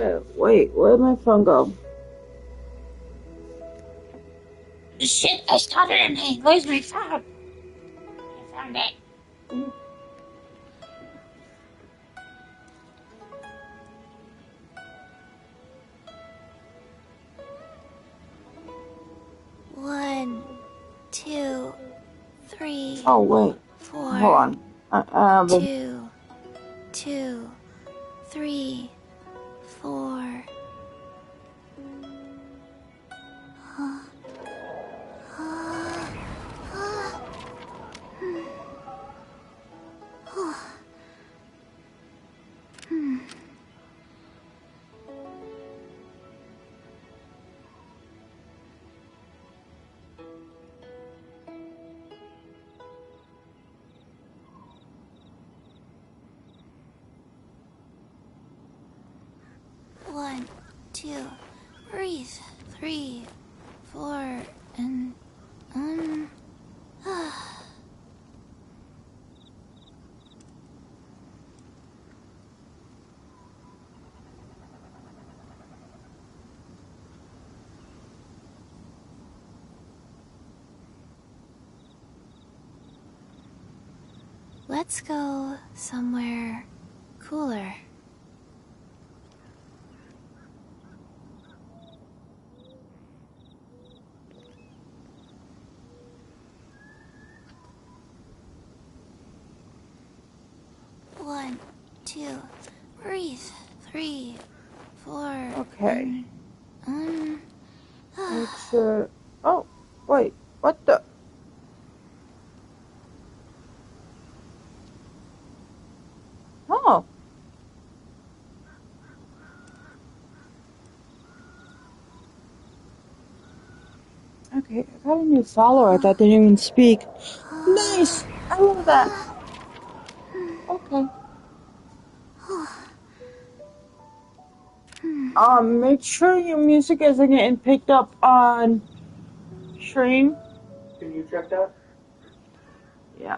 Wait, where did my phone go? Shit, I started and I lost my phone. I found it. One, two, three. Oh, wait. Four. Hold on. Two, three, four. One, two, breathe. 3, 4, and let's go somewhere cooler. One, two, breathe. 3, 4. Okay. And, It's, oh, wait. What the? Oh. Okay, I got a new follower that didn't even speak. Nice! I love that. Okay. Make sure your music isn't getting picked up on stream. Can you check that? Yeah.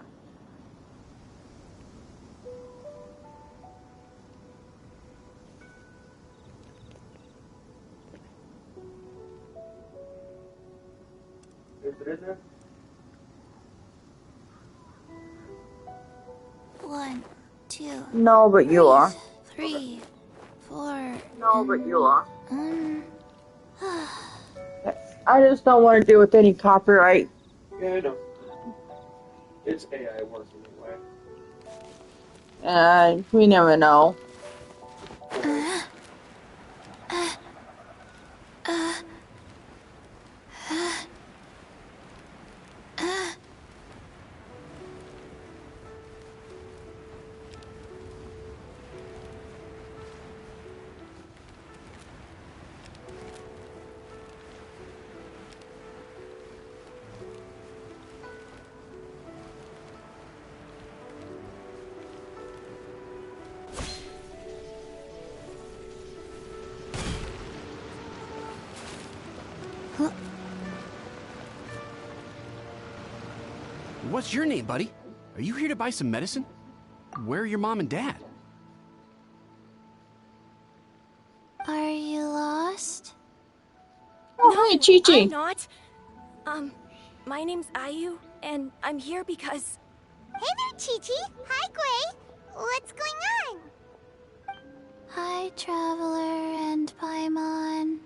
Is it in there? 1, 2. No, but you are. 3, 4. No, but you are. And, I just don't want to deal with any copyright. Yeah, I know. It's AI working anyway. We never know. What's your name, buddy? Are you here to buy some medicine? Where are your mom and dad? are you lost? Oh, hi, Chi-Chi. I'm not. My name's Ayu, and I'm here because... Hey there, Chi-Chi. Hi, Gray. What's going on? Hi, Traveler and Paimon.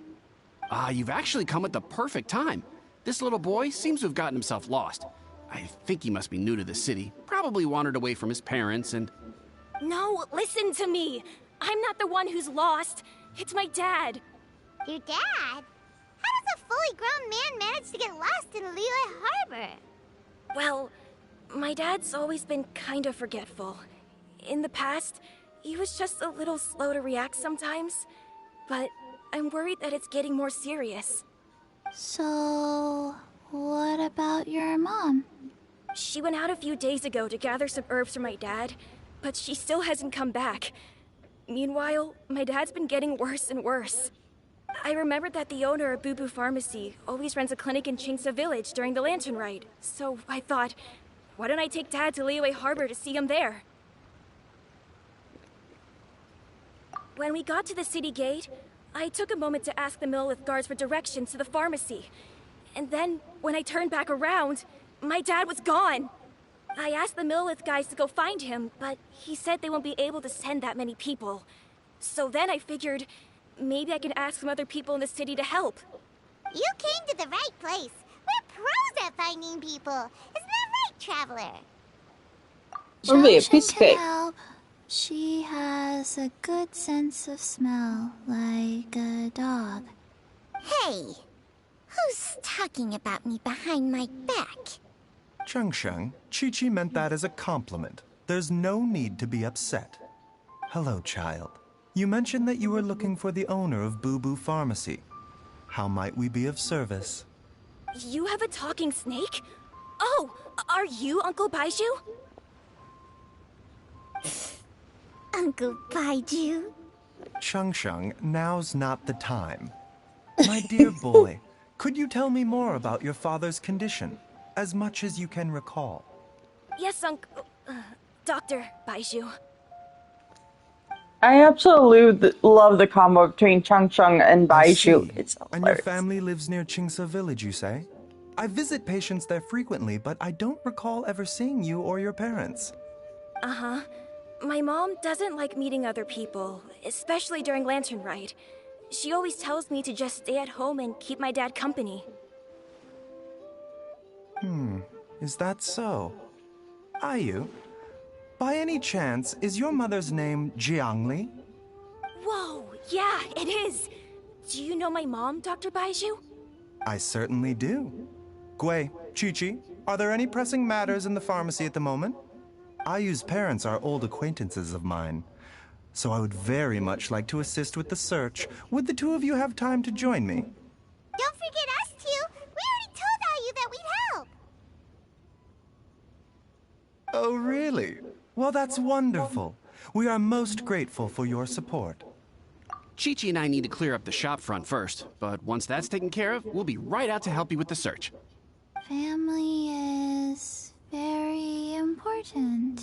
You've actually come at the perfect time. This little boy seems to have gotten himself lost. I think he must be new to the city. Probably wandered away from his parents and... No, listen to me. I'm not the one who's lost. It's my dad. Your dad? How does a fully grown man manage to get lost in Liyue Harbor? Well, my dad's always been kind of forgetful. In the past, he was just a little slow to react sometimes. But I'm worried that it's getting more serious. So, what about your mom? She went out a few days ago to gather some herbs for my dad, but she still hasn't come back. Meanwhile, my dad's been getting worse and worse. I remembered that the owner of Boo Boo Pharmacy always runs a clinic in Chingsa Village during the Lantern Ride, so I thought, why don't I take Dad to Liyue Harbor to see him there? When we got to the city gate, I took a moment to ask the Millith guards for directions to the pharmacy. And then, when I turned back around, my dad was gone. I asked the Millith guys to go find him, but he said they won't be able to send that many people. So then I figured maybe I can ask some other people in the city to help. You came to the right place. We're pros at finding people. Isn't that right, Traveler? Probably a Genshin piece of can cake. help. She has a good sense of smell, like a dog. Hey, who's talking about me behind my back? Chengsheng, Chi-Chi meant that as a compliment. There's no need to be upset. Hello, child. You mentioned that you were looking for the owner of Boo Boo Pharmacy. How might we be of service? You have a talking snake? Oh, are you Uncle Baiju? Uncle Baiju? Chengsheng, now's not the time. My dear boy, could you tell me more about your father's condition, as much as you can recall? Yes, Uncle... Dr. Baiju. I absolutely love the combo between Chung Chung and I Baiju. see. It's And your hilarious. family lives near Qingse Village, you say? I visit patients there frequently, but I don't recall ever seeing you or your parents. Uh-huh. My mom doesn't like meeting other people, especially during Lantern Rite. She always tells me to just stay at home and keep my dad company. Is that so? Ayu, by any chance, is your mother's name Jiangli? Whoa, yeah, it is. Do you know my mom, Dr. Baiju? I certainly do. Gui, Chi-Chi, are there any pressing matters in the pharmacy at the moment? Ayu's parents are old acquaintances of mine, so I would very much like to assist with the search. Would the two of you have time to join me? Don't forget us two. We already told Ayu that we'd help. Oh, really? Well, that's wonderful. We are most grateful for your support. Chi-Chi and I need to clear up the shop front first, but once that's taken care of, we'll be right out to help you with the search. Family is very important.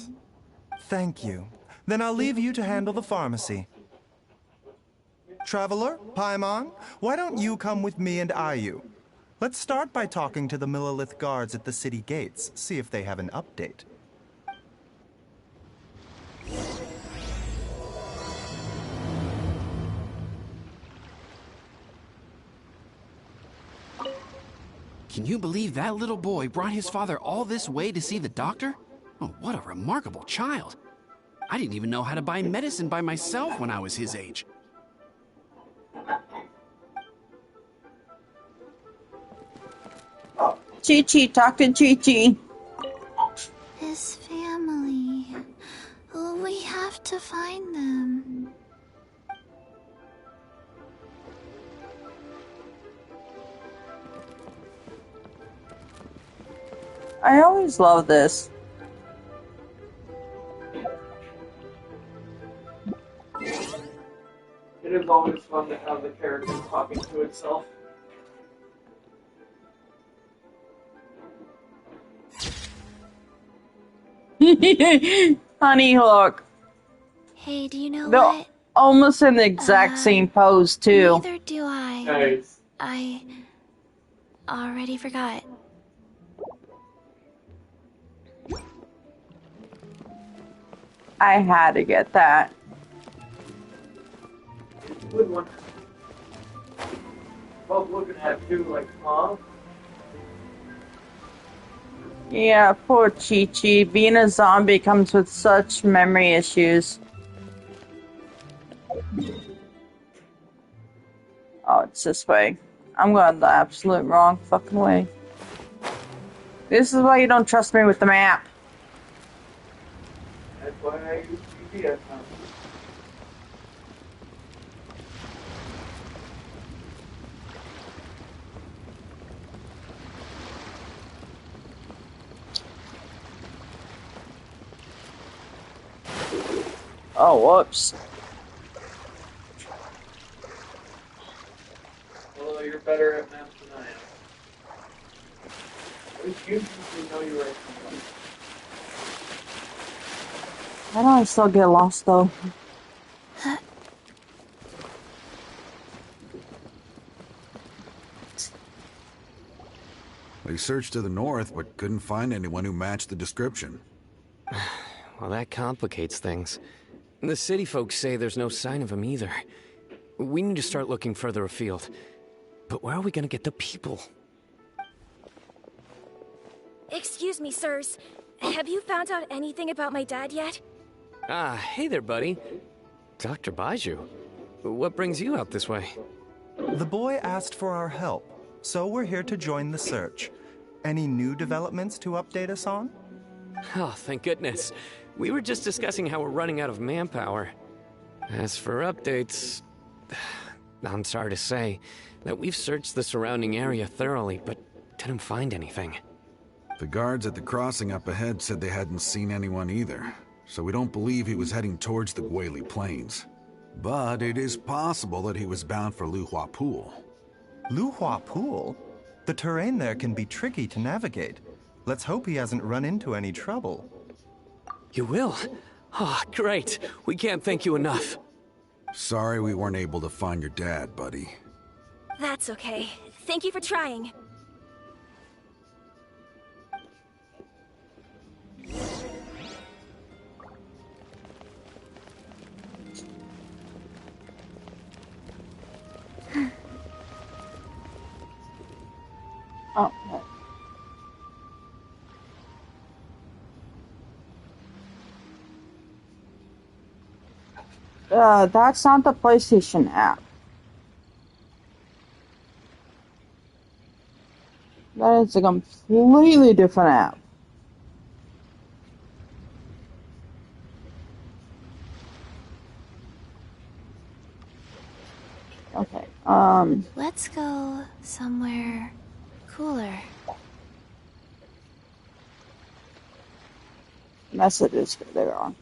Thank you. Then I'll leave you to handle the pharmacy. Traveler, Paimon, why don't you come with me and Ayu? Let's start by talking to the Millilith guards at the city gates, see if they have an update. Can you believe that little boy brought his father all this way to see the doctor? Oh, what a remarkable child. I didn't even know how to buy medicine by myself when I was his age. Chi-Chi, talk to Chi-Chi. His family. We have to find them. I always love this. It is always fun to have the character talking to itself. Honey, look. Hey, do you know They're what? almost in the exact same pose, too. Neither do I. Nice. I already forgot. I had to get that. Good one. Both looking at you like, huh? Yeah, poor Chi-Chi. Being a zombie comes with such memory issues. Oh, it's this way. I'm going the absolute wrong fucking way. This is why you don't trust me with the map. That's why I use GPS now. Oh, whoops. Although you're better at maps than I am. At least you usually know your right from wrong. How do I still get lost, though? They searched to the north, but couldn't find anyone who matched the description. Well, that complicates things. The city folks say there's no sign of him either. We need to start looking further afield. But where are we gonna get the people? Excuse me, sirs. Have you found out anything about my dad yet? Ah, hey there, buddy. Dr. Baiju. What brings you out this way? The boy asked for our help, so we're here to join the search. Any new developments to update us on? Oh, thank goodness. We were just discussing how we're running out of manpower. As for updates, I'm sorry to say that we've searched the surrounding area thoroughly, but didn't find anything. The guards at the crossing up ahead said they hadn't seen anyone either, so we don't believe he was heading towards the Guili Plains. But it is possible that he was bound for Luhua Pool. Luhua Pool? The terrain there can be tricky to navigate. Let's hope he hasn't run into any trouble. You will? Oh, great. We can't thank you enough. Sorry we weren't able to find your dad, buddy. That's okay. Thank you for trying. Oh, that's not the PlayStation app. That is a completely different app. Okay, Let's go somewhere cooler. messages, there are.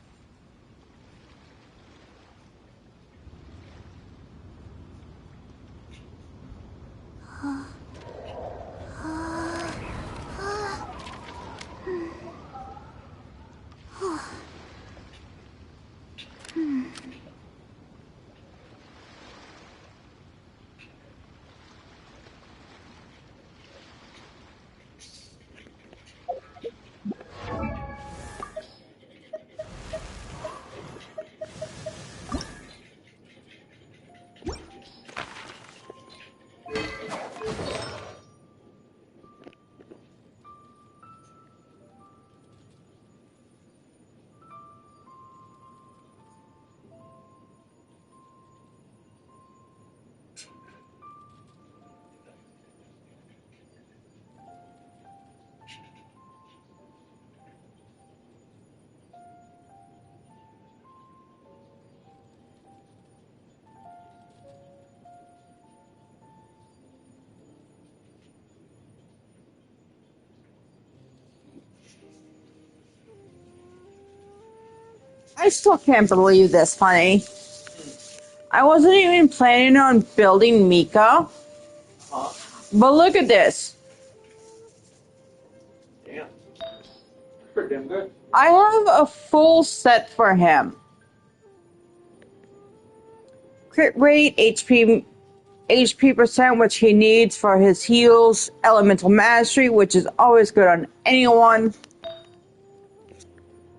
I still can't believe this, honey. I wasn't even planning on building Mika, but look at this. Damn. Pretty damn good. I have a full set for him. Crit rate, HP percent, which he needs for his heals, elemental mastery, which is always good on anyone.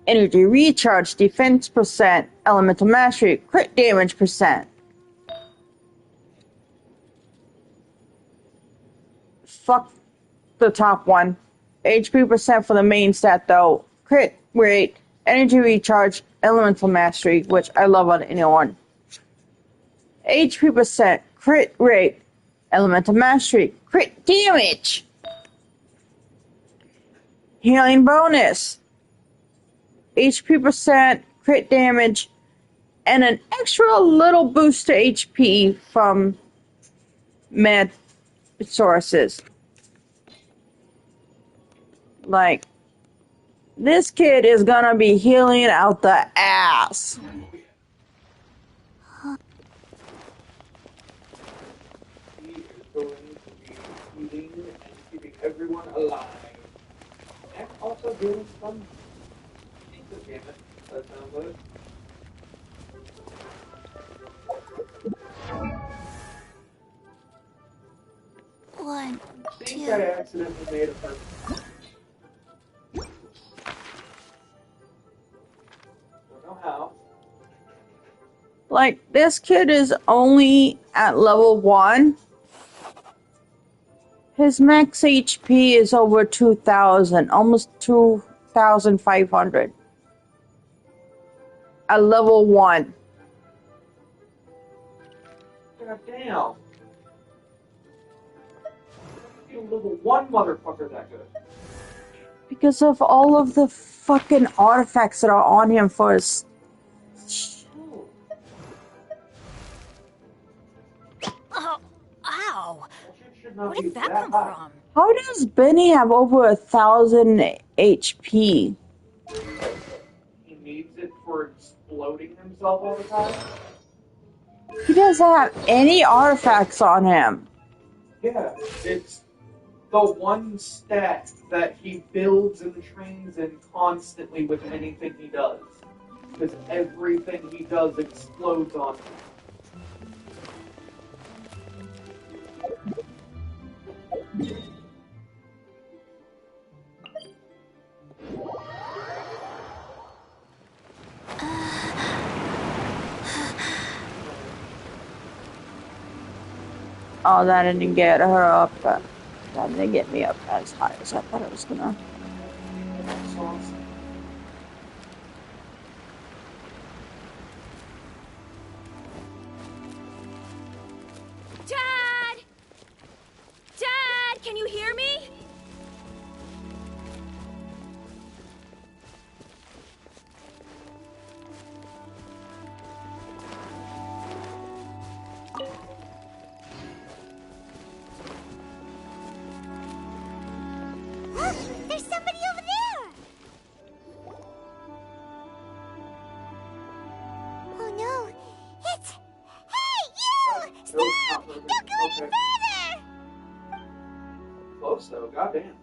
Energy recharge, defense percent, elemental mastery, crit damage percent. Fuck the top one. HP percent for the main stat though. Crit rate, energy recharge, elemental mastery, which I love on anyone. HP percent, crit rate, elemental mastery, crit damage. Healing bonus. HP percent, crit damage, and an extra little boost to HP from med sources. Like, this kid is gonna be healing out the ass. He is going to be eating and keeping everyone alive. And also doing some pizza damage. That sounds good. One think I accidentally made a person. Don't know how. Like, this kid is only at level 1. His max HP is over 2,000, almost 2,500. At level 1. God damn. Even level 1 motherfucker that good. Because of all of the fucking artifacts that are on him for his... Oh, ow! Where Where did that come from? How does Benny have over 1,000 HP? He needs it for exploding himself all the time? He doesn't have any artifacts on him. Yeah, it's the one stat that he builds and trains in constantly with anything he does. Because everything he does explodes on him. Oh, that didn't get her up. That didn't get me up as high as I thought it was gonna. Dad! Dad, can you hear me? There's somebody over there! Oh no! It's... Hey, you! Stop! Don't go any further! Close though, goddamn.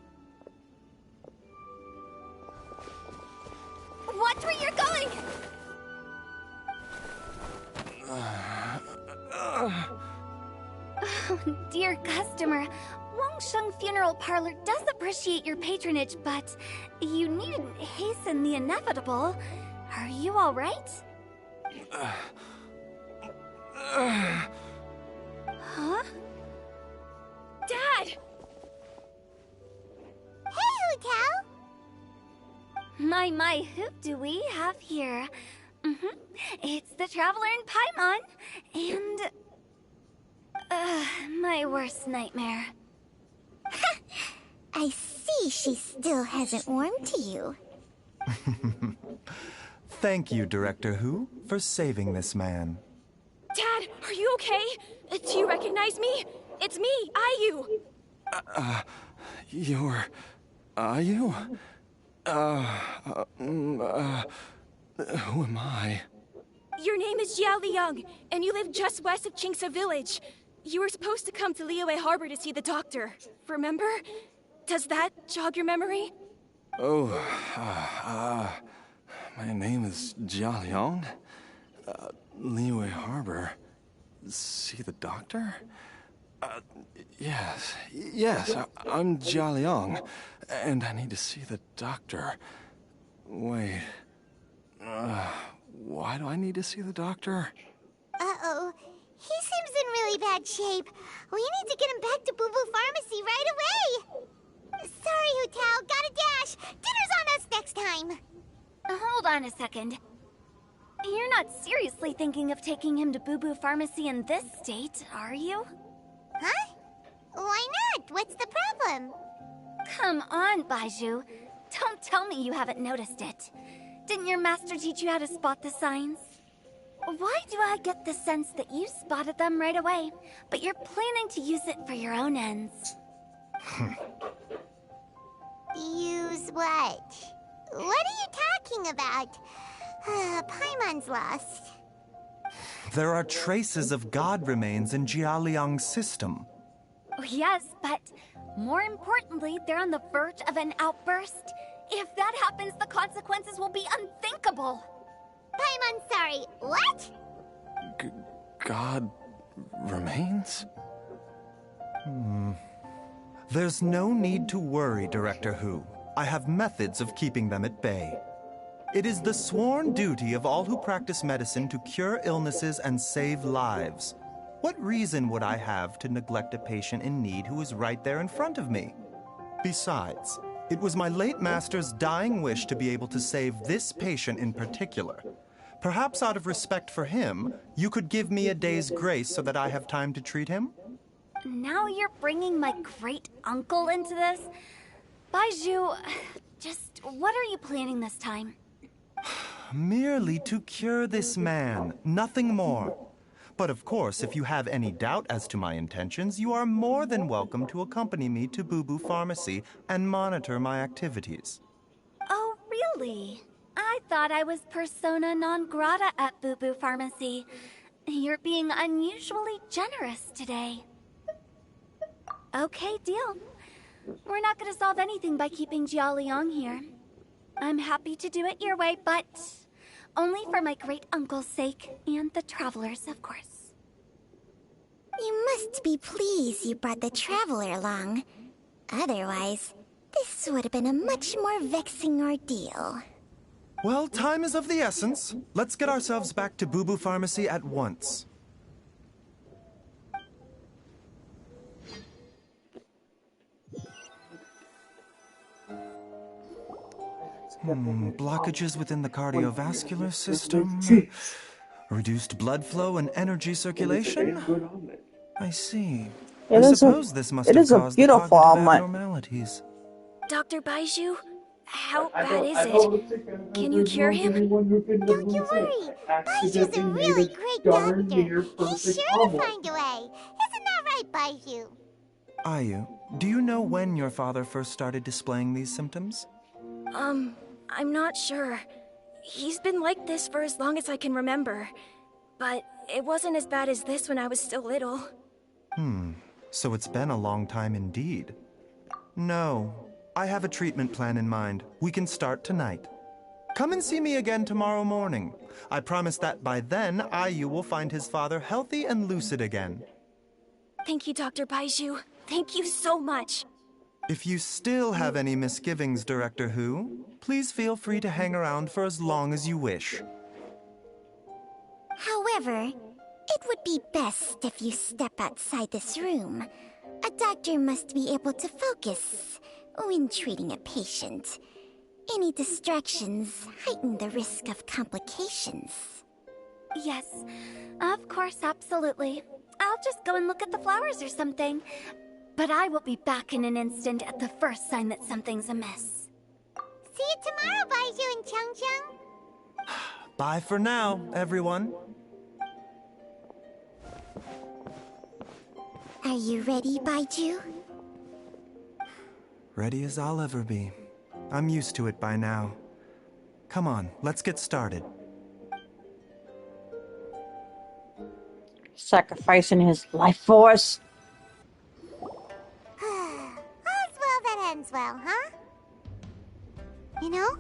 Watch where you're going! Oh, dear customer. Wangsheng Funeral Parlor does appreciate your patronage, but you needn't hasten the inevitable. Are you all right? Huh? Dad! Hey, Hutao! My, who do we have here? It's the Traveler in Paimon, and... my worst nightmare. I see she still hasn't warmed to you. Thank you, Director Who, for saving this man. Dad, are you okay? Do you recognize me? It's me, Ayu. You're... Are you? Who am I? Your name is Jiao Liang, and you live just west of Qingse Village. You were supposed to come to Liyue Harbor to see the doctor. Remember? Does that jog your memory? Oh, my name is Jia Liang. Liyue Harbor. See the doctor? Yes, I'm Jia Liang, and I need to see the doctor. Wait, why do I need to see the doctor? Uh-oh. He seems in really bad shape. We need to get him back to Boo Boo Pharmacy right away. Sorry, Hutao. Gotta dash. Dinner's on us next time. Hold on a second. You're not seriously thinking of taking him to Boo Boo Pharmacy in this state, are you? Huh? Why not? What's the problem? Come on, Baizhu. Don't tell me you haven't noticed it. Didn't your master teach you how to spot the signs? Why do I get the sense that you spotted them right away, but you're planning to use it for your own ends? Use what? What are you talking about? Paimon's lost. There are traces of God remains in Jia Liang's system. Yes, but more importantly, they're on the verge of an outburst. If that happens, the consequences will be unthinkable. Paimon's sorry. What? God remains? There's no need to worry, Director Who. I have methods of keeping them at bay. It is the sworn duty of all who practice medicine to cure illnesses and save lives. What reason would I have to neglect a patient in need who is right there in front of me? Besides, it was my late master's dying wish to be able to save this patient in particular. Perhaps out of respect for him, you could give me a day's grace so that I have time to treat him? Now you're bringing my great-uncle into this? Baizhu, just what are you planning this time? Merely to cure this man, nothing more. But of course, if you have any doubt as to my intentions, you are more than welcome to accompany me to Boo Boo Pharmacy and monitor my activities. Oh, really? I thought I was persona non grata at Boo Boo Pharmacy. You're being unusually generous today. Okay, deal. We're not gonna solve anything by keeping Jialiang here. I'm happy to do it your way, but only for my great-uncle's sake and the travelers, of course. You must be pleased you brought the traveler along. Otherwise, this would have been a much more vexing ordeal. Well, time is of the essence. Let's get ourselves back to Boo Boo Pharmacy at once. Blockages within the cardiovascular system. Reduced blood flow and energy circulation. I see. I suppose this must have caused the cognitive abnormalities. Dr. Baizhu, how bad is it? Can you cure him? Don't you worry. Baizhu's a really great doctor. He's sure to find a way. Isn't that right, Baizhu? Ayu, do you know when your father first started displaying these symptoms? I'm not sure. He's been like this for as long as I can remember. But it wasn't as bad as this when I was still little. So it's been a long time indeed. No, I have a treatment plan in mind. We can start tonight. Come and see me again tomorrow morning. I promise that by then, Ayu will find his father healthy and lucid again. Thank you, Dr. Baizhu. Thank you so much. If you still have any misgivings, Director Who, please feel free to hang around for as long as you wish. However, it would be best if you step outside this room. A doctor must be able to focus when treating a patient. Any distractions heighten the risk of complications. Yes, of course, absolutely. I'll just go and look at the flowers or something. But I will be back in an instant at the first sign that something's amiss. See you tomorrow, Baizhu and Chung-Chung. Bye for now, everyone. Are you ready, Baizhu? Ready as I'll ever be. I'm used to it by now. Come on, let's get started. Sacrificing his life force. All's well that ends well, huh? You know,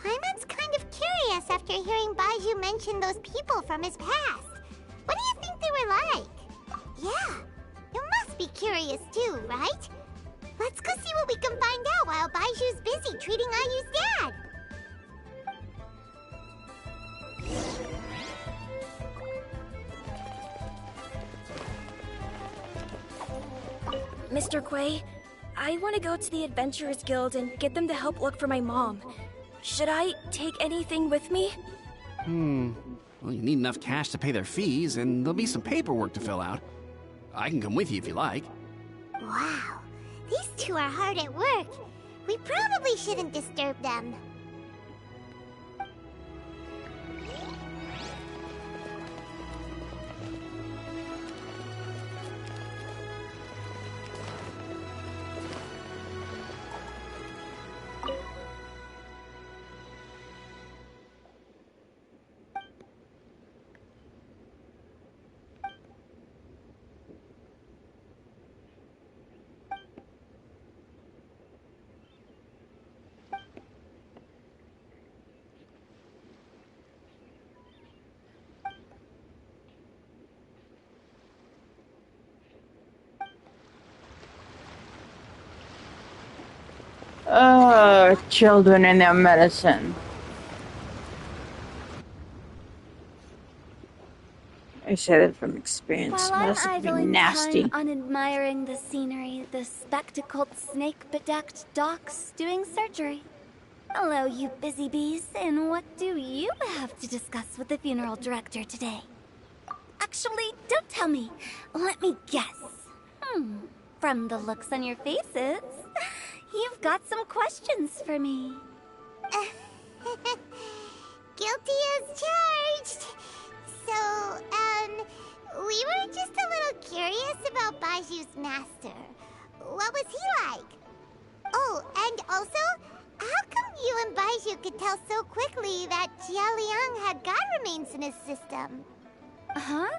Paimon's kind of curious after hearing Baizhu mention those people from his past. What do you think they were like? Yeah, you must be curious too, right? Let's go see what we can find out while Baizhu's busy treating Ayu's dad. Mr. Quay, I want to go to the Adventurers Guild and get them to help look for my mom. Should I take anything with me? Well, you need enough cash to pay their fees, and there'll be some paperwork to fill out. I can come with you if you like. Wow, these two are hard at work. We probably shouldn't disturb them. children and their medicine. I said it from experience. While I'm Medicine can be idling nasty. time on admiring the scenery, the spectacled snake-bedecked docs doing surgery. Hello, you busy bees, and what do you have to discuss with the funeral director today? Actually, don't tell me. Let me guess. From the looks on your faces, you've got some questions for me. Guilty as charged. So, we were just a little curious about Baiju's master. What was he like? Oh, and also, how come you and Baiju could tell so quickly that Jia Liang had god remains in his system? Huh?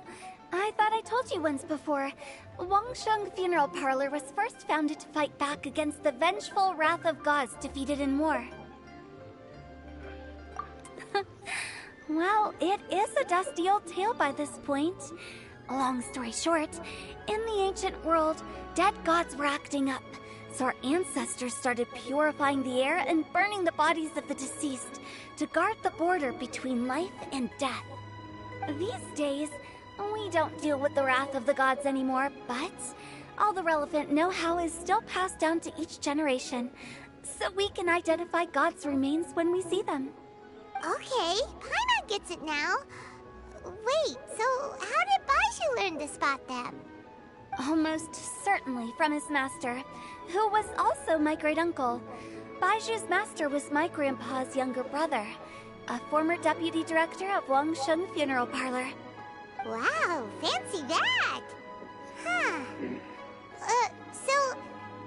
I thought I told you once before. Wangsheng Funeral Parlor was first founded to fight back against the vengeful wrath of gods defeated in war. Well, it is a dusty old tale by this point. Long story short, in the ancient world, dead gods were acting up, so our ancestors started purifying the air and burning the bodies of the deceased to guard the border between life and death. These days, we don't deal with the wrath of the gods anymore, but all the relevant know-how is still passed down to each generation, so we can identify gods' remains when we see them. Okay, Paimon gets it now. Wait, so how did Baiju learn to spot them? Almost certainly from his master, who was also my great-uncle. Baiju's master was my grandpa's younger brother, a former deputy director of Wangsheng Funeral Parlor. Wow, fancy that! Huh. So,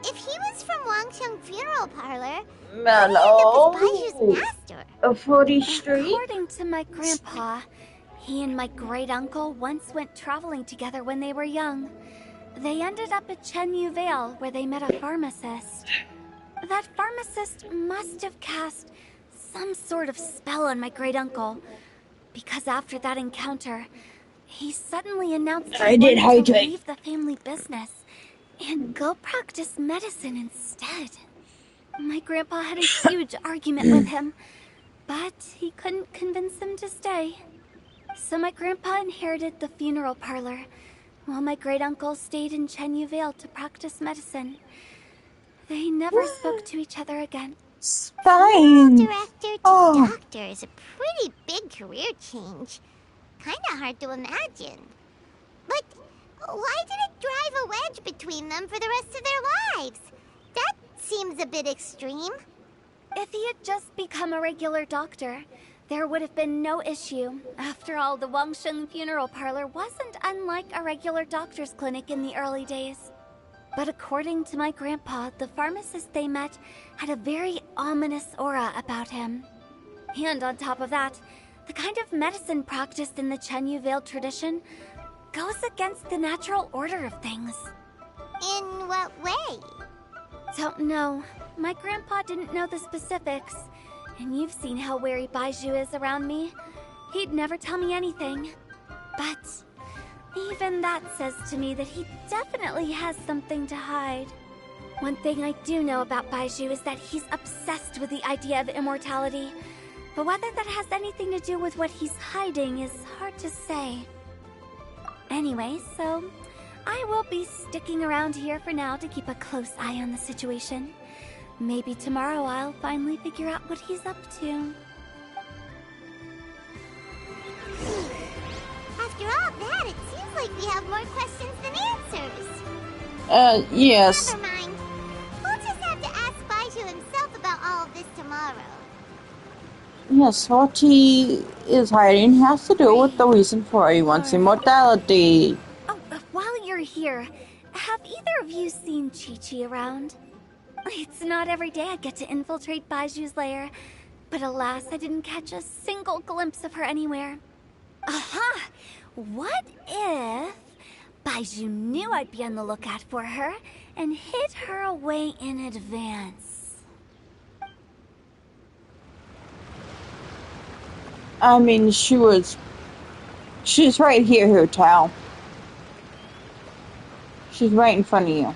if he was from Wangsheng Funeral Parlor, how did he end up as Baiju's master? 40th Street? According to my grandpa, he and my great-uncle once went traveling together when they were young. They ended up at Chenyu Vale, where they met a pharmacist. That pharmacist must have cast some sort of spell on my great-uncle, because after that encounter, he suddenly announced he wanted to leave the family business and go practice medicine instead. My grandpa had a huge argument with him, but he couldn't convince him to stay. So my grandpa inherited the funeral parlor, while my great-uncle stayed in Chenyu Vale to practice medicine. They never spoke to each other again. Funeral director to doctor is a pretty big career change. Kinda hard to imagine. But why did it drive a wedge between them for the rest of their lives? That seems a bit extreme. If he had just become a regular doctor, there would have been no issue. After all, the Wangsheng Funeral Parlor wasn't unlike a regular doctor's clinic in the early days. But according to my grandpa, the pharmacist they met had a very ominous aura about him. And on top of that, the kind of medicine practiced in the Chenyu Vale tradition goes against the natural order of things. In what way? Don't know. My grandpa didn't know the specifics. And you've seen how wary Baiju is around me. He'd never tell me anything. But even that says to me that he definitely has something to hide. One thing I do know about Baiju is that he's obsessed with the idea of immortality. But whether that has anything to do with what he's hiding is hard to say. Anyway, so I will be sticking around here for now to keep a close eye on the situation. Maybe tomorrow I'll finally figure out what he's up to. After all that, it seems like we have more questions than answers. Yes. Never mind. We'll just have to ask Baiju himself about all of this tomorrow. Yes, what he is hiding has to do with the reason for he wants immortality. Oh, while you're here, have either of you seen Chi-Chi around? It's not every day I get to infiltrate Baiju's lair, but alas, I didn't catch a single glimpse of her anywhere. Aha! What if Baiju knew I'd be on the lookout for her and hid her away in advance? I mean, she's right here, Tao. She's right in front of you.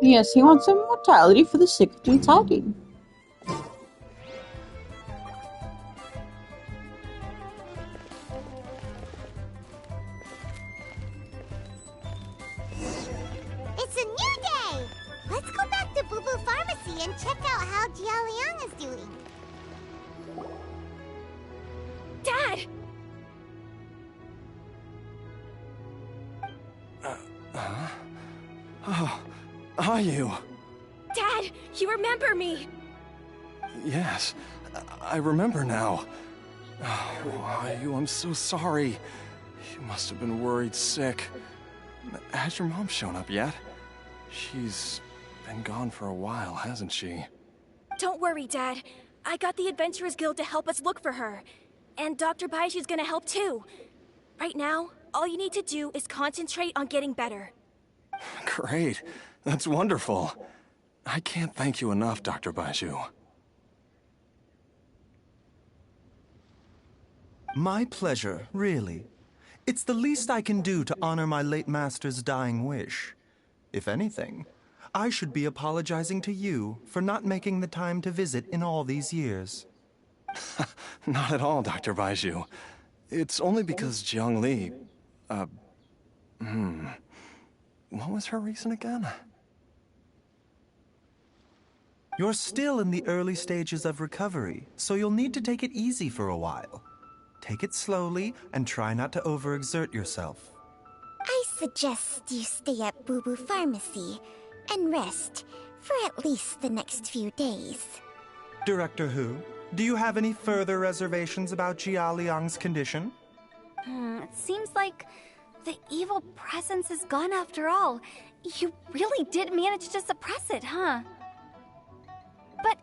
Yes, he wants immortality for the sake of retiring. It's a new day! Let's go back to Boo Boo Pharmacy and check out how Jia Liang is doing. Dad! Oh, are you? Dad, you remember me! Yes, I remember now. Oh, I'm so sorry. You must have been worried sick. Has your mom shown up yet? She's been gone for a while, hasn't she? Don't worry, Dad. I got the Adventurers Guild to help us look for her. And Dr. Baiju's gonna help too. Right now, all you need to do is concentrate on getting better. Great. That's wonderful. I can't thank you enough, Dr. Baiju. My pleasure, really. It's the least I can do to honor my late master's dying wish. If anything, I should be apologizing to you for not making the time to visit in all these years. Not at all, Dr. Baiju. It's only because Jiang Li... What was her reason again? You're still in the early stages of recovery, so you'll need to take it easy for a while. Take it slowly and try not to overexert yourself. I suggest you stay at Boo Boo Pharmacy and rest for at least the next few days. Director Hu, do you have any further reservations about Jia Liang's condition? It seems like the evil presence is gone after all. You really did manage to suppress it, huh? But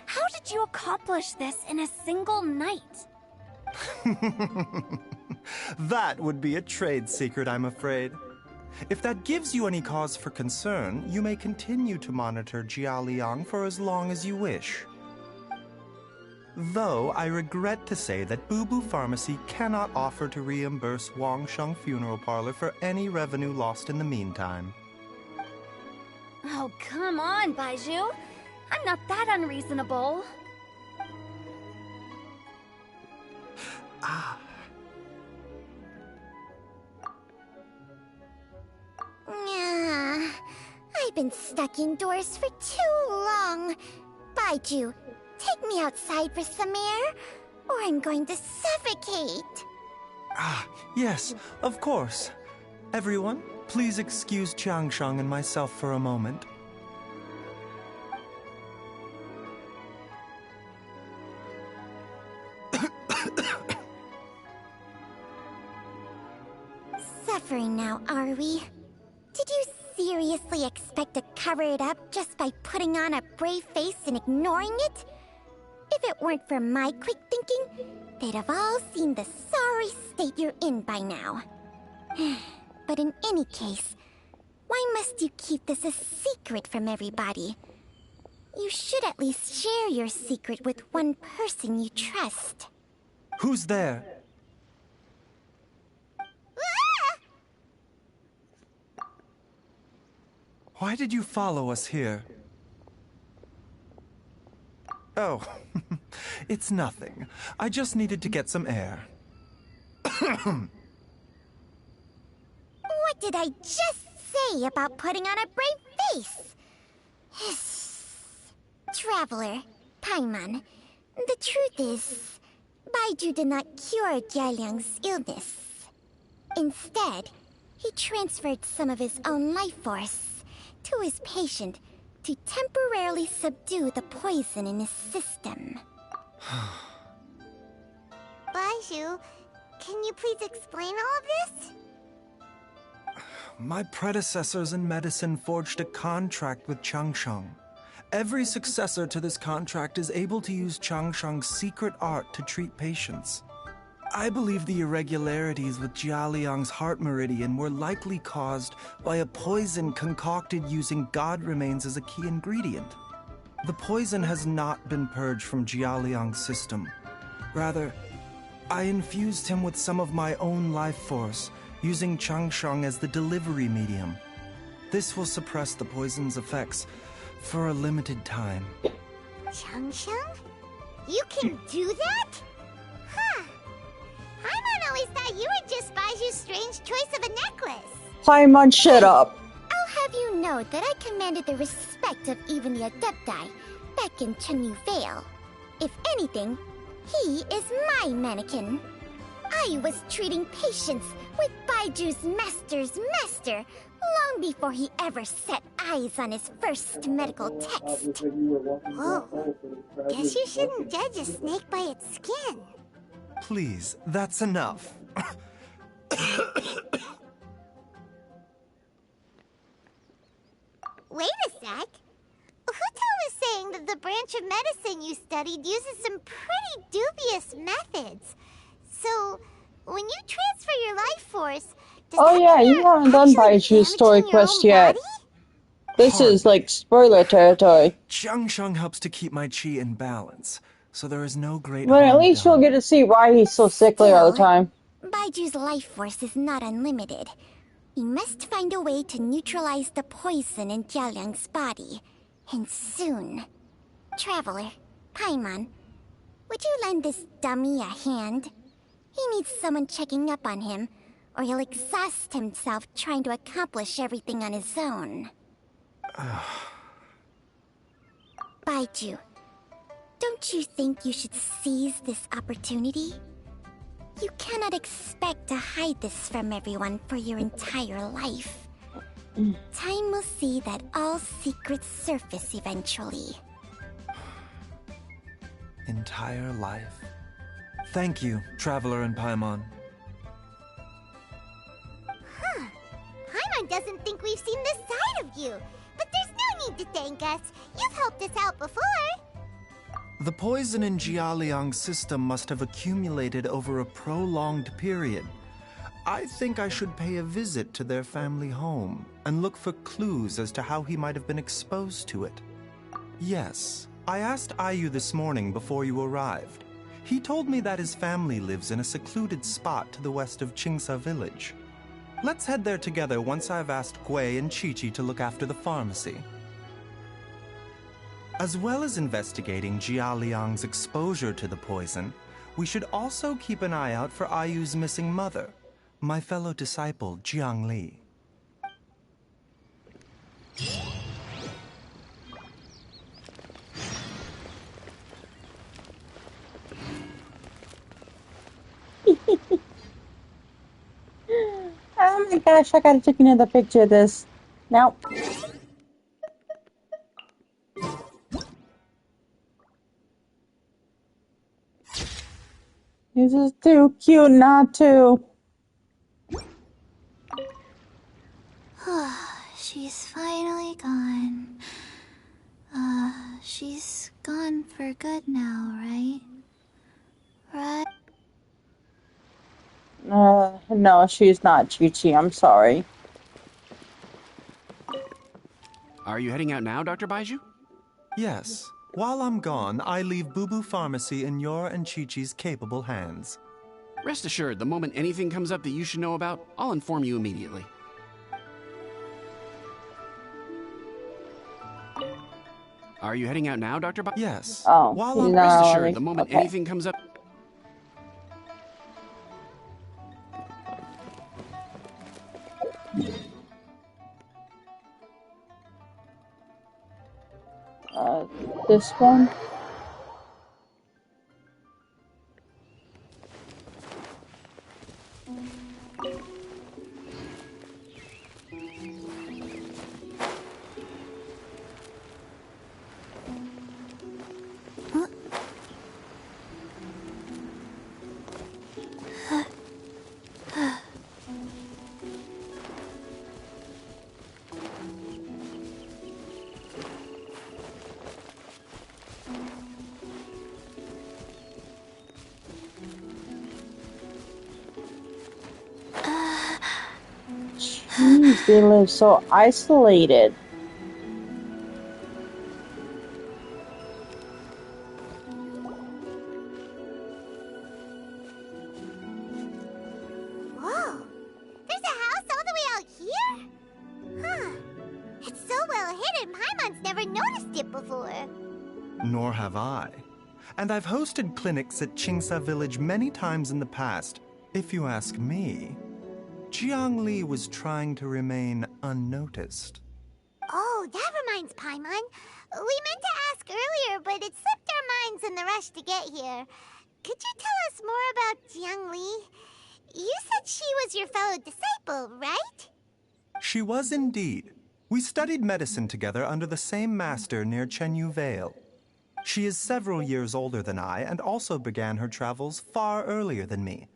how did you accomplish this in a single night? That would be a trade secret, I'm afraid. If that gives you any cause for concern, you may continue to monitor Jia Liang for as long as you wish. Though I regret to say that Boo Boo Pharmacy cannot offer to reimburse Wangsheng Funeral Parlor for any revenue lost in the meantime. Oh, come on, Baiju. I'm not that unreasonable. I've been stuck indoors for too long. Baiju, take me outside for some air, or I'm going to suffocate. Yes, of course. Everyone, please excuse Changsheng and myself for a moment. Suffering now, are we? Did you seriously expect to cover it up just by putting on a brave face and ignoring it? If it weren't for my quick thinking, they'd have all seen the sorry state you're in by now. But in any case, why must you keep this a secret from everybody? You should at least share your secret with one person you trust. Who's there? Why did you follow us here? Oh, it's nothing. I just needed to get some air. What did I just say about putting on a brave face? Traveler, Paimon, the truth is, Baiju did not cure Jia Liang's illness. Instead, he transferred some of his own life force to his patient to temporarily subdue the poison in his system. Baiju, can you please explain all of this? My predecessors in medicine forged a contract with Changsheng. Every successor to this contract is able to use Changsheng's secret art to treat patients. I believe the irregularities with Jia Liang's heart meridian were likely caused by a poison concocted using god remains as a key ingredient. The poison has not been purged from Jia Liang's system. Rather, I infused him with some of my own life force, using Changsheng as the delivery medium. This will suppress the poison's effects for a limited time. Chung Chung? You can do that? Huh. Paimon always thought you were just Baiju's strange choice of a necklace. Paimon, shut up. I'll have you know that I commanded the respect of even the Adepti back in Chenyu Vale. If anything, he is my mannequin. I was treating patients with Baiju's master's master long before he ever set eyes on his first medical text. Whoa. Guess you shouldn't judge a snake by its skin. Please, that's enough. Wait a sec. Huto was saying that the branch of medicine you studied uses some pretty dubious methods. So, when you transfer your life force, does Oh that yeah, mean you you're haven't done actually Baiju's story damaging your quest own yet. body? This is like spoiler territory. Jiang Sheng helps to keep my chi in balance, so there is no great But at harm least done. you'll get to see why he's so sickly all the time. Baiju's life force is not unlimited. We must find a way to neutralize the poison in Jialiang's body. And soon. Traveler, Paimon, would you lend this dummy a hand? He needs someone checking up on him, or he'll exhaust himself trying to accomplish everything on his own. Baiju, don't you think you should seize this opportunity? You cannot expect to hide this from everyone for your entire life. Time will see that all secrets surface eventually. Entire life. Thank you, Traveler and Paimon. Huh. Paimon doesn't think we've seen this side of you. But there's no need to thank us. You've helped us out before. The poison in Jialiang's system must have accumulated over a prolonged period. I think I should pay a visit to their family home and look for clues as to how he might have been exposed to it. Yes, I asked Ayu this morning before you arrived. He told me that his family lives in a secluded spot to the west of Qingsa village. Let's head there together once I've asked Gui and Chi-Chi to look after the pharmacy. As well as investigating Jia Liang's exposure to the poison, we should also keep an eye out for Ayu's missing mother, my fellow disciple Jiang Li. Oh my gosh, I gotta take another picture of this. Now. This is too cute not to. She's finally gone. She's gone for good now, right? Right? No, she's not, Chi-Chi. I'm sorry. Are you heading out now, Dr. Baiju? Yes. While I'm gone, I leave Boo Boo Pharmacy in your and Chi-Chi's capable hands. Rest assured, the moment anything comes up that you should know about, I'll inform you immediately. Are you heading out now, Dr. Baiju? Yes. Oh, While he's I'm not Rest already- assured, the moment okay. anything comes up... This one. Jeez, they live so isolated. Whoa! There's a house all the way out here? Huh. and Paimon's never noticed it before. Nor have I. And I've hosted clinics at Qingsa Village many times in the past. If you ask me, Jiangli was trying to remain unnoticed. Oh, that reminds Paimon. We meant to ask earlier, but it slipped our minds in the rush to get here. Could you tell us more about Jiangli? You said she was your fellow disciple, right? She was indeed. We studied medicine together under the same master near Chenyu Vale. She is several years older than I and also began her travels far earlier than me.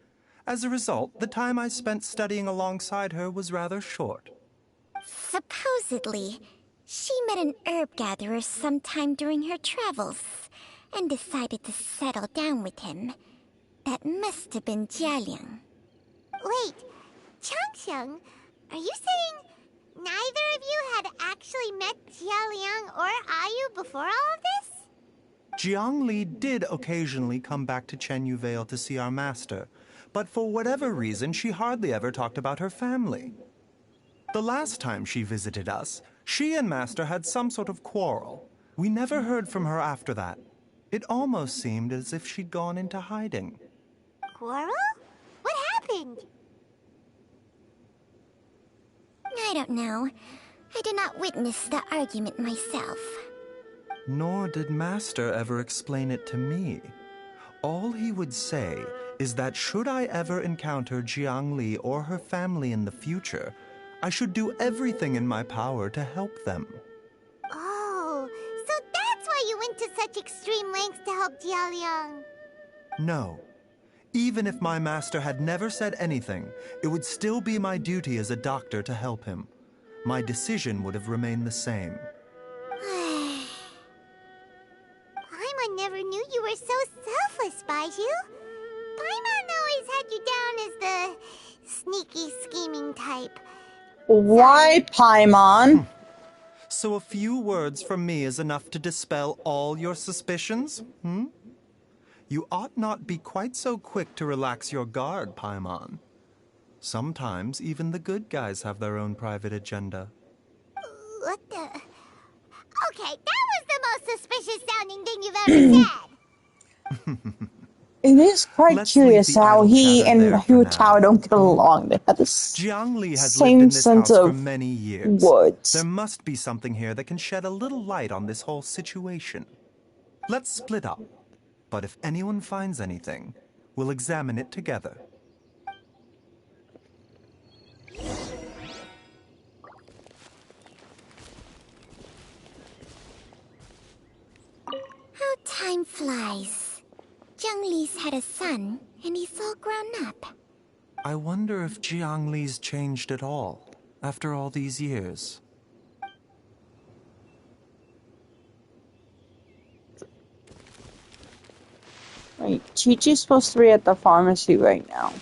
As a result, the time I spent studying alongside her was rather short. Supposedly, she met an herb gatherer sometime during her travels and decided to settle down with him. That must have been Jialiang. Wait, Changxiang, are you saying neither of you had actually met Jialiang or Ayu before all of this? Jiangli did occasionally come back to Chenyu Vale to see our master, but for whatever reason, she hardly ever talked about her family. The last time she visited us, she and Master had some sort of quarrel. We never heard from her after that. It almost seemed as if she'd gone into hiding. Quarrel? What happened? I don't know. I did not witness the argument myself. Nor did Master ever explain it to me. All he would say is that should I ever encounter Jiangli or her family in the future, I should do everything in my power to help them. Oh, so that's why you went to such extreme lengths to help Jialiang. No. Even if my master had never said anything, it would still be my duty as a doctor to help him. My decision would have remained the same. Paimon never knew you were so selfless, Baiju. Paimon always had you down as the sneaky, scheming type. Why, Paimon? So a few words from me is enough to dispel all your suspicions? You ought not be quite so quick to relax your guard, Paimon. Sometimes even the good guys have their own private agenda. What the... Okay, that was the most suspicious sounding thing you've ever said. It is quite Let's curious leave the how idle he chatter and there for Hu now. Tao don't get along. They have the Jiangli has same lived in this sense house for of many years. words. There must be something here that can shed a little light on this whole situation. Let's split up. But if anyone finds anything, we'll examine it together. How time flies. Jiangli's had a son, and he's all grown up. I wonder if Jiangli's changed at all, after all these years. Wait, Chi-Chi's supposed to be at the pharmacy right now.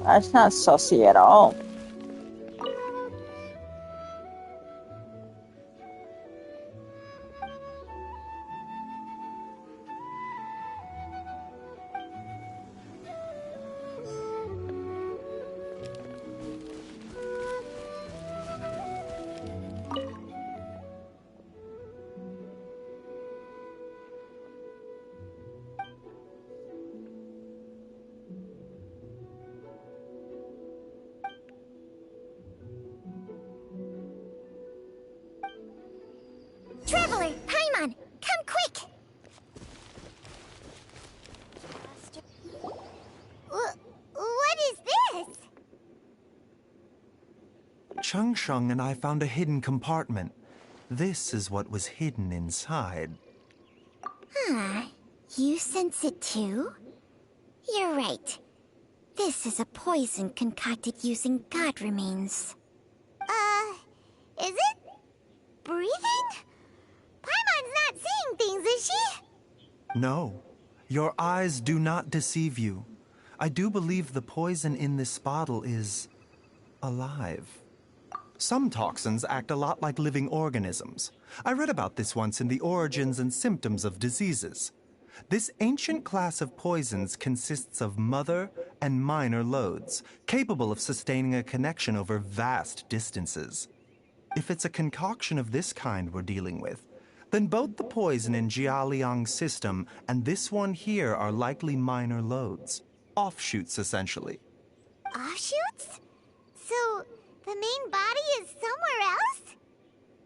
That's not sussy at all. Traveler, Paimon, come quick! What is this? Changsheng and I found a hidden compartment. This is what was hidden inside. You sense it too? You're right. This is a poison concocted using god remains. Is it breathing? Paimon's not seeing things, is she? No, Your eyes do not deceive you. I do believe the poison in this bottle is alive. Some toxins act a lot like living organisms. I read about this once in the Origins and Symptoms of Diseases. This ancient class of poisons consists of mother and minor loads, capable of sustaining a connection over vast distances. If it's a concoction of this kind we're dealing with, then both the poison in Jialiang's system and this one here are likely minor loads. Offshoots, essentially. Offshoots? So, the main body is somewhere else?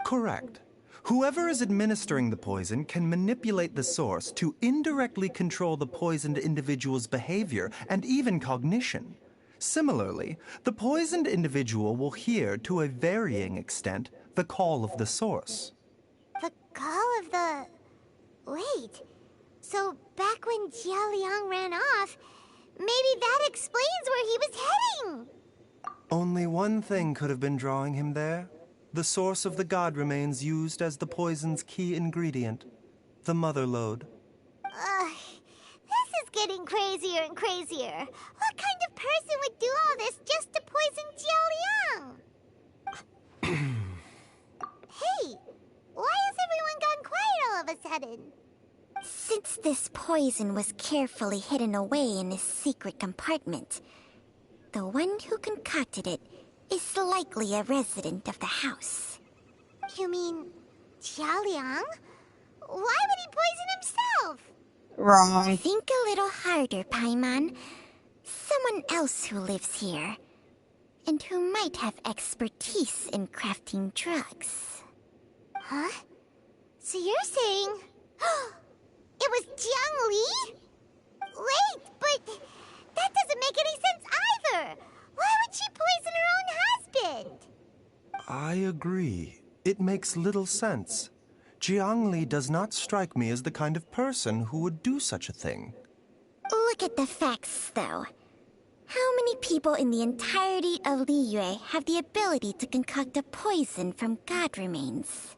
Correct. Whoever is administering the poison can manipulate the source to indirectly control the poisoned individual's behavior and even cognition. Similarly, the poisoned individual will hear, to a varying extent, the call of the source. The call of the... Wait. So, back when Jialiang ran off, maybe that explains where he was heading! Only one thing could have been drawing him there. The source of the god remains used as the poison's key ingredient, the mother lode. This is getting crazier and crazier. What kind of person would do all this just to poison Jialiang? Hey, why has everyone gone quiet all of a sudden? Since this poison was carefully hidden away in a secret compartment, the one who concocted it is likely a resident of the house. You mean Jialiang? Why would he poison himself? Wrong. Think a little harder, Paimon. Someone else who lives here, and who might have expertise in crafting drugs. Huh? So you're saying... it was Jiang Li? Wait, but that doesn't make any sense either! Why would she poison her own husband? I agree. It makes little sense. Jiang Li does not strike me as the kind of person who would do such a thing. Look at the facts, though. How many people in the entirety of Liyue have the ability to concoct a poison from god remains?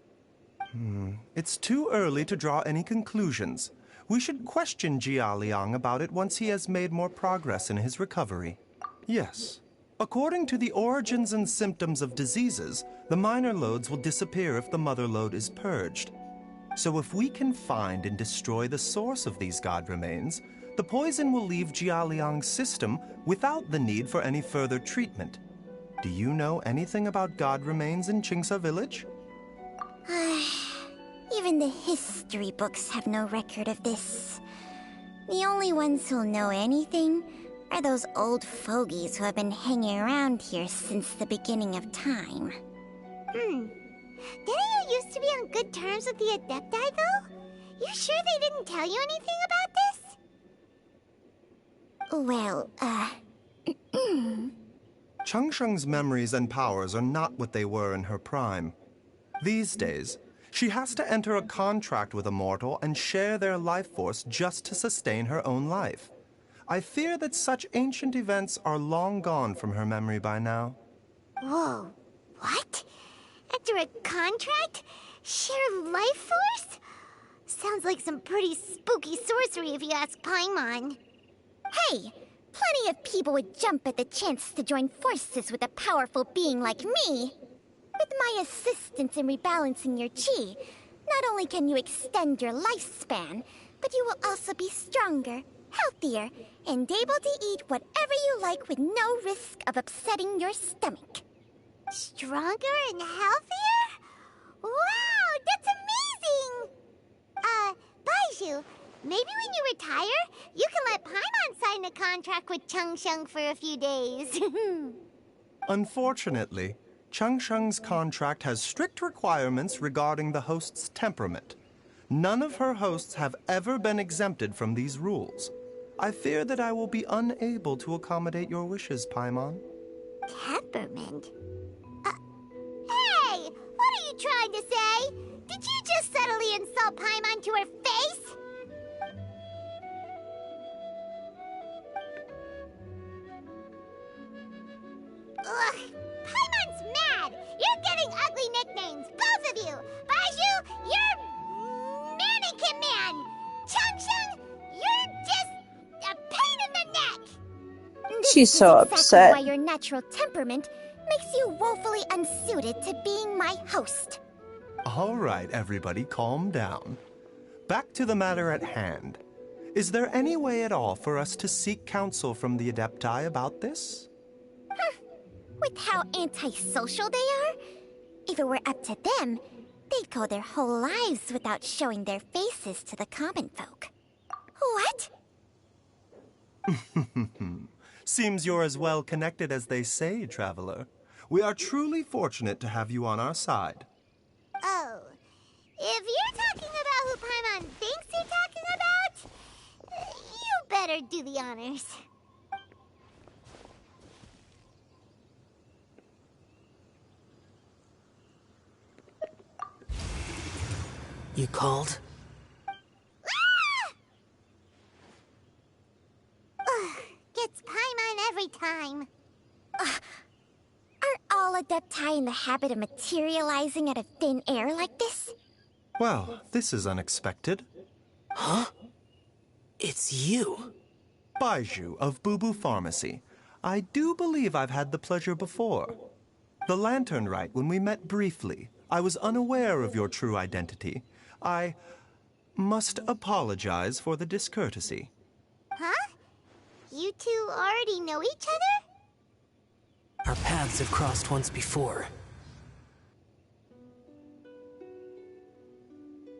It's too early to draw any conclusions. We should question Jia Liang about it once he has made more progress in his recovery. Yes. According to the Origins and Symptoms of Diseases, the minor loads will disappear if the mother load is purged. So if we can find and destroy the source of these god remains, the poison will leave Jialiang's system without the need for any further treatment. Do you know anything about god remains in Qingsa village? Even the history books have no record of this. The only ones who'll know anything are those old fogies who have been hanging around here since the beginning of time. Didn't you used to be on good terms with the Adepti, though? You sure they didn't tell you anything about this? Well, Changsheng's memories and powers are not what they were in her prime. These days, she has to enter a contract with a mortal and share their life force just to sustain her own life. I fear that such ancient events are long gone from her memory by now. Whoa, what? Enter a contract? Share life force? Sounds like some pretty spooky sorcery if you ask Paimon. Hey, plenty of people would jump at the chance to join forces with a powerful being like me. With my assistance in rebalancing your chi, not only can you extend your lifespan, but you will also be stronger, healthier, and able to eat whatever you like with no risk of upsetting your stomach. Stronger and healthier? Wow, that's amazing! Baizhu, maybe when you retire, you can let Paimon sign a contract with Changsheng for a few days. Unfortunately, Changsheng's contract has strict requirements regarding the host's temperament. None of her hosts have ever been exempted from these rules. I fear that I will be unable to accommodate your wishes, Paimon. Temperament? Hey! What are you trying to say? Did you just subtly insult Paimon to her face? Ugh! Paimon's mad! You're getting ugly nicknames, both of you! Baizhu, you're... Mannequin Man! Changsheng, you're She's This so is exactly upset. why your natural temperament makes you woefully unsuited to being my host. All right, everybody, calm down. Back to the matter at hand. Is there any way at all for us to seek counsel from the Adepti about this? With how antisocial they are, if it were up to them, they'd go their whole lives without showing their faces to the common folk. What? Seems you're as well connected as they say, traveler. We are truly fortunate to have you on our side. Oh, if you're talking about who Paimon thinks you're talking about, you better do the honors. You called? Gets Paimon every time. Aren't all Adepti in the habit of materializing out of thin air like this? Well, this is unexpected. Huh? It's you. Baiju of Boo Pharmacy. I do believe I've had the pleasure before. The Lantern Rite, when we met briefly, I was unaware of your true identity. I must apologize for the discourtesy. Huh? You two already know each other? Our paths have crossed once before.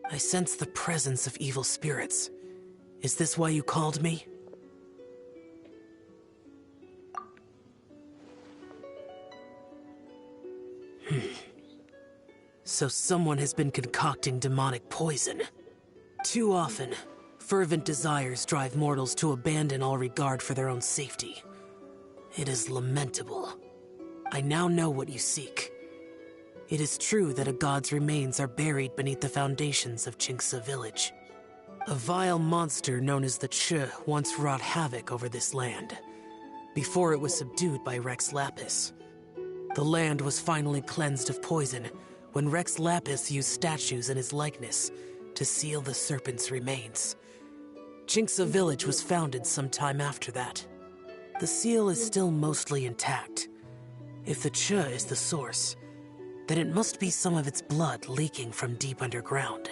I sense the presence of evil spirits. Is this why you called me? So someone has been concocting demonic poison. Too often, fervent desires drive mortals to abandon all regard for their own safety. It is lamentable. I now know what you seek. It is true that a god's remains are buried beneath the foundations of Jinxa village. A vile monster known as the Ch once wrought havoc over this land, before it was subdued by Rex Lapis. The land was finally cleansed of poison when Rex Lapis used statues in his likeness to seal the serpent's remains. Jinxa village was founded some time after that. The seal is still mostly intact. If the Ch is the source, then it must be some of its blood leaking from deep underground.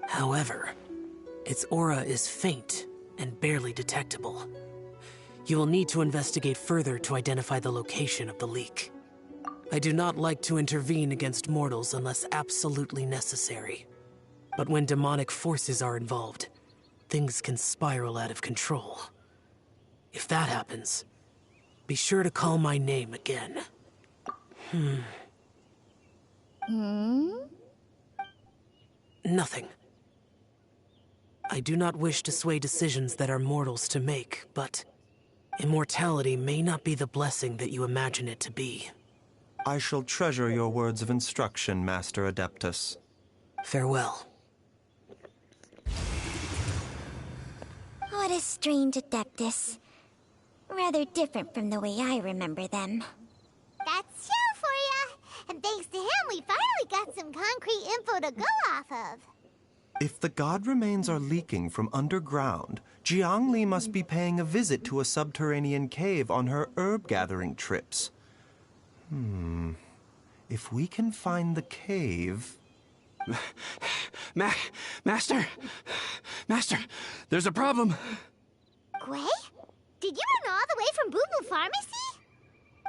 However, its aura is faint and barely detectable. You will need to investigate further to identify the location of the leak. I do not like to intervene against mortals unless absolutely necessary. But when demonic forces are involved, things can spiral out of control. If that happens, be sure to call my name again. Nothing. I do not wish to sway decisions that are mortals to make, but immortality may not be the blessing that you imagine it to be. I shall treasure your words of instruction, Master Adeptus. Farewell. What a strange Adeptus. Rather different from the way I remember them. That's Shell for ya! And thanks to him, we finally got some concrete info to go off of. If the god remains are leaking from underground, Jiangli must be paying a visit to a subterranean cave on her herb-gathering trips. If we can find the cave... Master, there's a problem. Gwei? Did you run all the way from Boo Boo Pharmacy?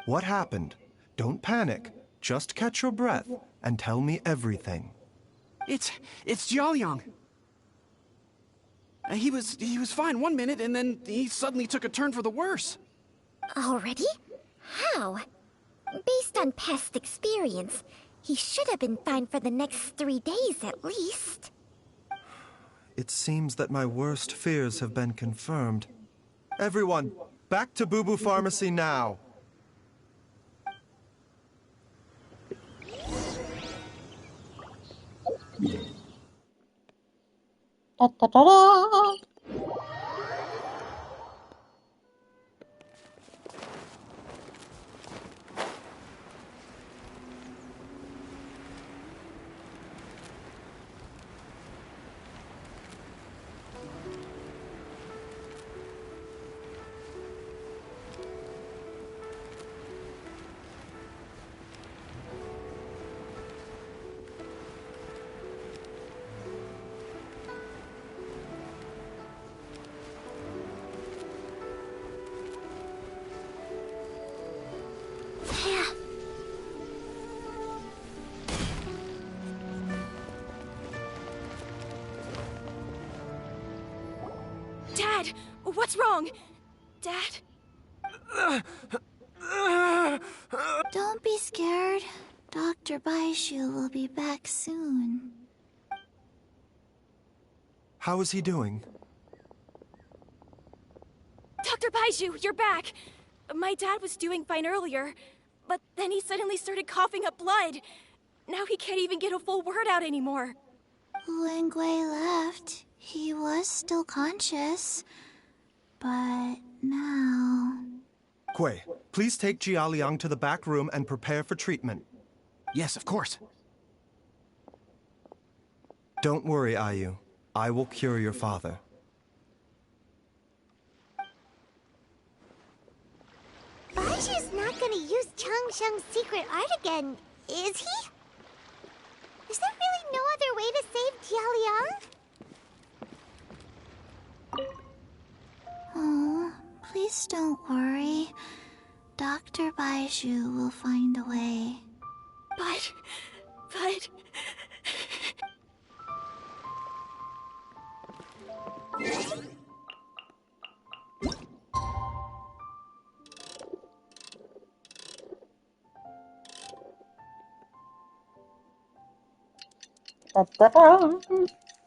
What happened? Don't panic. Just catch your breath and tell me everything. It's Jiaoyang. He was fine one minute, and then he suddenly took a turn for the worse. Already? How? Based on past experience, he should have been fine for the next 3 days at least. It seems that my worst fears have been confirmed. Everyone, back to Boo Boo Pharmacy now. Da, da, da, da. Dad, what's wrong? Dad? Don't be scared. Dr. Baishu will be back soon. How is he doing? Dr. Baishu, you're back! My dad was doing fine earlier, but then he suddenly started coughing up blood. Now he can't even get a full word out anymore. When Gui left, he was still conscious. But now... Gui, please take Jialiang to the back room and prepare for treatment. Yes, of course. Don't worry, Ayu. I will cure your father. Baishu's not gonna use Changsheng's secret art again, is he? Is there really no other way to save Jialiang? Oh, please don't worry. Dr. Baishu will find a way. But...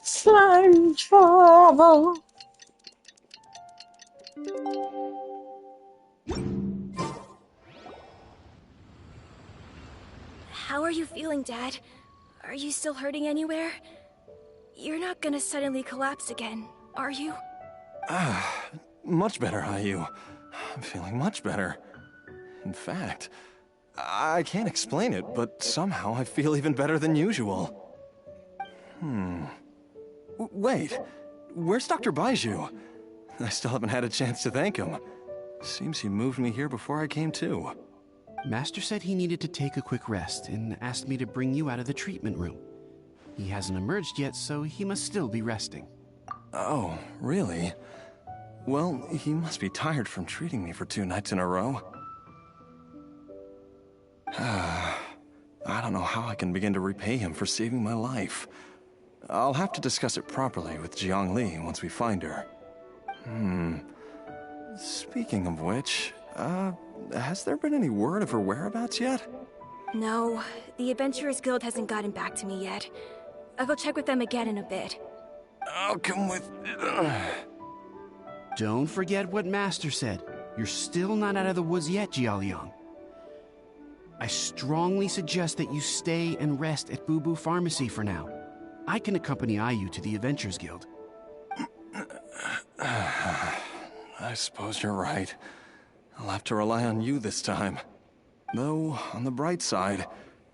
Slime travel. How are you feeling, Dad? Are you still hurting anywhere? You're not gonna suddenly collapse again, are you? Much better, Ayu. I'm feeling much better. In fact, I can't explain it, but somehow I feel even better than usual. Wait, where's Dr. Baiju? I still haven't had a chance to thank him. Seems he moved me here before I came to. Master said he needed to take a quick rest and asked me to bring you out of the treatment room. He hasn't emerged yet, so he must still be resting. Oh, really? Well, he must be tired from treating me for 2 nights in a row. I don't know how I can begin to repay him for saving my life. I'll have to discuss it properly with Jiang Li once we find her. Speaking of which, has there been any word of her whereabouts yet? No, the Adventurers Guild hasn't gotten back to me yet. I'll go check with them again in a bit. I'll come with... Don't forget what Master said. You're still not out of the woods yet, Jialiang. I strongly suggest that you stay and rest at Boo Boo Pharmacy for now. I can accompany Ayu to the Adventurers Guild. I suppose you're right. I'll have to rely on you this time. Though, on the bright side,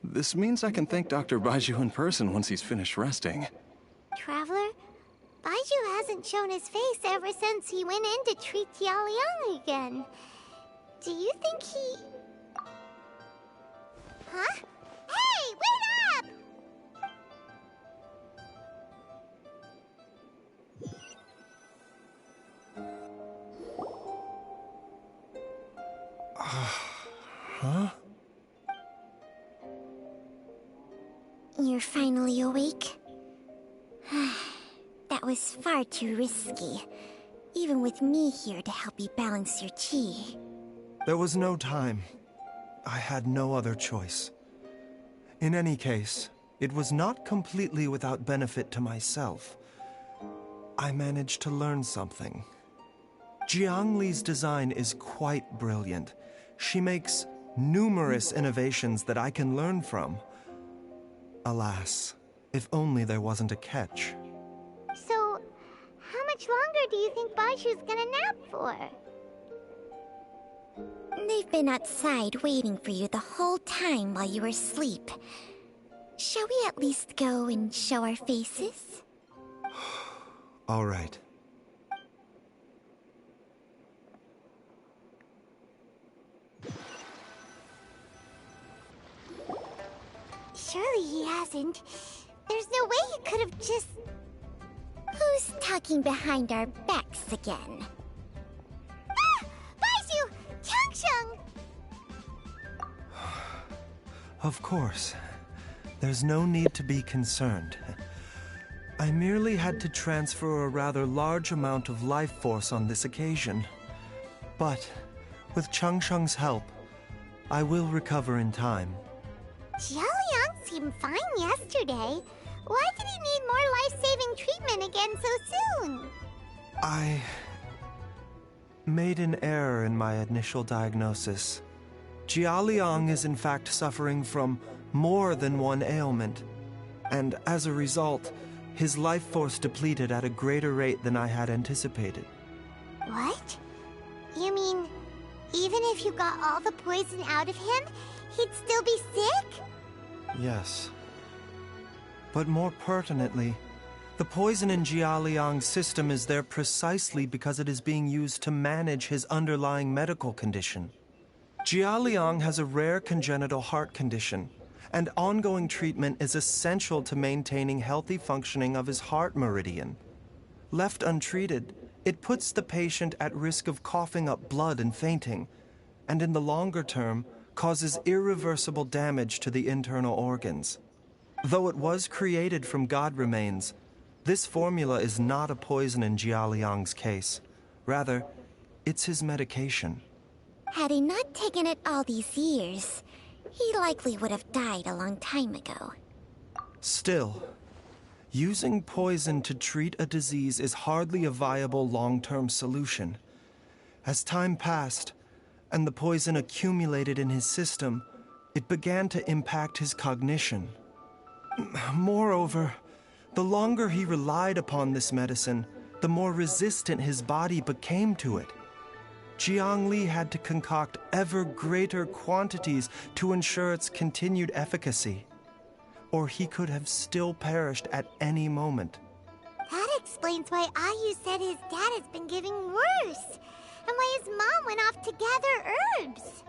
this means I can thank Dr. Baiju in person once he's finished resting. Traveler, Baiju hasn't shown his face ever since he went in to treat Jialiang again. Do you think he... Huh? Hey, wait up! Huh? You're finally awake? That was far too risky. Even with me here to help you balance your chi. There was no time. I had no other choice. In any case, it was not completely without benefit to myself. I managed to learn something. Jiang Li's design is quite brilliant. She makes numerous innovations that I can learn from. Alas, if only there wasn't a catch. So, how much longer do you think Baishu's gonna nap for? They've been outside waiting for you the whole time while you were asleep. Shall we at least go and show our faces? All right. Surely he hasn't. There's no way he could have just... Who's talking behind our backs again? Ah! Baishu! Changsheng! Of course. There's no need to be concerned. I merely had to transfer a rather large amount of life force on this occasion. But with Chang Sheng's help, I will recover in time. Jiaoliang seemed fine yesterday. Why did he need more life-saving treatment again so soon? I made an error in my initial diagnosis. Jiaoliang is in fact suffering from more than one ailment, and as a result, his life force depleted at a greater rate than I had anticipated. What? You mean, even if you got all the poison out of him, he'd still be sick? Yes. But more pertinently, the poison in Jiaoliang's system is there precisely because it is being used to manage his underlying medical condition. Jiaoliang has a rare congenital heart condition, and ongoing treatment is essential to maintaining healthy functioning of his heart meridian. Left untreated, it puts the patient at risk of coughing up blood and fainting, and in the longer term, causes irreversible damage to the internal organs. Though it was created from god remains, this formula is not a poison in Jiaoliang's case. Rather, it's his medication. Had he not taken it all these years, he likely would have died a long time ago. Still, using poison to treat a disease is hardly a viable long-term solution. As time passed, and the poison accumulated in his system, it began to impact his cognition. Moreover, the longer he relied upon this medicine, the more resistant his body became to it. Jiang Li had to concoct ever greater quantities to ensure its continued efficacy, or he could have still perished at any moment. That explains why Ayu said his dad has been getting worse, and why his mom went off to gather herbs.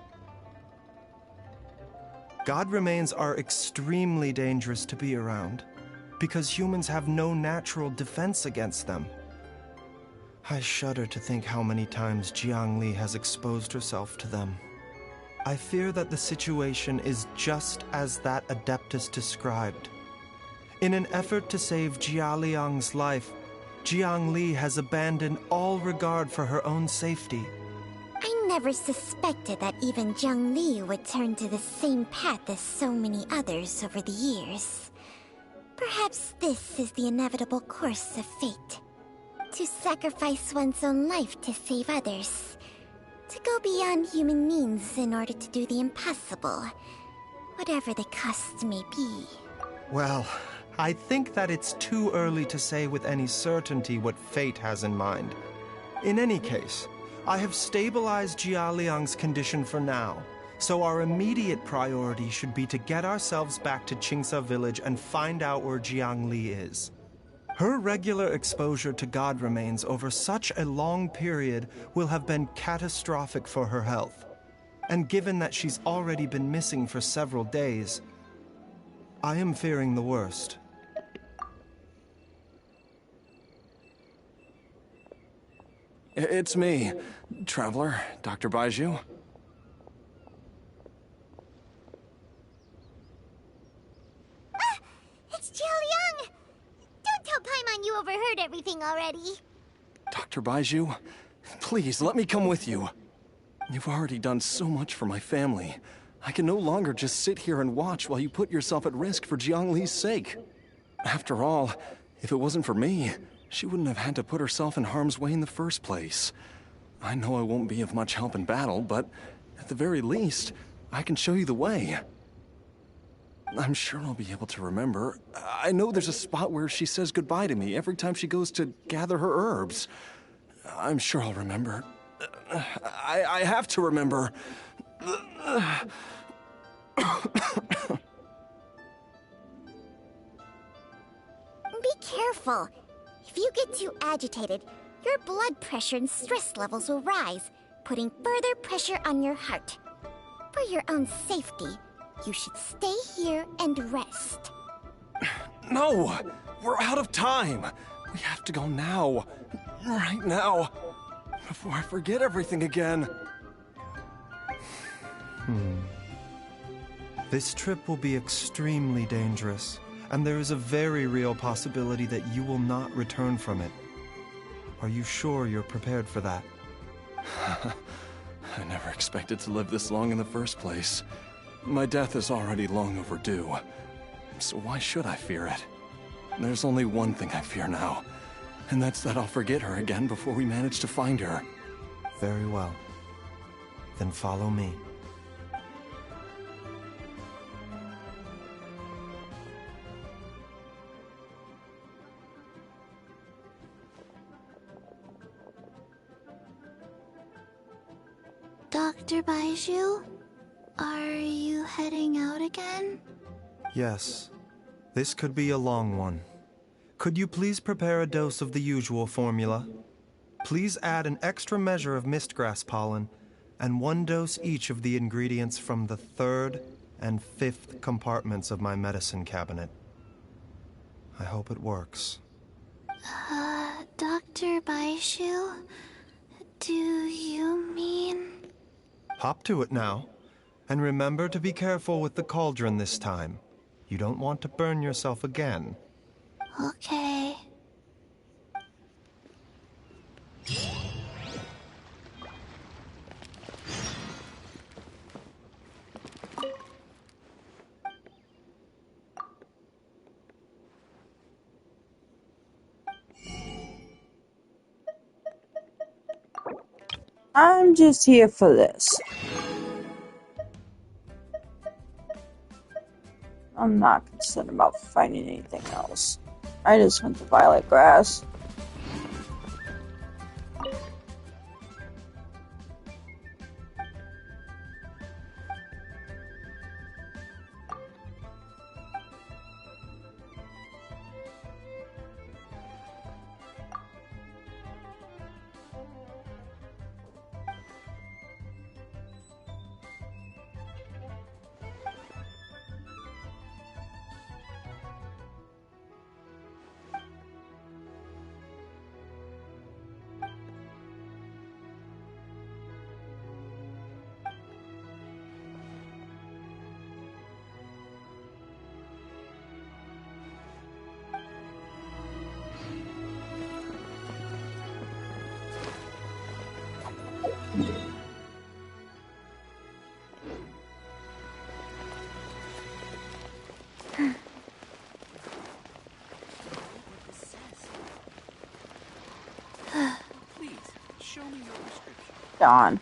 God remains are extremely dangerous to be around, because humans have no natural defense against them. I shudder to think how many times Jiang Li has exposed herself to them. I fear that the situation is just as that Adeptus described. In an effort to save Jiaoliang's life, Jiang Li has abandoned all regard for her own safety. I never suspected that even Jiang Li would turn to the same path as so many others over the years. Perhaps this is the inevitable course of fate. To sacrifice one's own life to save others. To go beyond human means in order to do the impossible. Whatever the cost may be. Well, I think that it's too early to say with any certainty what fate has in mind. In any case, I have stabilized Jiaoliang's condition for now, so our immediate priority should be to get ourselves back to Qingsa village and find out where Jiang Li is. Her regular exposure to god remains over such a long period will have been catastrophic for her health. And given that she's already been missing for several days, I am fearing the worst. It's me, Traveler, Dr. Baiju. It's Jiaoliang! Don't tell Paimon you overheard everything already. Dr. Baiju, please let me come with you. You've already done so much for my family. I can no longer just sit here and watch while you put yourself at risk for Jiang Li's sake. After all, if it wasn't for me, she wouldn't have had to put herself in harm's way in the first place. I know I won't be of much help in battle, but at the very least, I can show you the way. I'm sure I'll be able to remember. I know there's a spot where she says goodbye to me every time she goes to gather her herbs. I'm sure I'll remember. I have to remember. Be careful. If you get too agitated, your blood pressure and stress levels will rise, putting further pressure on your heart. For your own safety, you should stay here and rest. No! We're out of time! We have to go now. Right now. Before I forget everything again. This trip will be extremely dangerous, and there is a very real possibility that you will not return from it. Are you sure you're prepared for that? I never expected to live this long in the first place. My death is already long overdue. So why should I fear it? There's only one thing I fear now, and that's that I'll forget her again before we manage to find her. Very well. Then follow me. Dr. Baiju, are you heading out again? Yes. This could be a long one. Could you please prepare a dose of the usual formula? Please add an extra measure of mistgrass pollen and 1 dose each of the ingredients from the 3rd and 5th compartments of my medicine cabinet. I hope it works. Dr. Baiju, do you mean... Hop to it now, and remember to be careful with the cauldron this time. You don't want to burn yourself again. Okay. I'm just here for this. I'm not concerned about finding anything else. I just went to Violet Grass. Dawn.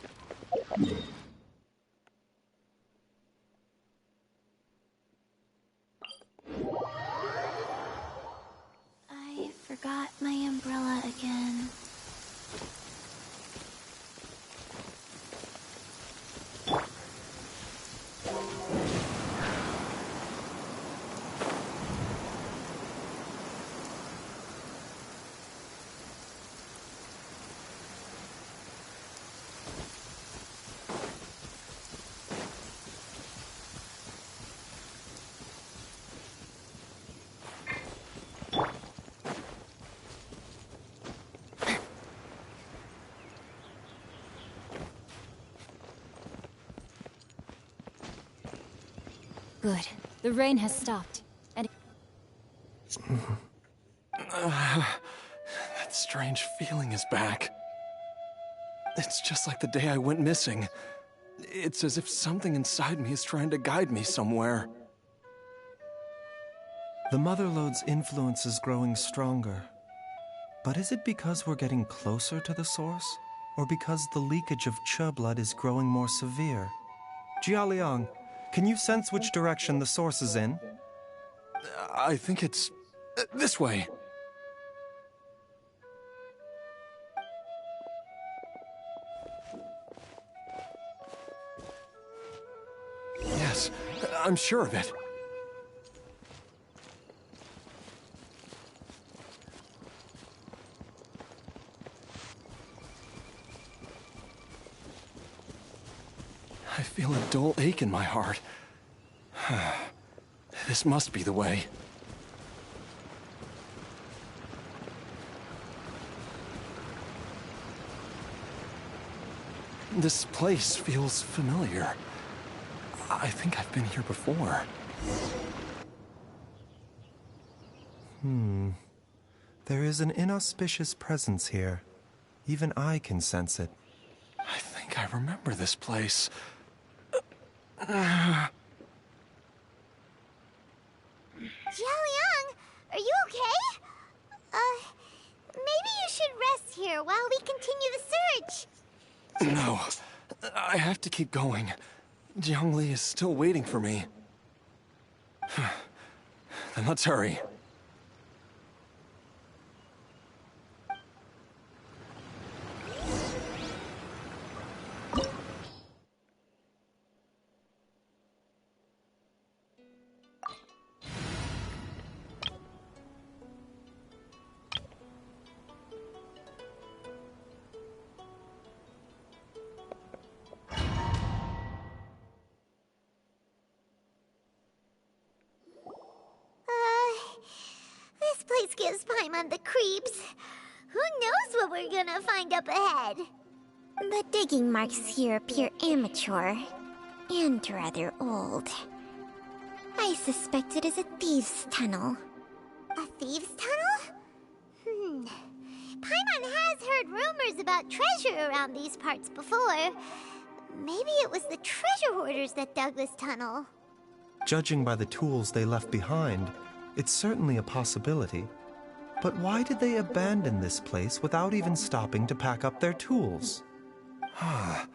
I forgot my umbrella again. Good. The rain has stopped. And That strange feeling is back. It's just like the day I went missing. It's as if something inside me is trying to guide me somewhere. The Motherlode's influence is growing stronger. But is it because we're getting closer to the source? Or because the leakage of Che blood is growing more severe? Jialiang, can you sense which direction the source is in? I think it's this way. Yes, I'm sure of it. I feel a dull ache in my heart. This must be the way. This place feels familiar. I think I've been here before. There is an inauspicious presence here. Even I can sense it. I think I remember this place. Jiaoliang, are you okay? Maybe you should rest here while we continue the search. No, I have to keep going. Jiangli is still waiting for me. Then let's hurry. This place gives Paimon the creeps. Who knows what we're gonna find up ahead? The digging marks here appear amateur and rather old. I suspect it is a thieves' tunnel. A thieves' tunnel? Paimon has heard rumors about treasure around these parts before. Maybe it was the treasure hoarders that dug this tunnel. Judging by the tools they left behind, it's certainly a possibility. But why did they abandon this place without even stopping to pack up their tools? I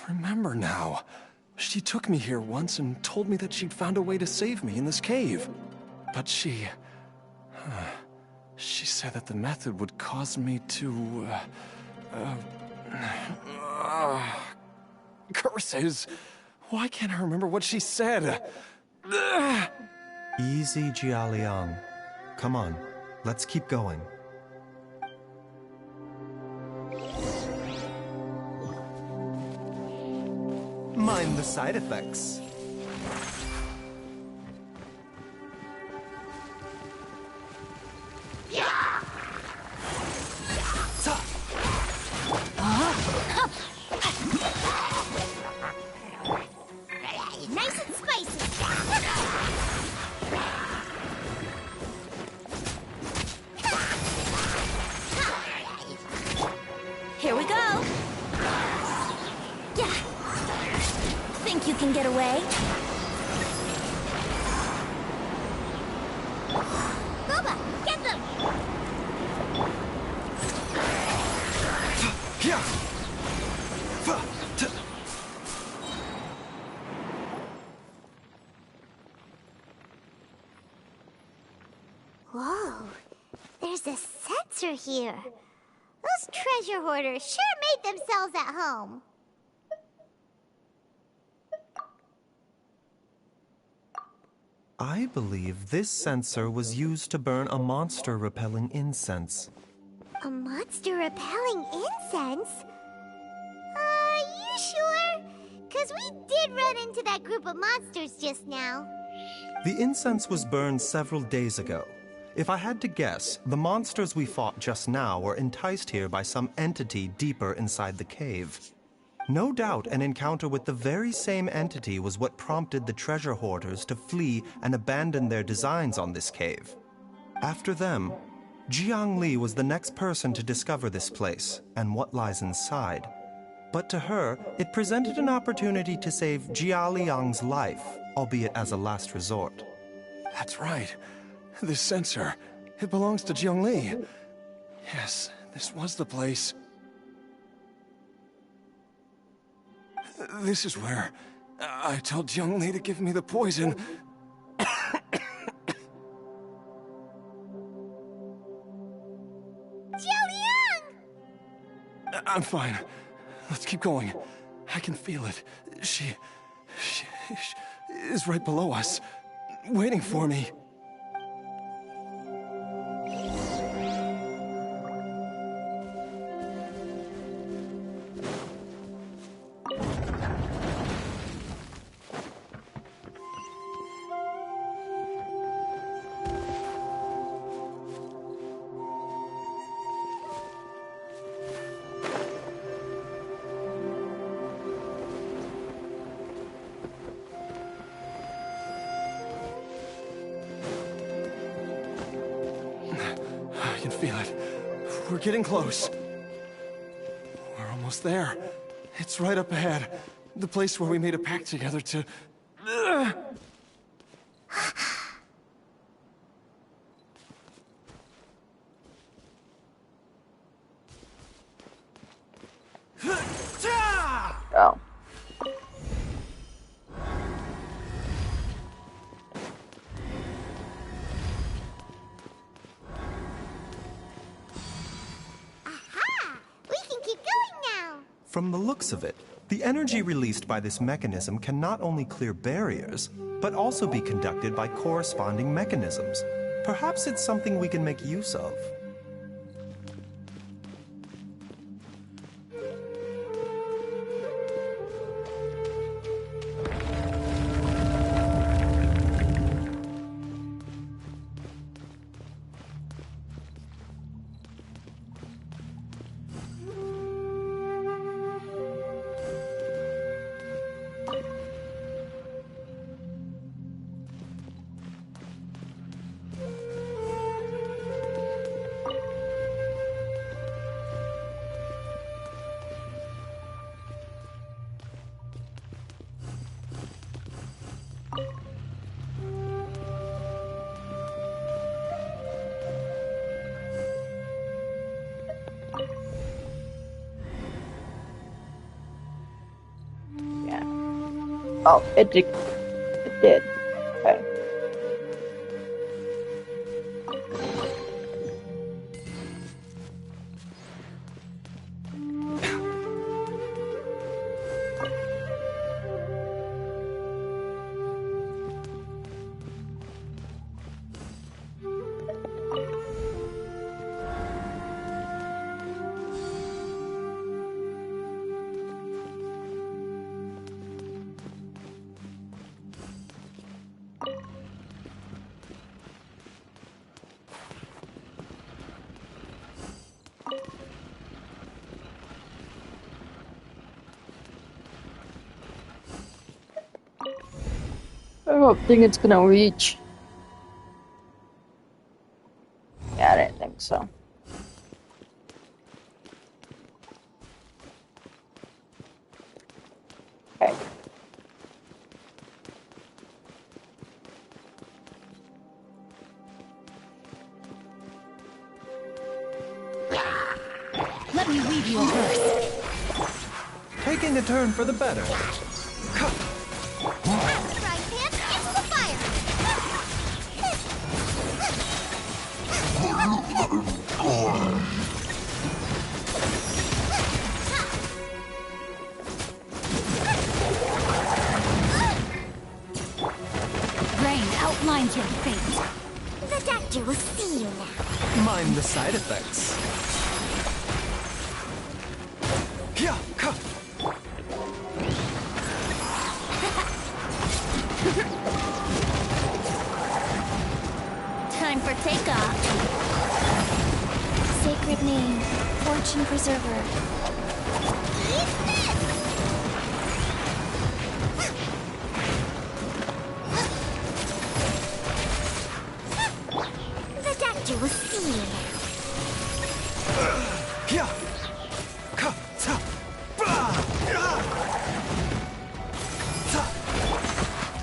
remember now. She took me here once and told me that she'd found a way to save me in this cave. But she said that the method would cause me to... curses! Why can't I remember what she said? Easy, Jiaoliang. Come on, let's keep going. Mind the side effects. Nice and spicy. Here we go. Yeah. Think you can get away? Boba, get them! Whoa, there's a sensor here. Those treasure hoarders sure made themselves at home. I believe this sensor was used to burn a monster-repelling incense. A monster repelling incense? You sure? 'Cause we did run into that group of monsters just now. The incense was burned several days ago. If I had to guess, the monsters we fought just now were enticed here by some entity deeper inside the cave. No doubt an encounter with the very same entity was what prompted the treasure hoarders to flee and abandon their designs on this cave. After them, Jiangli was the next person to discover this place and what lies inside. But to her, it presented an opportunity to save Jiaoliang's life, albeit as a last resort. That's right. This sensor, it belongs to Jiangli. Yes, this was the place. This is where I told Jiangli to give me the poison. Jiaoliang! I'm fine. Let's keep going. I can feel it. She is right below us, waiting for me. We're getting close. We're almost there. It's right up ahead. The place where we made a pact together to... Oh. Aha! We can keep going now. From the looks of it, the energy released by this mechanism can not only clear barriers, but also be conducted by corresponding mechanisms. Perhaps it's something we can make use of. Oh, it did. It did. Okay. I don't think it's gonna reach. Yeah, I didn't think so. Okay. Let me weave you a verse. Taking a turn for the better. Rain outlines your fate. The doctor will see you now. Mind the side effects. Time for takeoff. Sacred name, fortune preserver. The doctor will see you now.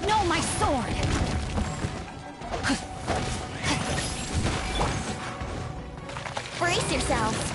No, my sword! Brace yourselves.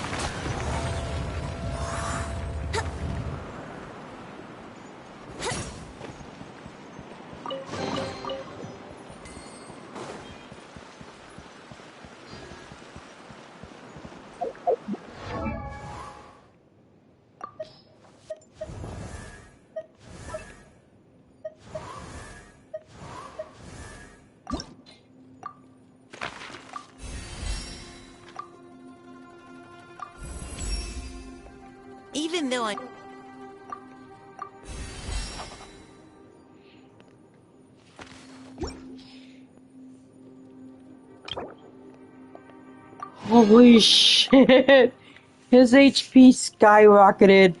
Even though I... Holy shit! His HP skyrocketed.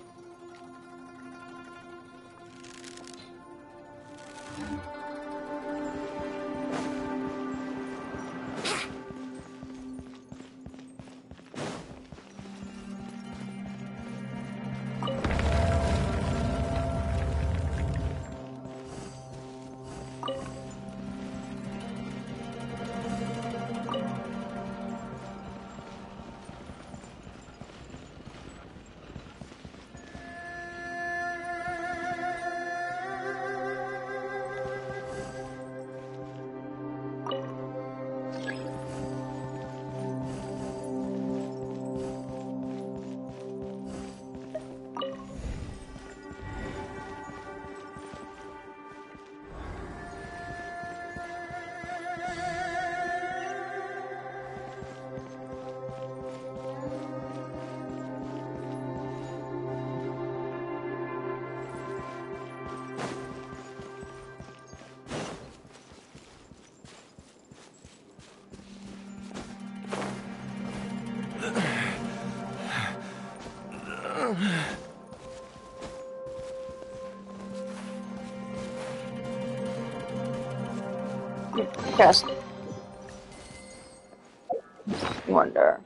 Chest. Wonder.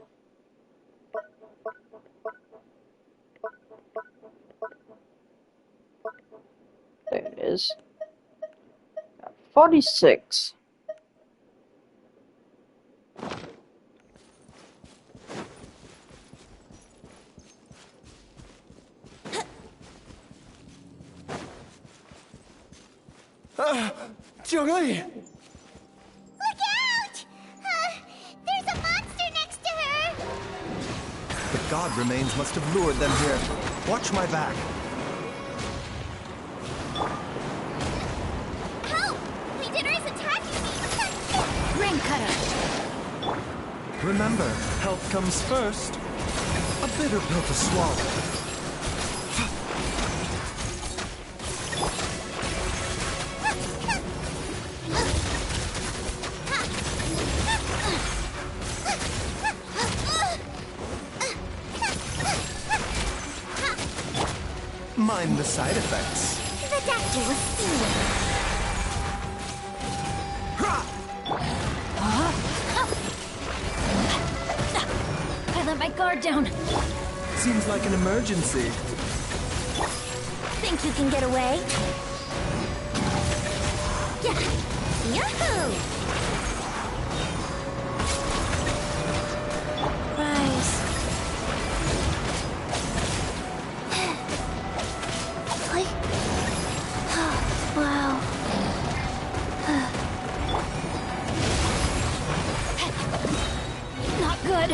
There it is. 46. Jiangli! Look out! There's a monster next to her! The god remains must have lured them here. Watch my back. Help! Leader is attacking me! Rain cutter! Remember, health comes first. A bitter pill to swallow. Mind the side effects. The doctor was seeing. I let my guard down. Seems like an emergency. Think you can get away? Yeah. Yahoo! Rise. Like... wow. Not good.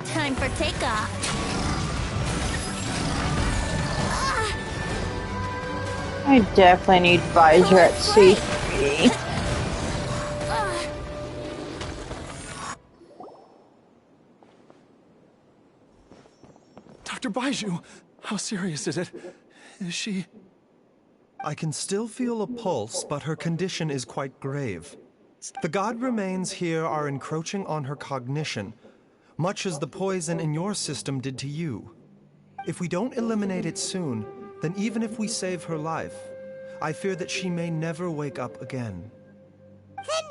Time for takeoff. I definitely need visor at safety. Dr. Baiju, how serious is it? Is she... I can still feel a pulse, but her condition is quite grave. The god remains here are encroaching on her cognition, much as the poison in your system did to you. If we don't eliminate it soon, then even if we save her life, I fear that she may never wake up again. Then,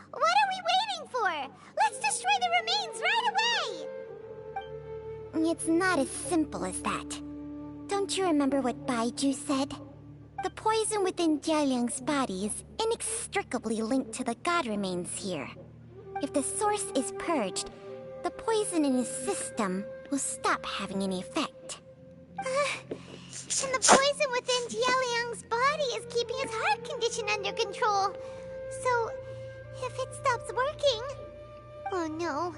what are we waiting for? Let's destroy the remains right away! It's not as simple as that. Don't you remember what Baiju said? The poison within Jialiang's body is inextricably linked to the god remains here. If the source is purged, the poison in his system will stop having any effect. And the poison within Jialiang's body is keeping his heart condition under control. So, if it stops working... Oh no.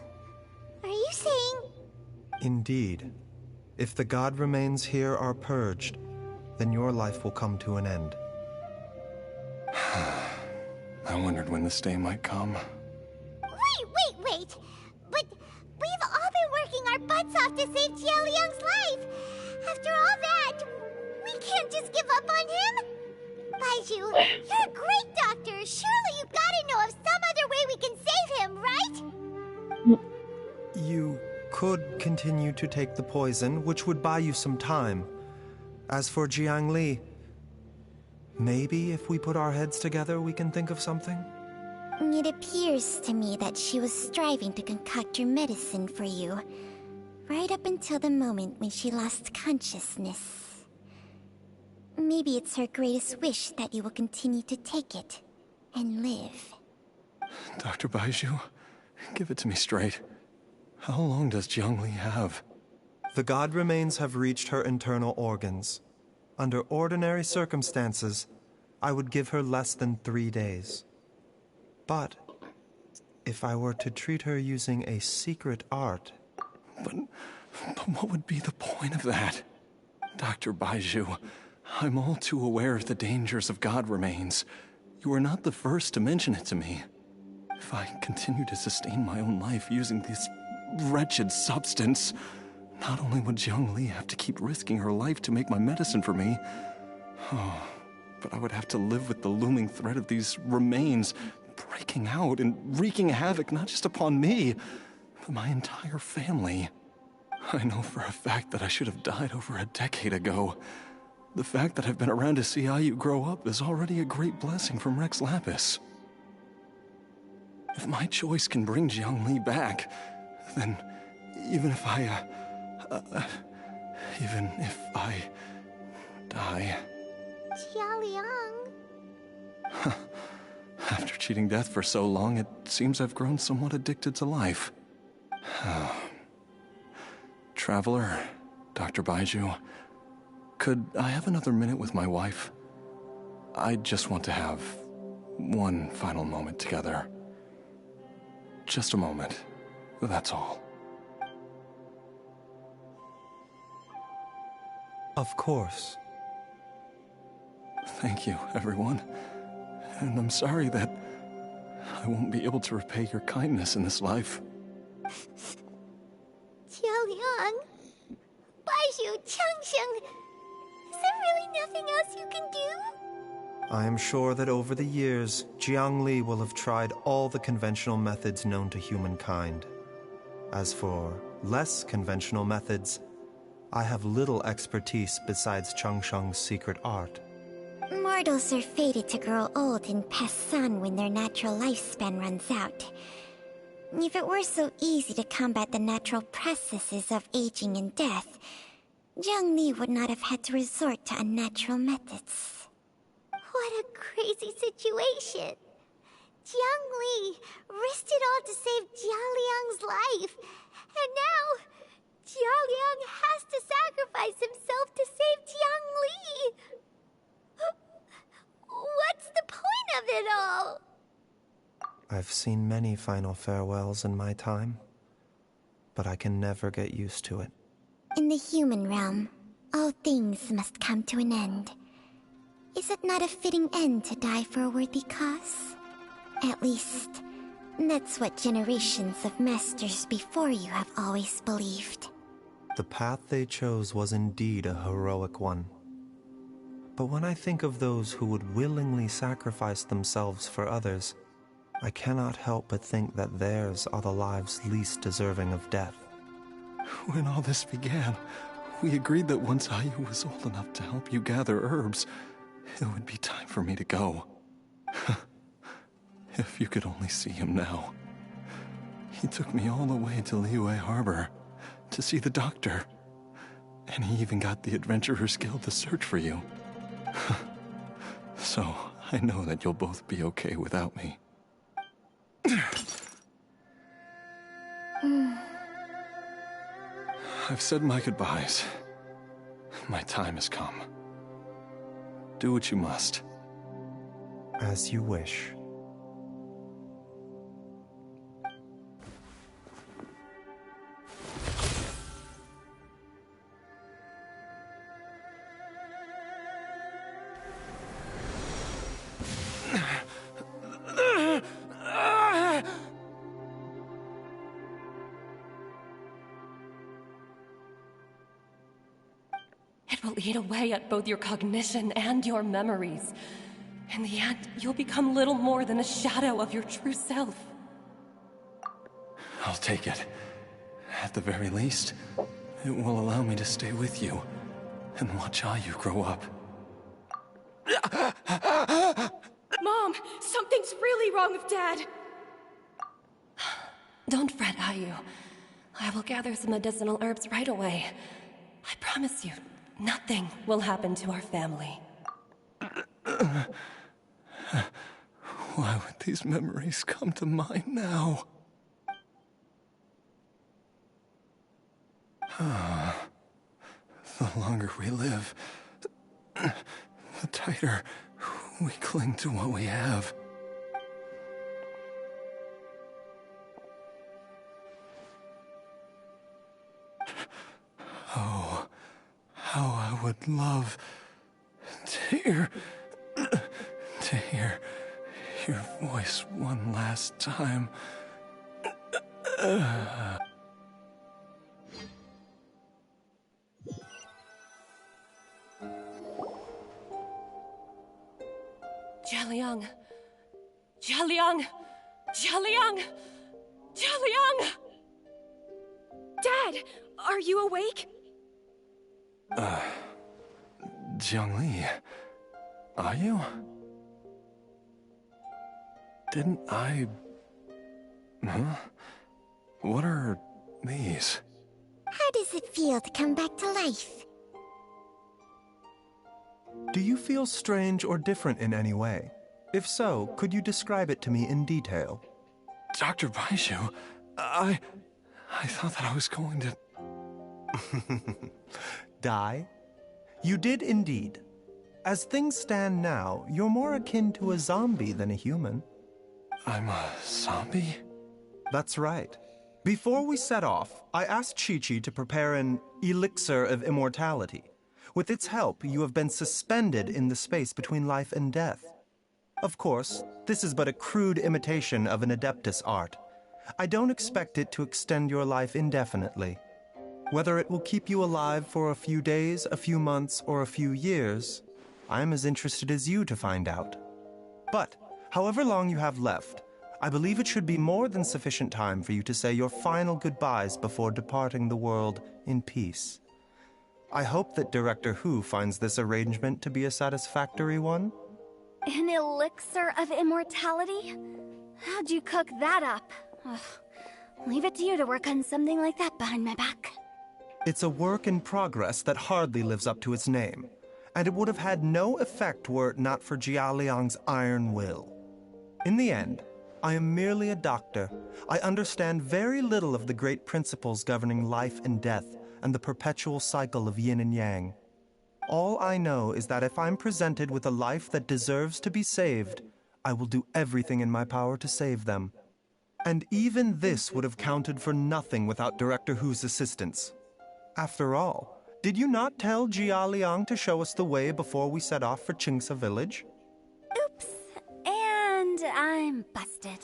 Are you saying... Indeed. If the god remains here are purged, then your life will come to an end. I wondered when this day might come. Wait! But we've all been working our butts off to save Jialiang's life! After all that, we can't just give up on him! Baiju, you're a great doctor! Surely you gotta know of some other way we can save him, right? You could continue to take the poison, which would buy you some time. As for Jiangli, maybe if we put our heads together, we can think of something? It appears to me that she was striving to concoct your medicine for you, right up until the moment when she lost consciousness. Maybe it's her greatest wish that you will continue to take it and live. Dr. Baiju, give it to me straight. How long does Jiangli have? The god remains have reached her internal organs. Under ordinary circumstances, I would give her less than 3 days. But if I were to treat her using a secret art... But what would be the point of that? Dr. Baiju, I'm all too aware of the dangers of god remains. You are not the first to mention it to me. If I continue to sustain my own life using this wretched substance, not only would Jiangli have to keep risking her life to make my medicine for me, but I would have to live with the looming threat of these remains breaking out and wreaking havoc not just upon me, but my entire family. I know for a fact that I should have died over a decade ago, The fact that I've been around to see how you grow up is already a great blessing from Rex Lapis. If my choice can bring Jiangli back, then even if I die... Jialiang. After cheating death for so long, it seems I've grown somewhat addicted to life. Traveler, Dr. Baiju, could I have another minute with my wife? I just want to have one final moment together. Just a moment, that's all. Of course. Thank you, everyone. And I'm sorry that I won't be able to repay your kindness in this life. Jialiang. Baiju, Changsheng. Is there really nothing else you can do? I am sure that over the years, Jiangli will have tried all the conventional methods known to humankind. As for less conventional methods, I have little expertise besides Changsheng's secret art. Mortals are fated to grow old and pass on when their natural lifespan runs out. If it were so easy to combat the natural processes of aging and death, Jiangli would not have had to resort to unnatural methods. What a crazy situation! Jiangli risked it all to save Jialiang's life, and now Jialiang has to sacrifice himself to save Jiangli! What's the point of it all? I've seen many final farewells in my time, but I can never get used to it. In the human realm, all things must come to an end. Is it not a fitting end to die for a worthy cause? At least, that's what generations of masters before you have always believed. The path they chose was indeed a heroic one. But when I think of those who would willingly sacrifice themselves for others, I cannot help but think that theirs are the lives least deserving of death. When all this began, we agreed that once Ayu was old enough to help you gather herbs, it would be time for me to go. If you could only see him now. He took me all the way to Liyue Harbor to see the doctor. And he even got the Adventurers Guild to search for you. So, I know that you'll both be okay without me. I've said my goodbyes. My time has come. Do what you must. As you wish. It will eat away at both your cognition and your memories. In the end, you'll become little more than a shadow of your true self. I'll take it. At the very least, it will allow me to stay with you and watch Ayu grow up. Mom, something's really wrong with Dad. Don't fret, Ayu. I will gather some medicinal herbs right away. I promise you, nothing will happen to our family. Why would these memories come to mind now? The longer we live, the tighter we cling to what we have. Oh, how I would love to hear your voice one last time. Jialiang! Jialiang! Jialiang! Jialiang! Dad, are you awake? Jiangli, are you? Didn't I... Huh? What are these? How does it feel to come back to life? Do you feel strange or different in any way? If so, could you describe it to me in detail? Dr. Baizhu, I thought that I was going to... Die? You did indeed. As things stand now, you're more akin to a zombie than a human. I'm a zombie? That's right. Before we set off, I asked Chi-Chi to prepare an elixir of immortality. With its help, you have been suspended in the space between life and death. Of course, this is but a crude imitation of an Adeptus art. I don't expect it to extend your life indefinitely. Whether it will keep you alive for a few days, a few months, or a few years, I am as interested as you to find out. But, however long you have left, I believe it should be more than sufficient time for you to say your final goodbyes before departing the world in peace. I hope that Director Hu finds this arrangement to be a satisfactory one. An elixir of immortality? How'd you cook that up? Ugh. Leave it to you to work on something like that behind my back. It's a work in progress that hardly lives up to its name, and it would have had no effect were it not for Jia Liang's iron will. In the end, I am merely a doctor. I understand very little of the great principles governing life and death and the perpetual cycle of yin and yang. All I know is that if I'm presented with a life that deserves to be saved, I will do everything in my power to save them. And even this would have counted for nothing without Director Hu's assistance. After all, did you not tell Jia Liang to show us the way before we set off for Qingce village? Oops. And I'm busted.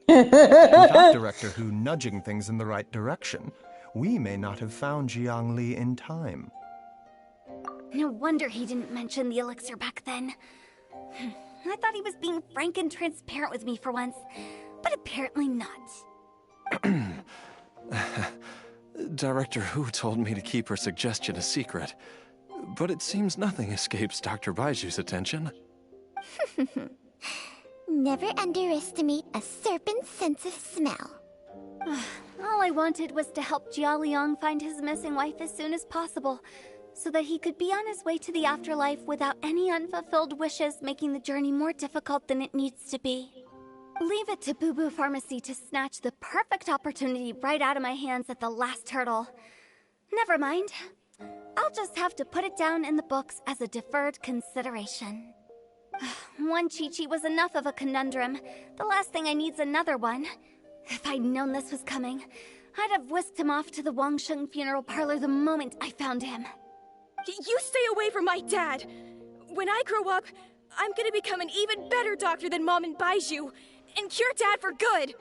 Without Director Hu nudging things in the right direction, we may not have found Jiangli in time. No wonder he didn't mention the elixir back then. I thought he was being frank and transparent with me for once, but apparently not. Director Hu told me to keep her suggestion a secret, but it seems nothing escapes Dr. Baiju's attention. Never underestimate a serpent's sense of smell. All I wanted was to help Jia Liang find his missing wife as soon as possible, so that he could be on his way to the afterlife without any unfulfilled wishes making the journey more difficult than it needs to be. Leave it to Boo Boo Pharmacy to snatch the perfect opportunity right out of my hands at the last hurdle. Never mind. I'll just have to put it down in the books as a deferred consideration. One Chi-Chi was enough of a conundrum. The last thing I need's another one. If I'd known this was coming, I'd have whisked him off to the Wangsheng funeral parlor the moment I found him. You stay away from my dad! When I grow up, I'm gonna become an even better doctor than Mom and Baizhu, and cure Dad for good!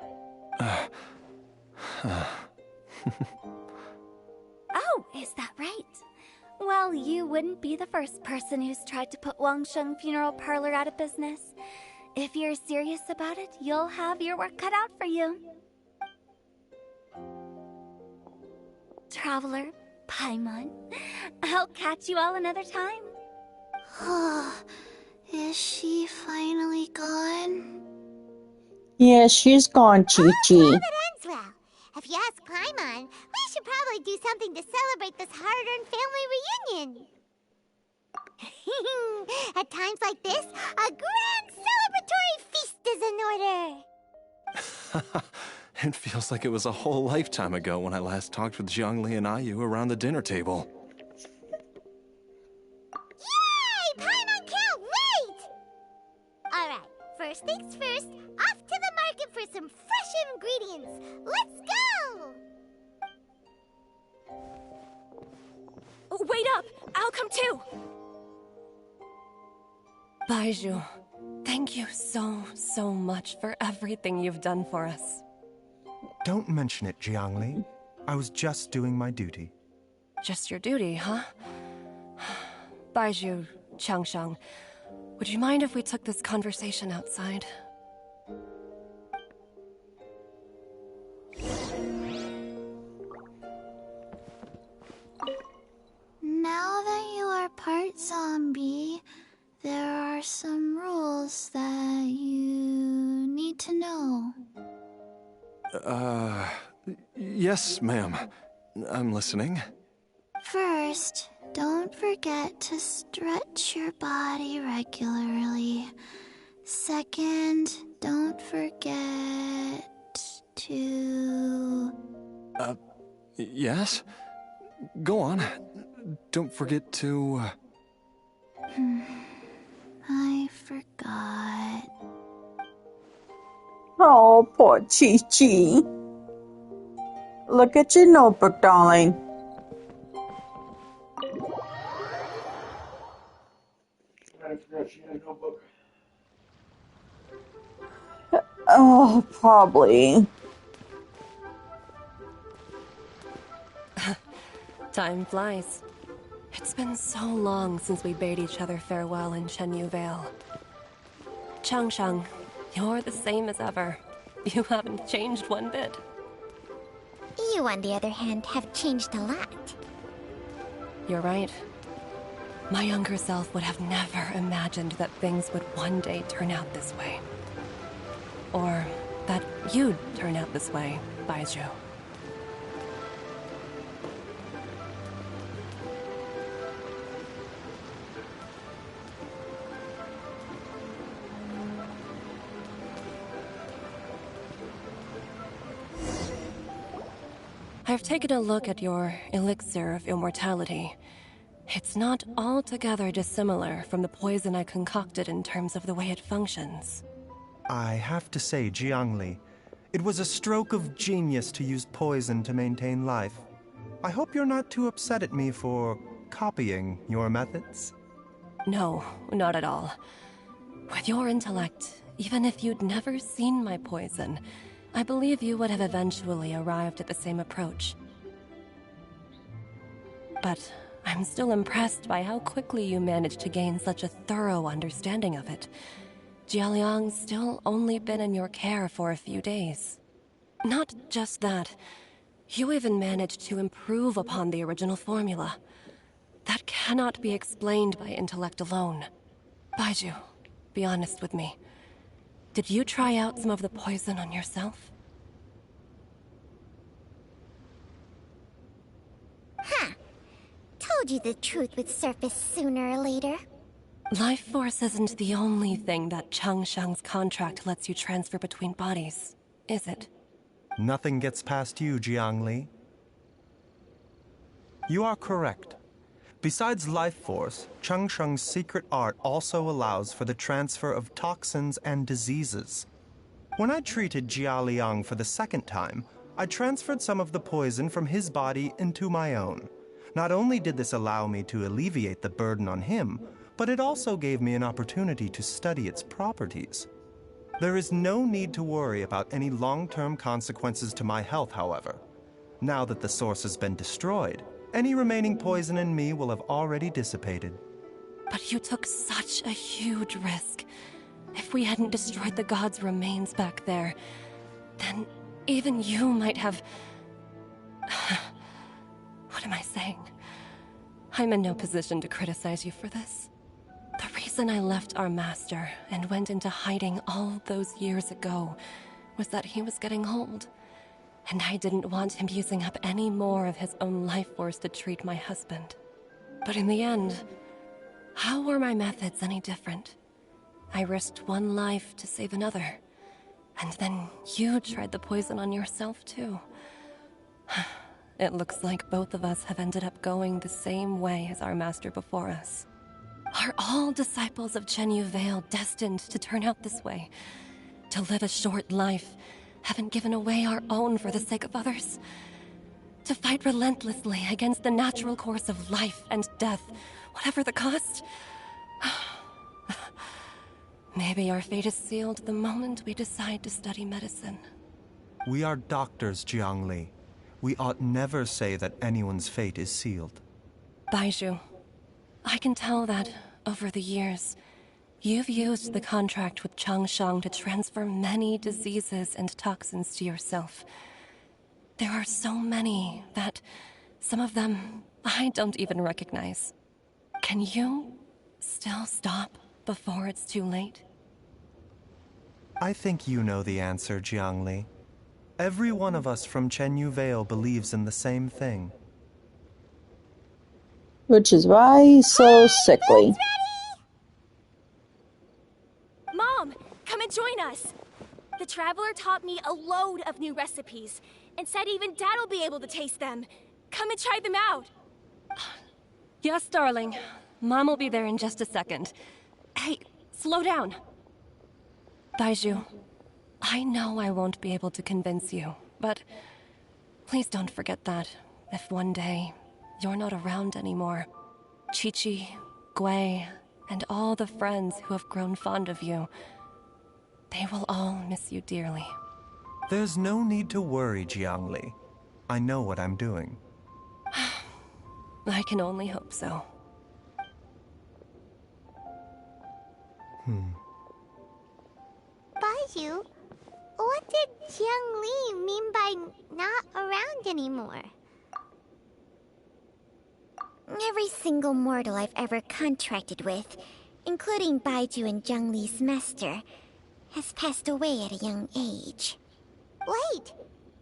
Oh, is that right? Well, you wouldn't be the first person who's tried to put Wangsheng Funeral Parlor out of business. If you're serious about it, you'll have your work cut out for you. Traveler, Paimon, I'll catch you all another time. Is she finally gone? Yeah, she's gone, Chi-Chi. Glad it ends well. If you ask Paimon, we should probably do something to celebrate this hard-earned family reunion. At times like this, a grand celebratory feast is in order. It feels like it was a whole lifetime ago when I last talked with Zhongli and Ayu around the dinner table. Yay! Paimon can't wait! Alright, first things first, off to the market for some fresh ingredients. Let's go! Wait up! I'll come too! Baizhu, thank you so much for everything you've done for us. Don't mention it, Jiangli. I was just doing my duty. Just your duty, huh? Baizhu, Changsheng, would you mind if we took this conversation outside? Now that you are part zombie, zombie, there are some rules that you need to know. Yes, ma'am. I'm listening. First, don't forget to stretch your body regularly. Second, don't forget to... Yes? Go on. Don't forget to... I forgot. Oh, poor Chi-Chi. Look at your notebook, darling. I forgot she had a notebook. Oh, probably. Time flies. It's been so long since we bade each other farewell in Shenyu Vale. Changsheng, you're the same as ever. You haven't changed one bit. You, on the other hand, have changed a lot. You're right. My younger self would have never imagined that things would one day turn out this way. Or that you'd turn out this way, Baizhu. I've taken a look at your elixir of immortality. It's not altogether dissimilar from the poison I concocted in terms of the way it functions. I have to say, Jiangli, it was a stroke of genius to use poison to maintain life. I hope you're not too upset at me for copying your methods. No, not at all. With your intellect, even if you'd never seen my poison, I believe you would have eventually arrived at the same approach. But I'm still impressed by how quickly you managed to gain such a thorough understanding of it. Jialiang's still only been in your care for a few days. Not just that, you even managed to improve upon the original formula. That cannot be explained by intellect alone. Baizhu, be honest with me. Did you try out some of the poison on yourself? Huh. Told you the truth would surface sooner or later. Life force isn't the only thing that Changsheng's contract lets you transfer between bodies, is it? Nothing gets past you, Jiangli. You are correct. Besides life force, Changsheng's secret art also allows for the transfer of toxins and diseases. When I treated Jia Liang for the second time, I transferred some of the poison from his body into my own. Not only did this allow me to alleviate the burden on him, but it also gave me an opportunity to study its properties. There is no need to worry about any long-term consequences to my health, however. Now that the source has been destroyed, any remaining poison in me will have already dissipated. But you took such a huge risk. If we hadn't destroyed the god's remains back there, then even you might have... What am I saying? I'm in no position to criticize you for this. The reason I left our master and went into hiding all those years ago was that he was getting old, and I didn't want him using up any more of his own life force to treat my husband. But in the end, how were my methods any different? I risked one life to save another, and then you tried the poison on yourself too. It looks like both of us have ended up going the same way as our master before us. Are all disciples of Shenyu Vale destined to turn out this way? To live a short life, having given away our own for the sake of others? To fight relentlessly against the natural course of life and death, whatever the cost? Maybe our fate is sealed the moment we decide to study medicine. We are doctors, Jiangli. We ought never say that anyone's fate is sealed. Baizhu, I can tell that, over the years, you've used the contract with Changsheng to transfer many diseases and toxins to yourself. There are so many that some of them I don't even recognize. Can you still stop before it's too late? I think you know the answer, Jiangli. Every one of us from Chenyu Vale believes in the same thing. Which is why he's so sickly. Mom, come and join us. The Traveler taught me a load of new recipes and said even Dad will be able to taste them. Come and try them out. Yes, darling. Mom will be there in just a second. Hey, slow down. Baizhu, I know I won't be able to convince you, but please don't forget that if one day you're not around anymore, Qiqi, Gui, and all the friends who have grown fond of you, they will all miss you dearly. There's no need to worry, Jiangli. I know what I'm doing. I can only hope so. Baizhu, what did Jiangli mean by not around anymore? Every single mortal I've ever contracted with, including Baizhu and Jiangli's master, has passed away at a young age. Wait,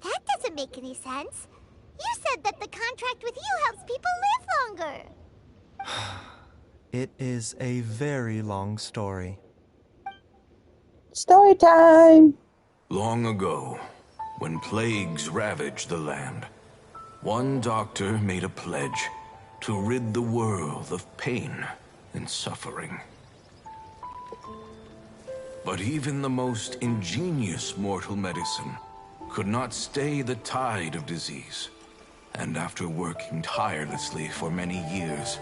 that doesn't make any sense. You said that the contract with you helps people live longer. It is a very long story. Story time! Long ago, when plagues ravaged the land, one doctor made a pledge to rid the world of pain and suffering. But even the most ingenious mortal medicine could not stay the tide of disease. And after working tirelessly for many years,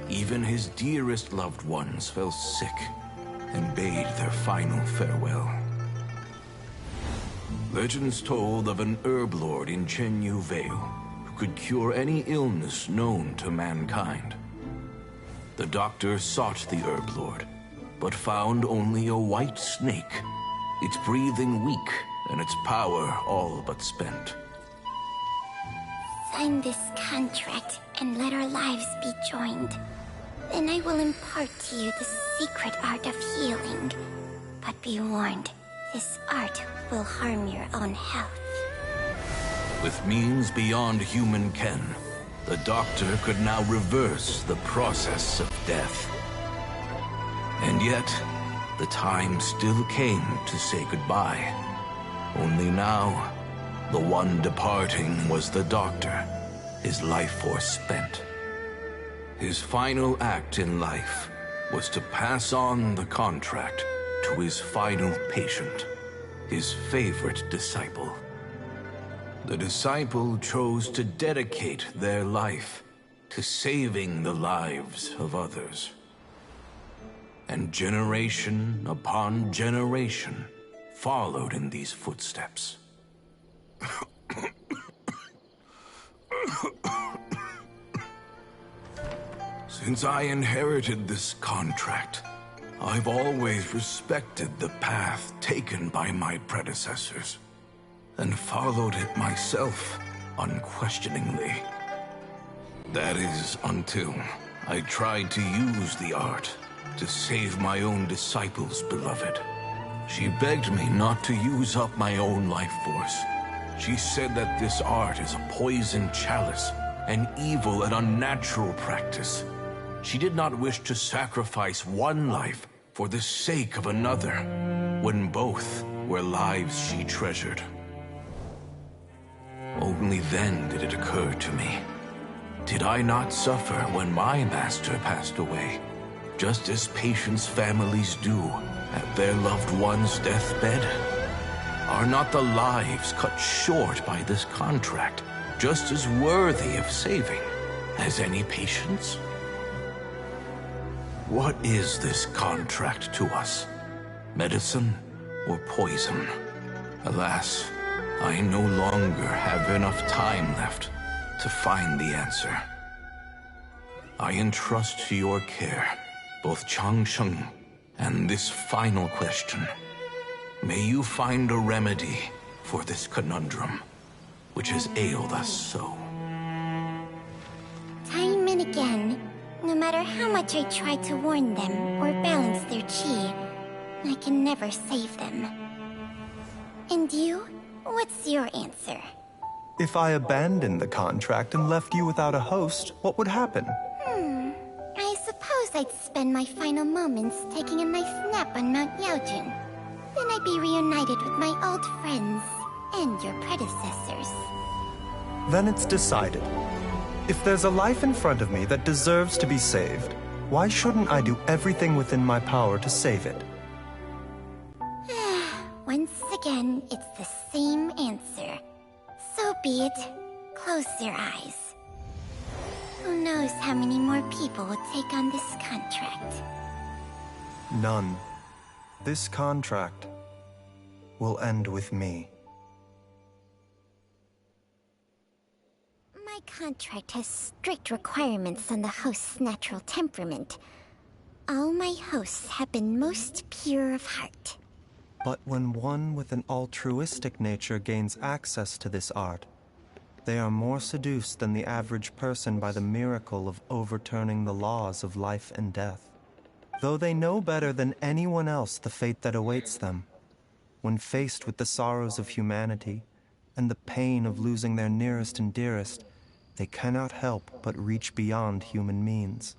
even his dearest loved ones fell sick and bade their final farewell. Legends told of an herb lord in Chenyu Vale who could cure any illness known to mankind. The doctor sought the herb lord, but found only a white snake, its breathing weak and its power all but spent. Sign this contract and let our lives be joined. Then I will impart to you the secret art of healing. But be warned, this art will harm your own health. With means beyond human ken, the doctor could now reverse the process of death. And yet, the time still came to say goodbye. Only now, the one departing was the doctor, his life force spent. His final act in life was to pass on the contract to his final patient, his favorite disciple. The disciple chose to dedicate their life to saving the lives of others. And generation upon generation followed in these footsteps. Since I inherited this contract, I've always respected the path taken by my predecessors, and followed it myself unquestioningly. That is, until I tried to use the art to save my own disciple's beloved. She begged me not to use up my own life force. She said that this art is a poison chalice, an evil and unnatural practice. She did not wish to sacrifice one life for the sake of another, when both were lives she treasured. Only then did it occur to me. Did I not suffer when my master passed away, just as patients' families do at their loved one's deathbed? Are not the lives cut short by this contract just as worthy of saving as any patients? What is this contract to us? Medicine or poison? Alas, I no longer have enough time left to find the answer. I entrust to your care both Changsheng and this final question. May you find a remedy for this conundrum, which has ailed us so. Time and again, no matter how much I try to warn them or balance their chi, I can never save them. And you? What's your answer? If I abandoned the contract and left you without a host, what would happen? I suppose I'd spend my final moments taking a nice nap on Mount Yaojin. Then I'd be reunited with my old friends and your predecessors. Then it's decided. If there's a life in front of me that deserves to be saved, why shouldn't I do everything within my power to save it? Once again, it's the same answer. So be it. Close your eyes. Who knows how many more people will take on this contract? None. This contract will end with me. My contract has strict requirements on the host's natural temperament. All my hosts have been most pure of heart. But when one with an altruistic nature gains access to this art, they are more seduced than the average person by the miracle of overturning the laws of life and death. Though they know better than anyone else the fate that awaits them, when faced with the sorrows of humanity and the pain of losing their nearest and dearest, they cannot help but reach beyond human means.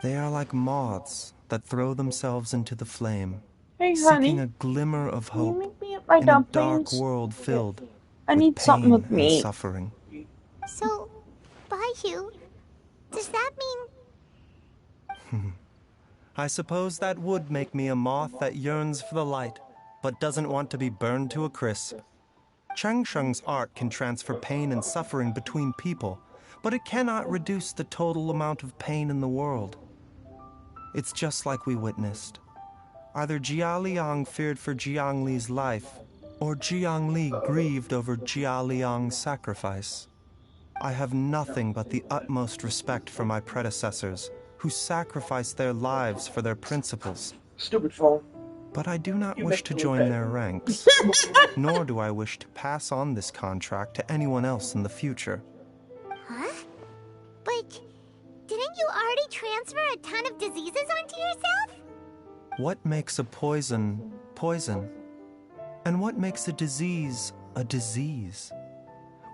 They are like moths that throw themselves into the flame, Hey, seeking honey, a glimmer of can you hope make me up my in a dark dumplings? world filled I with need something pain with and meat. suffering. So, Baihu, does that mean... I suppose that would make me a moth that yearns for the light, but doesn't want to be burned to a crisp. Chang Sheng's art can transfer pain and suffering between people, but it cannot reduce the total amount of pain in the world. It's just like we witnessed. Either Jia Liang feared for Jiang Li's life, or Jiang Li grieved over Jia Liang's sacrifice. I have nothing but the utmost respect for my predecessors, who sacrificed their lives for their principles. Stupid phone. But I do not wish to join their ranks, nor do I wish to pass on this contract to anyone else in the future. Huh? But didn't you already transfer a ton of diseases onto yourself? What makes a poison, poison? And what makes a disease, a disease?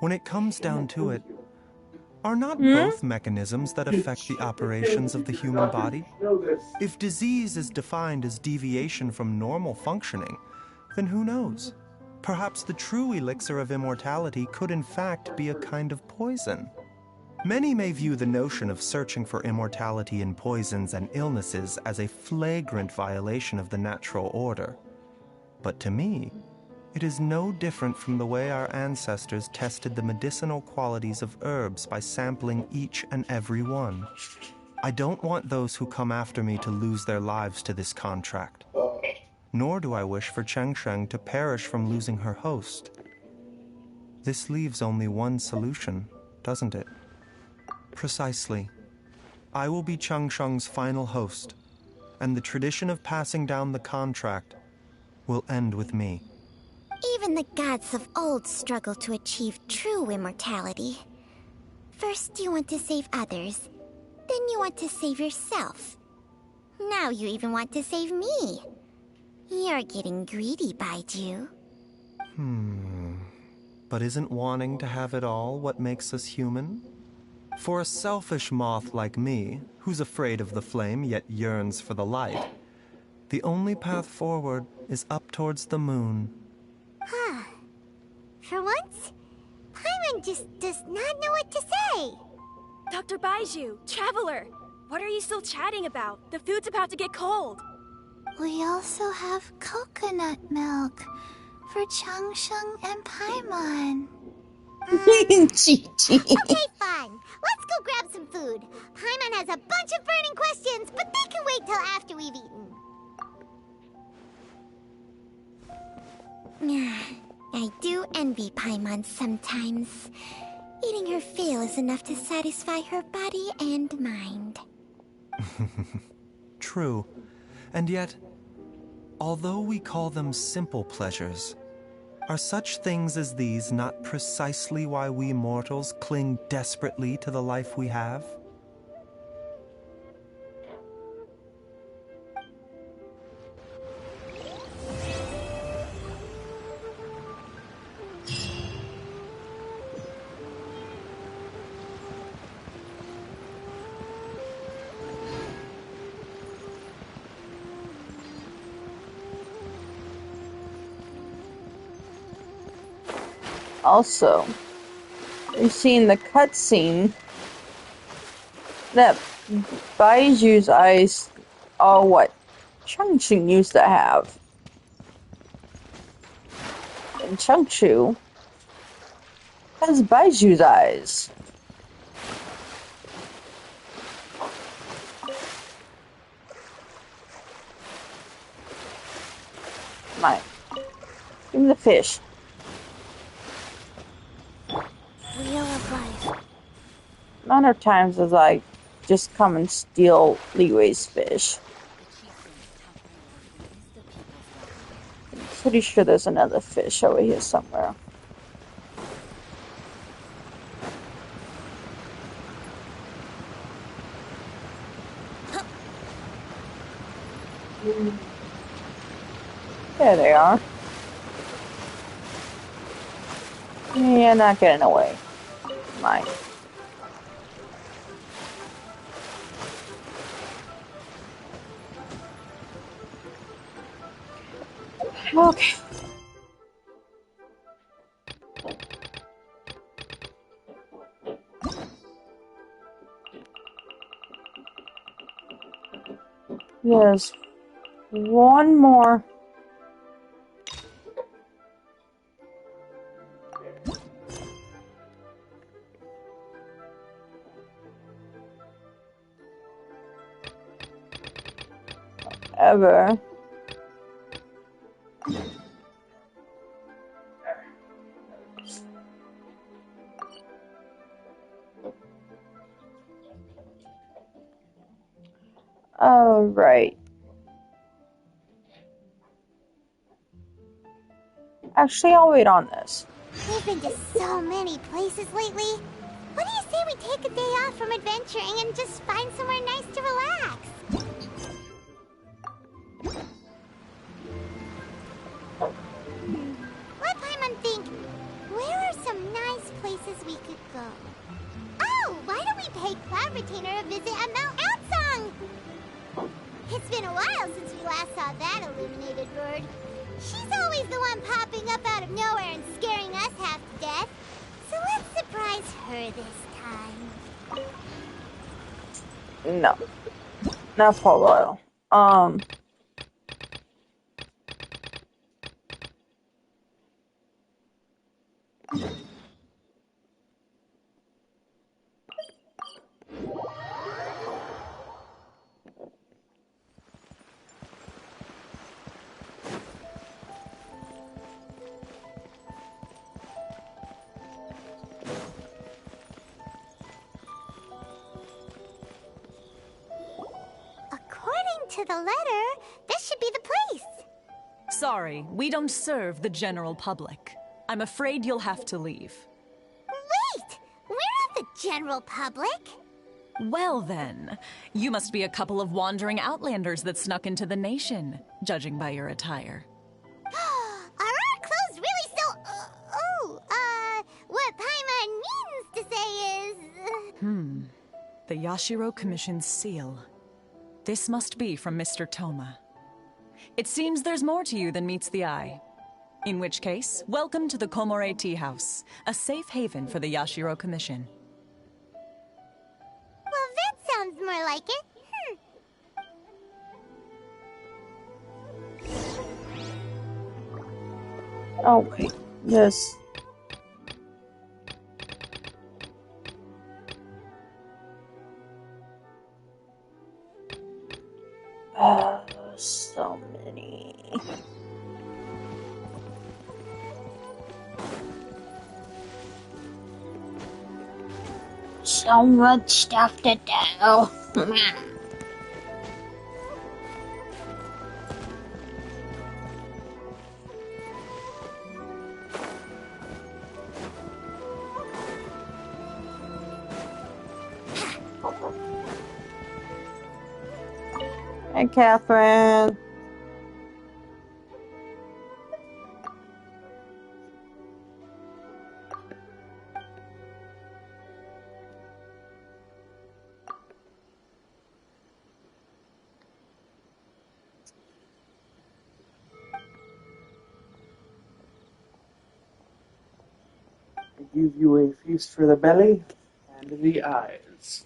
When it comes down to it, are not both mechanisms that affect the operations of the human body? If disease is defined as deviation from normal functioning, then who knows? Perhaps the true elixir of immortality could in fact be a kind of poison. Many may view the notion of searching for immortality in poisons and illnesses as a flagrant violation of the natural order. But to me, it is no different from the way our ancestors tested the medicinal qualities of herbs by sampling each and every one. I don't want those who come after me to lose their lives to this contract. Nor do I wish for Cheng Sheng to perish from losing her host. This leaves only one solution, doesn't it? Precisely. I will be Cheng Sheng's final host, and the tradition of passing down the contract will end with me. Even the gods of old struggle to achieve true immortality. First you want to save others, then you want to save yourself. Now you even want to save me. You're getting greedy, Baiju. But isn't wanting to have it all what makes us human? For a selfish moth like me, who's afraid of the flame yet yearns for the light, the only path forward is up towards the moon. For once, Paimon just does not know what to say. Dr. Baiju, Traveler, what are you still chatting about? The food's about to get cold. We also have coconut milk for Changsheng and Paimon. Okay, fine. Let's go grab some food. Paimon has a bunch of burning questions, but they can wait till after we've eaten. I do envy Paimon sometimes. Eating her fill is enough to satisfy her body and mind. True. And yet, although we call them simple pleasures, are such things as these not precisely why we mortals cling desperately to the life we have? Also, we've seen the cutscene that Baiju's eyes are what Chengqing used to have. And Chengqing has Baiju's eyes. Mine. Give me the fish. Wheel of life. Amount of times as I just come and steal Liwei's fish. I'm pretty sure there's another fish over here somewhere. There they are. Yeah, not getting away. Mine. Okay. There's one more. Ever. Alright. Actually, I'll wait on this. We've been to so many places lately. What do you say we take a day off from adventuring and just find somewhere nice to relax? Let Paimon think. Where are some nice places we could go? Oh, why don't we pay Cloud Retainer a visit at Mount Outsong? It's been a while since we last saw that illuminated bird. She's always the one popping up out of nowhere and scaring us half to death. So let's surprise her this time. No. Not for a while. According to the letter, this should be the place. Sorry, we don't serve the general public. I'm afraid you'll have to leave. Wait! We're not the general public. Well then, you must be a couple of wandering outlanders that snuck into the nation, judging by your attire. Are our clothes really so... what Paimon means to say is... The Yashiro Commission's seal. This must be from Mr. Toma. It seems there's more to you than meets the eye. In which case, welcome to the Komore Tea House, a safe haven for the Yashiro Commission. Well, that sounds more like it. Okay. Yes. So many. So much stuff to do. Hey, Catherine. give you a feast for the belly and the eyes.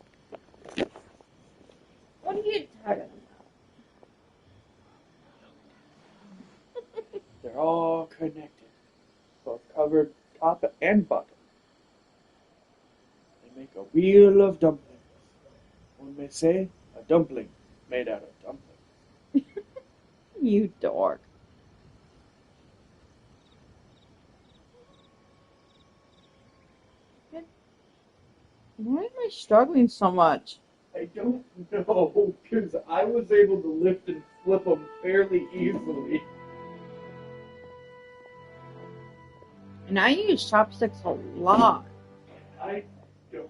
What are you talking about? They're all connected, both covered top and bottom. They make a wheel of dumplings. One may say a dumpling made out of dumpling. You dork. Why am I struggling so much? I don't know, because I was able to lift and flip them fairly easily. And I use chopsticks a lot. I don't.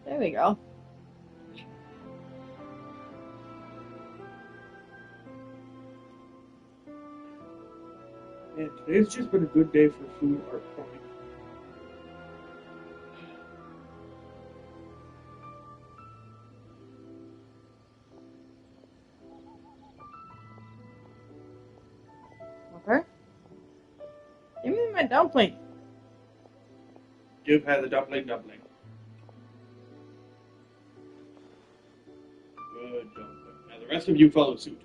There we go. Man, today's just been a good day for food art for me. Okay. Give me my dumpling. You've had the dumpling. Good dumpling. Now the rest of you follow suit.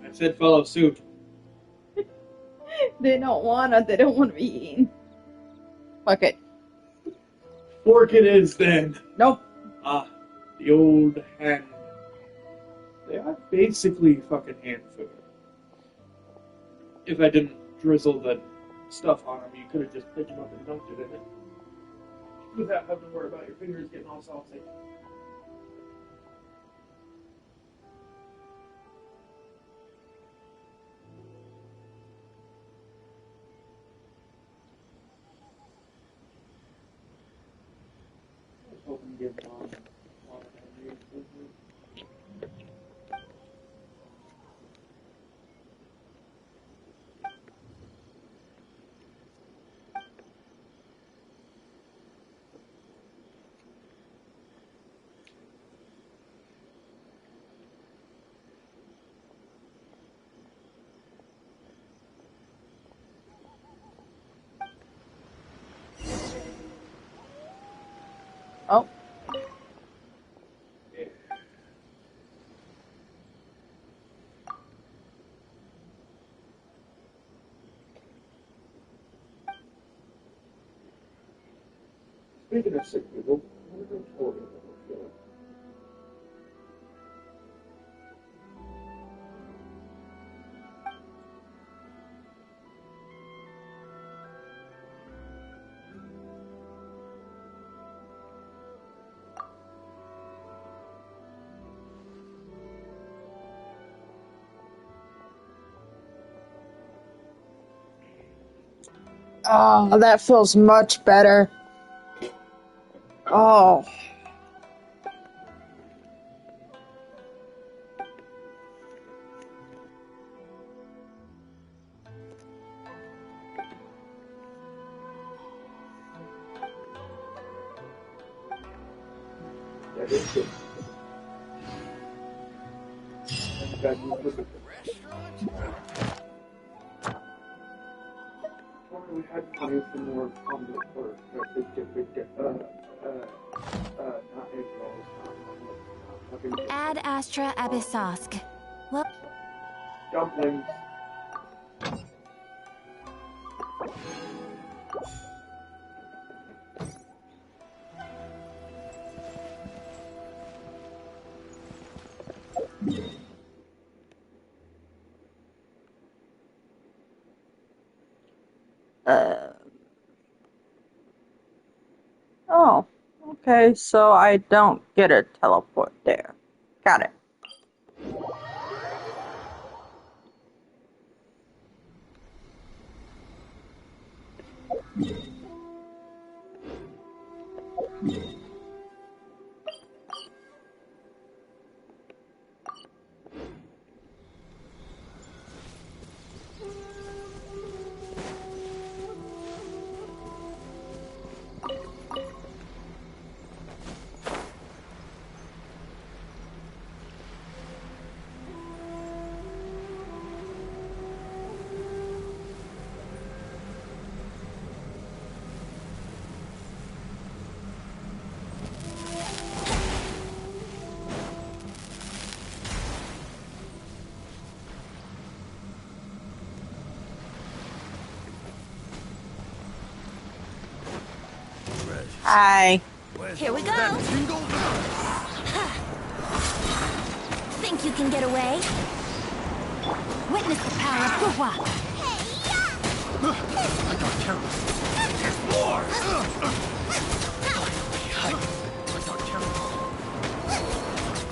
I said follow suit. They don't wanna. They don't want to be eaten. Fuck it. Fork it is then. Nope. Ah, the old hand. They are basically fucking hand food. If I didn't drizzle the stuff on them, you could have just picked them up and dumped it in it. Without having to worry about your fingers getting all salty. I was hoping to get water. Oh. Speaking of sick people, I wonder if Tori will feel it. Oh, that feels much better. Oh. That is good. That is good. We had money for more on the first, not egg rolls, not fucking Ad Astra Abyssosk. Well, dumplings. Oh. Okay, so I don't get a teleport there. Got it. Hi. Here we go. Think you can get away? Witness the power of Fuhua. I got careless. More! Behind. I got careless.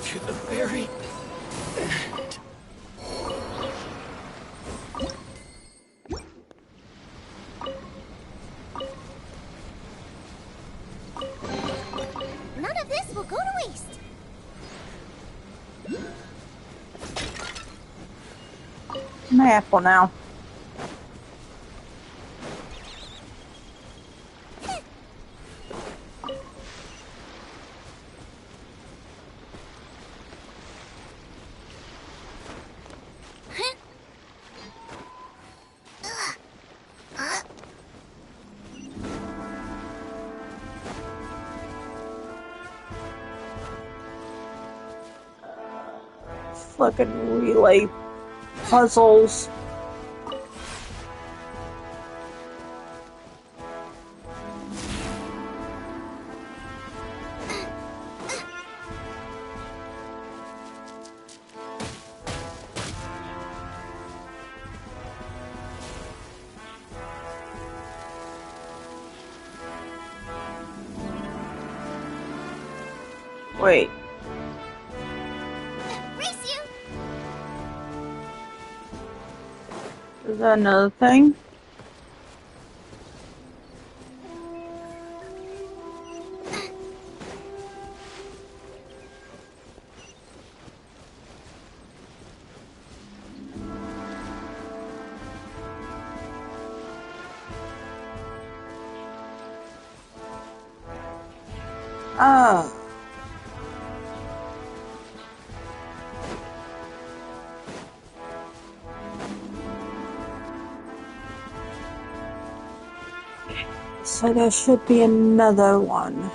To the very end. None of this will go to waste. My apple now. Fucking relay puzzles. Wait. Race you! Is that another thing? Ah. So there should be another one.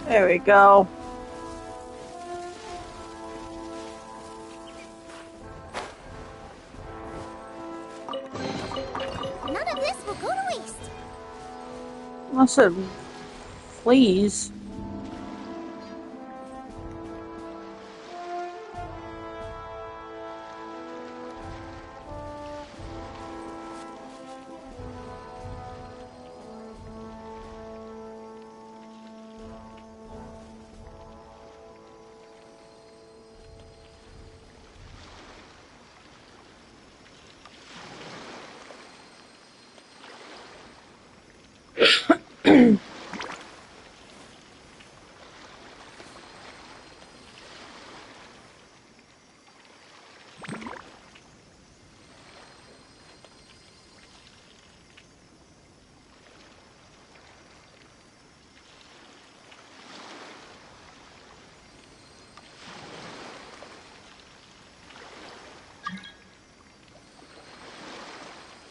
There we go. None of this will go to waste. Unless it flees.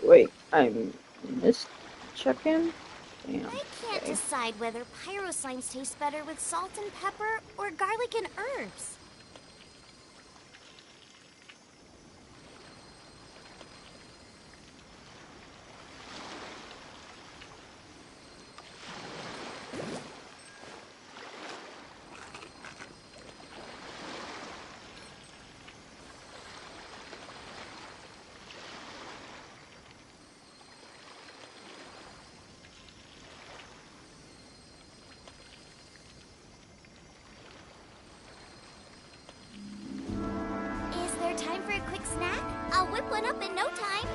Wait, I missed check-in? Damn. I can't decide whether pyro slimes taste better with salt and pepper or garlic and herbs. Is there time for a quick snack? I'll whip one up in no time.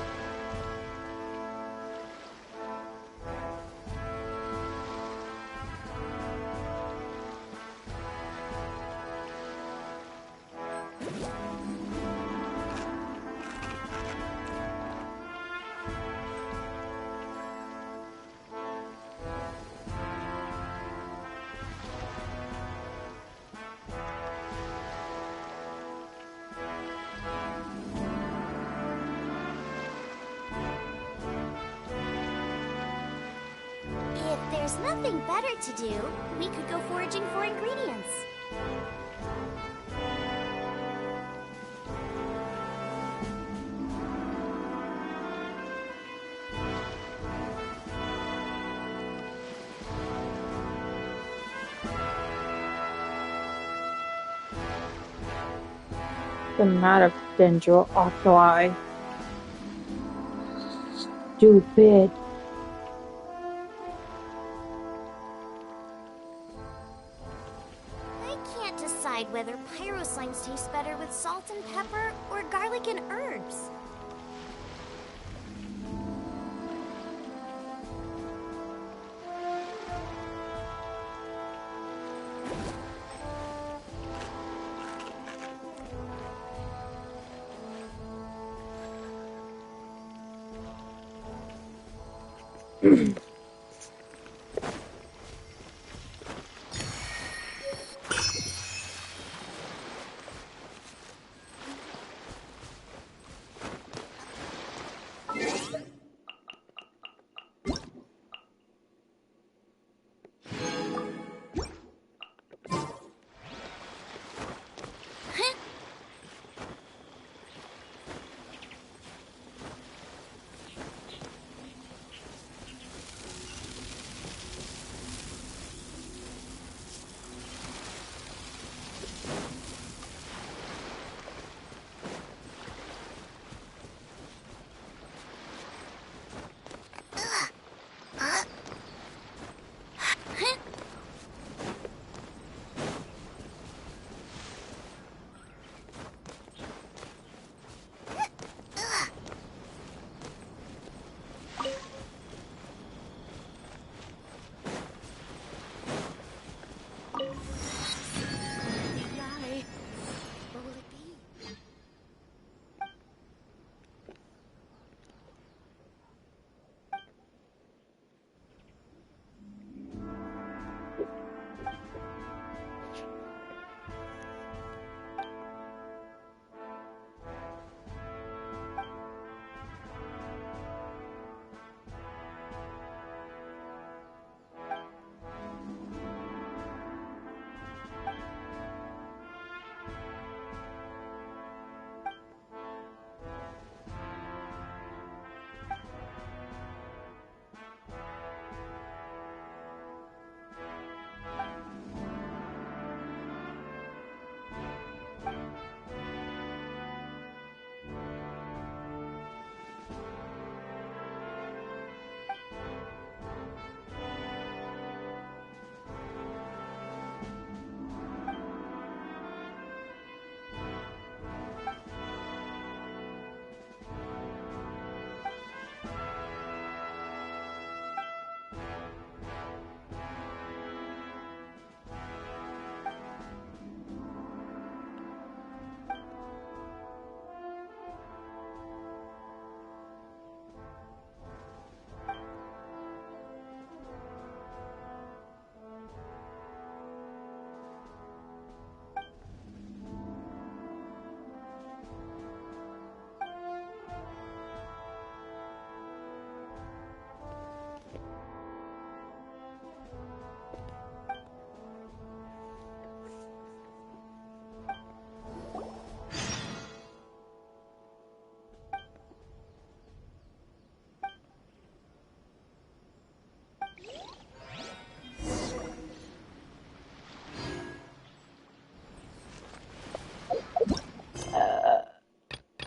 there's nothing better to do, we could go foraging for ingredients. The matter, Dendro Octoi. Stupid. I can't decide whether pyro slimes taste better with salt and pepper or garlic and herbs.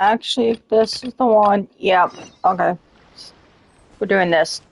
Actually, if this is the one, yep, okay. We're doing this.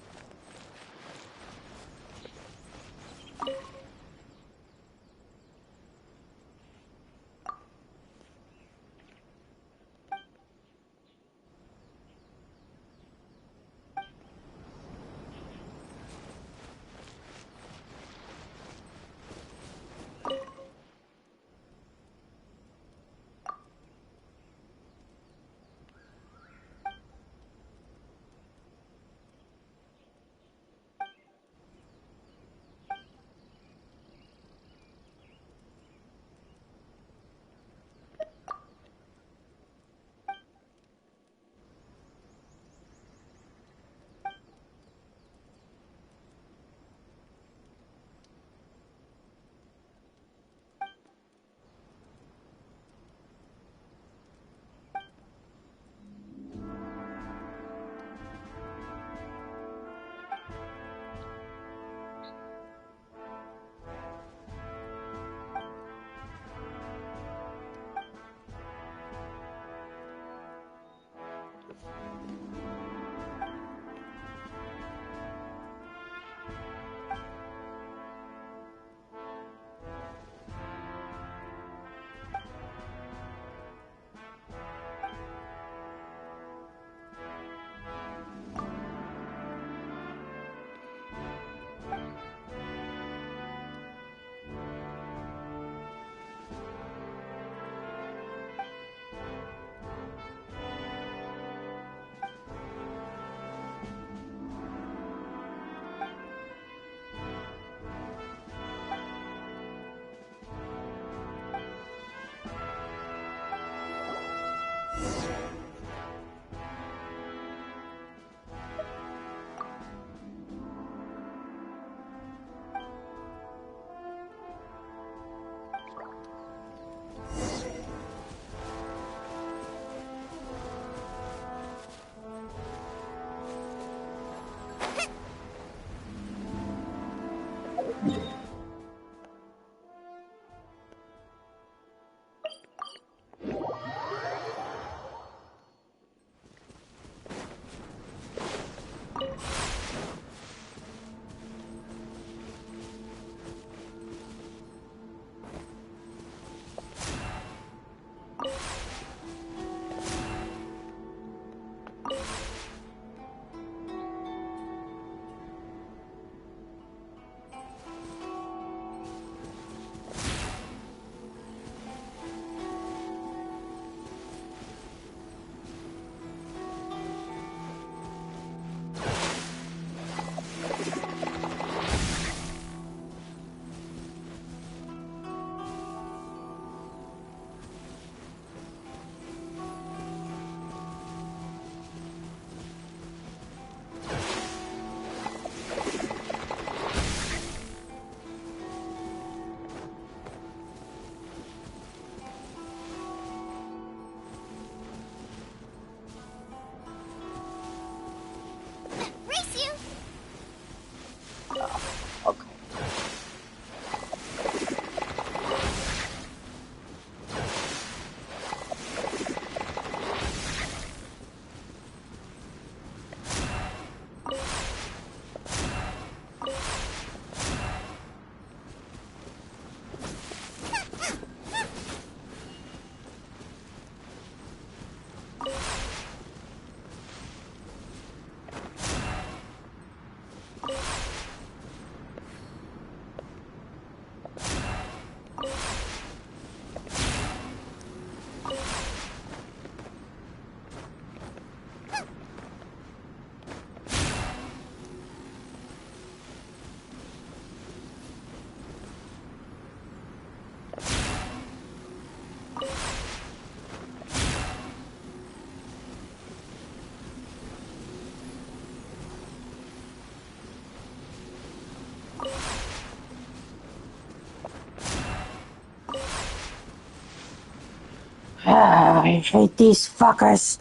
I hate these fuckers.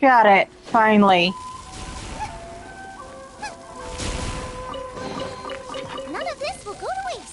Got it, finally. None of this will go to waste.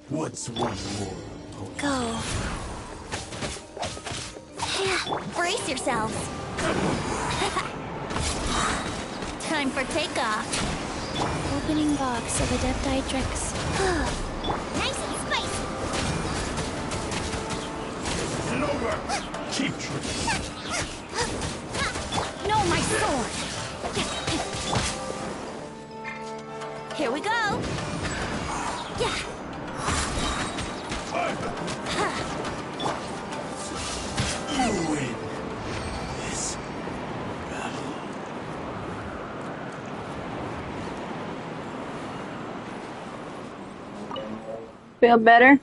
What's one more? Go. Brace yourselves. Time for takeoff. Opening box of Adepti-Trix. Nice and spicy. Get over! Keep tripping. No, my sword. Here we go. Yeah. You win this battle. Feel better?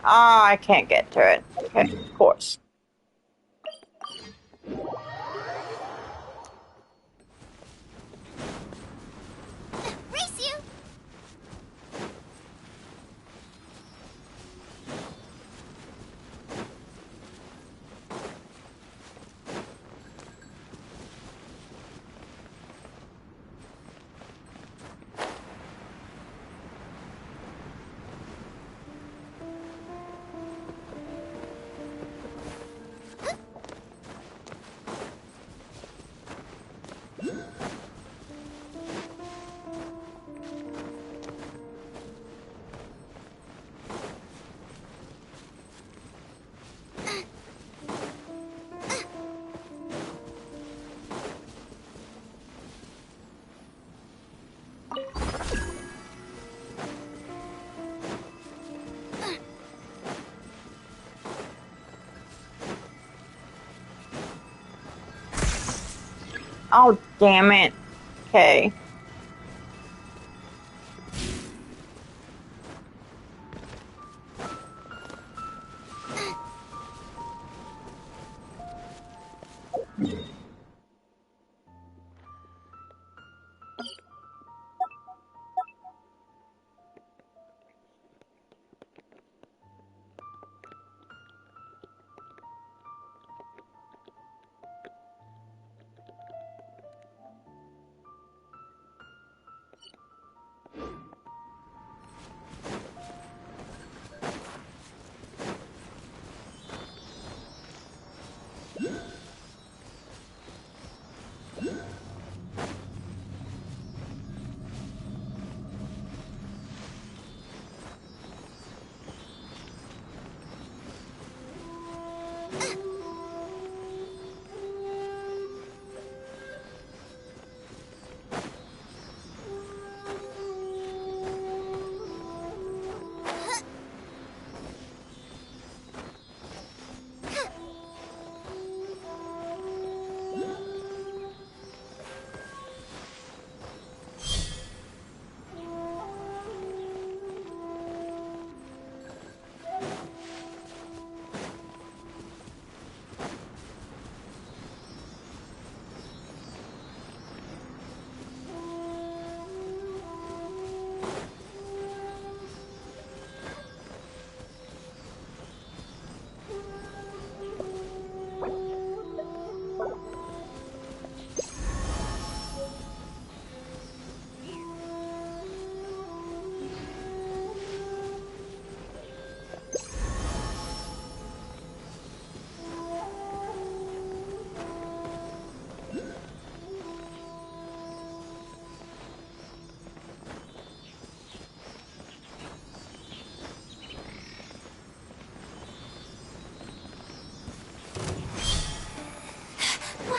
Ah, I can't get to it. Okay, of course. Race you! Oh, damn it. Okay.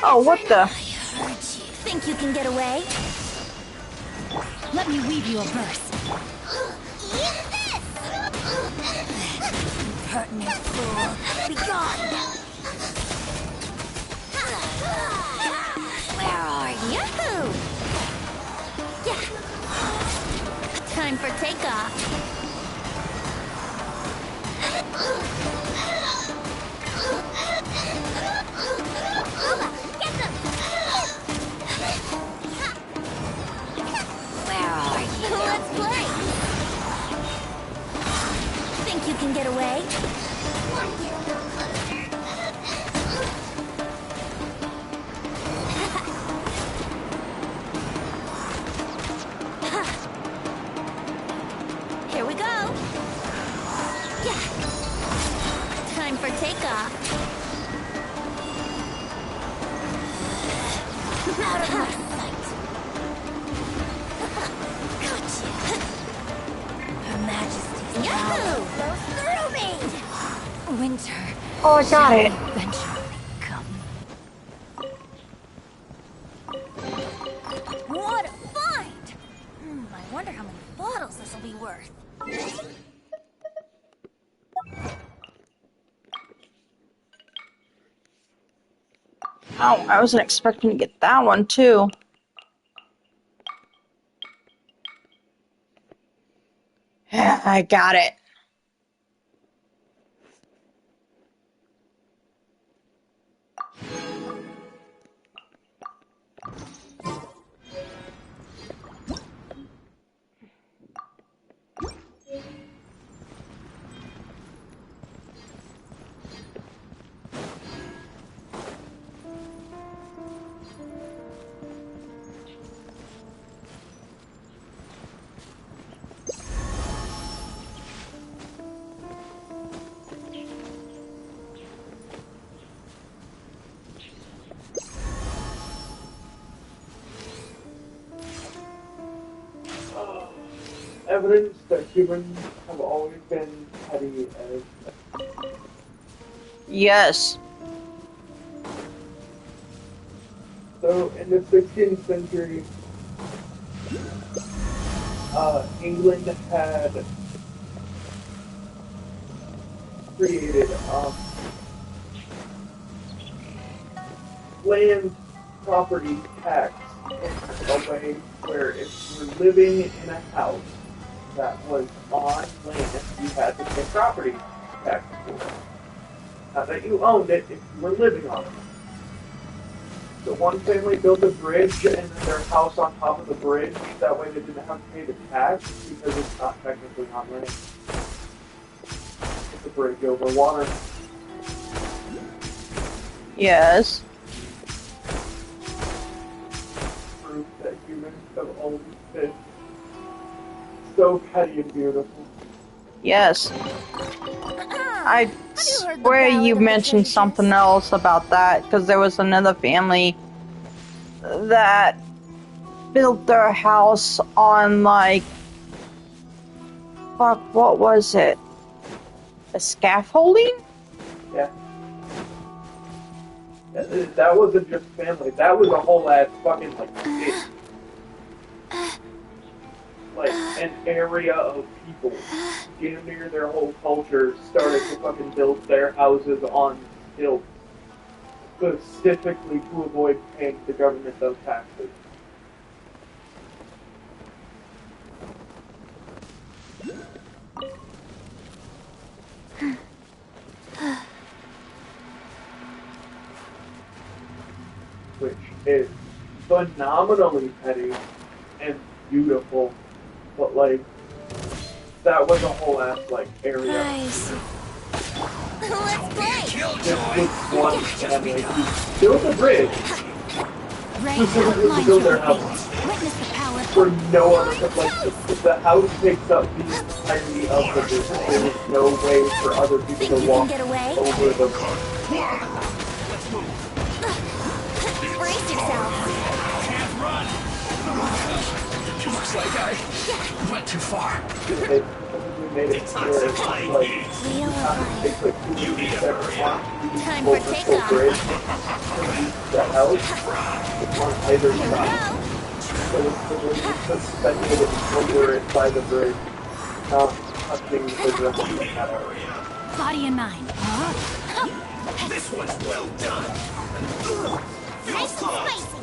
Oh, what the? Think you can get away? Let me weave you a verse. Impertinent fool! Be gone! Where are you? Yeah. Time for takeoff. Where are you? Let's play. Think you can get away? Here we go. Yeah. Time for takeoff. Out of my sight. Gotcha. Her Majesty's power flows through me. Winter. Oh, I got it. Eventually come. What a find! I wonder how many bottles this will be worth. Oh, I wasn't expecting to get that one, too. I got it. evidence that humans have always been petty as. Yes. So, in the 16th century, England had created land property tax in a way where if you were living in a house that was on land, you had to pay property tax for it. Not that you owned it, if you were living on it. So one family built a bridge and then their house on top of the bridge. That way they didn't have to pay the tax because it's not technically on land. It's a bridge over water. Yes. Proof that humans have always been so petty and beautiful. Yes. I swear you mentioned something else about that, because there was another family that built their house on, like, fuck, what was it? A scaffolding? Yeah. That wasn't just family. That was a whole ass fucking, like, city. Like, an area of people. Damn near their whole culture started to fucking build their houses on hills. Specifically to avoid paying the government those taxes. Which is phenomenally petty and beautiful, but like that was a whole ass like area. Nice. Let's play. This was one family who built a bridge specifically to build their house for no other. Like the house takes up the entirety of the bridge. There was no way for other people to walk over the. Brace yourself. Can't run. Looks like I went too far. It's not supplying me. Time for takeoff. The house on either side. So it's suspended over it by the bridge, not touching the rest of that area. Body and mind. This one's well done. Nice and spicy.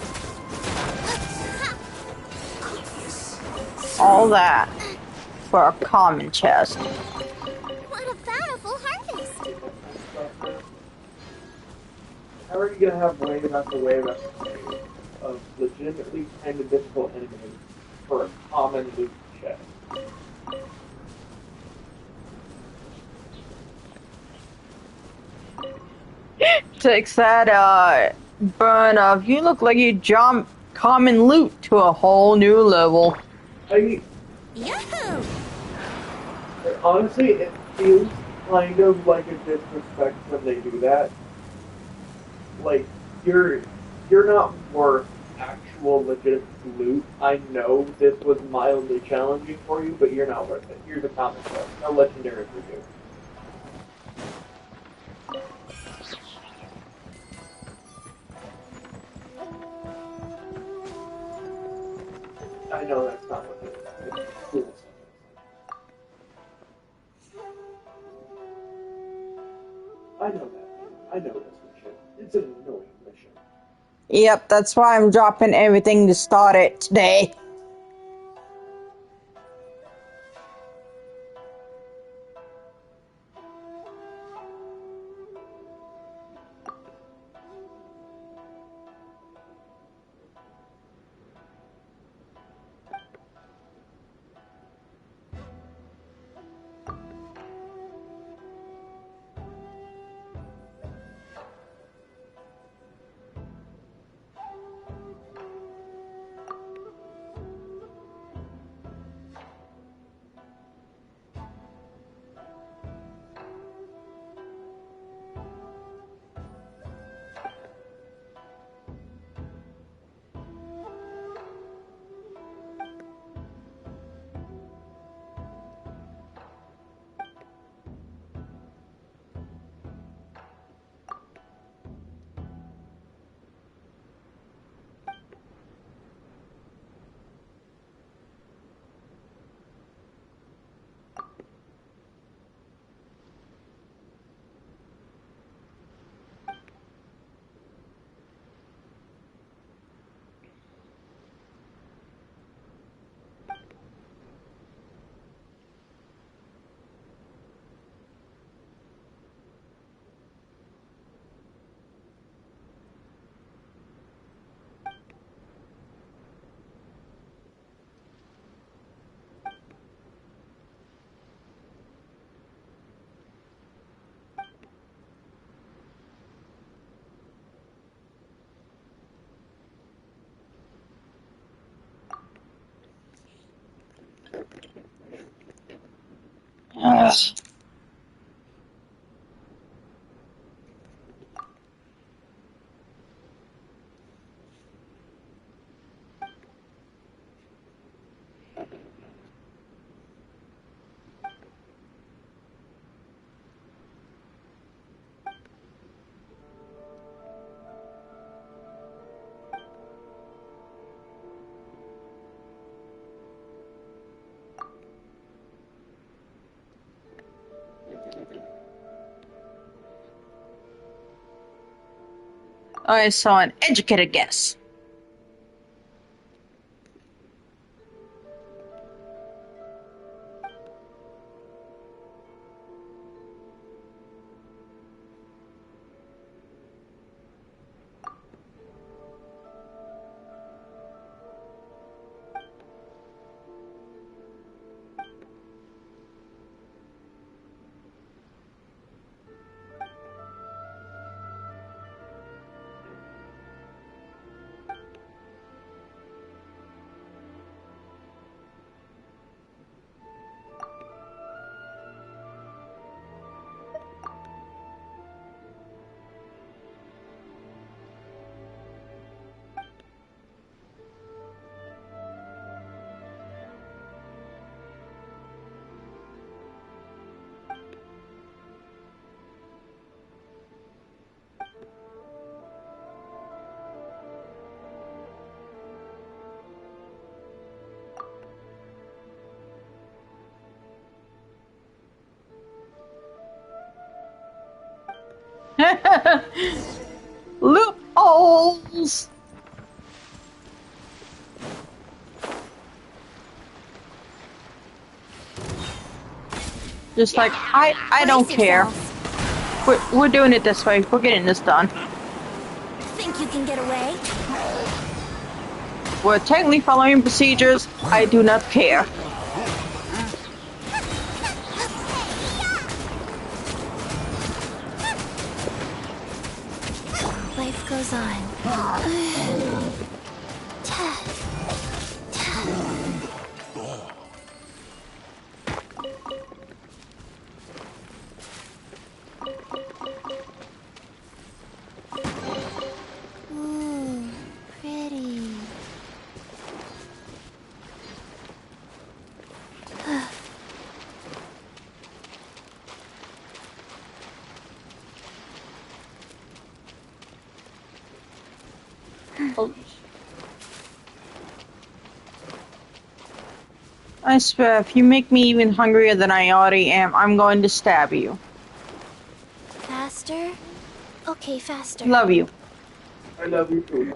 All that for a common chest. What a bountiful harvest. How are you going to have wave after wave after wave of legitimately kind of difficult enemies for a common loot chest? Takes that burn of you look like you jump common loot to a whole new level. Yahoo! Honestly, it feels kind of like a disrespect when they do that. Like, you're not worth actual legit loot. I know this was mildly challenging for you, but you're not worth it. Here's a common chest. No legendary for you. I know that's not what it is. It's cool. I know that. I know this mission. It's an annoying mission. Yep, that's why I'm dropping everything to start it today. guess. I saw an educated guess. Loopholes! Just like, I don't care. We're doing it this way. We're getting this done. Think you can get away? We're technically following procedures. I do not care. Life goes on. Ooh, pretty. I swear, if you make me even hungrier than I already am, I'm going to stab you. Faster? Okay, faster. Love you. I love you too.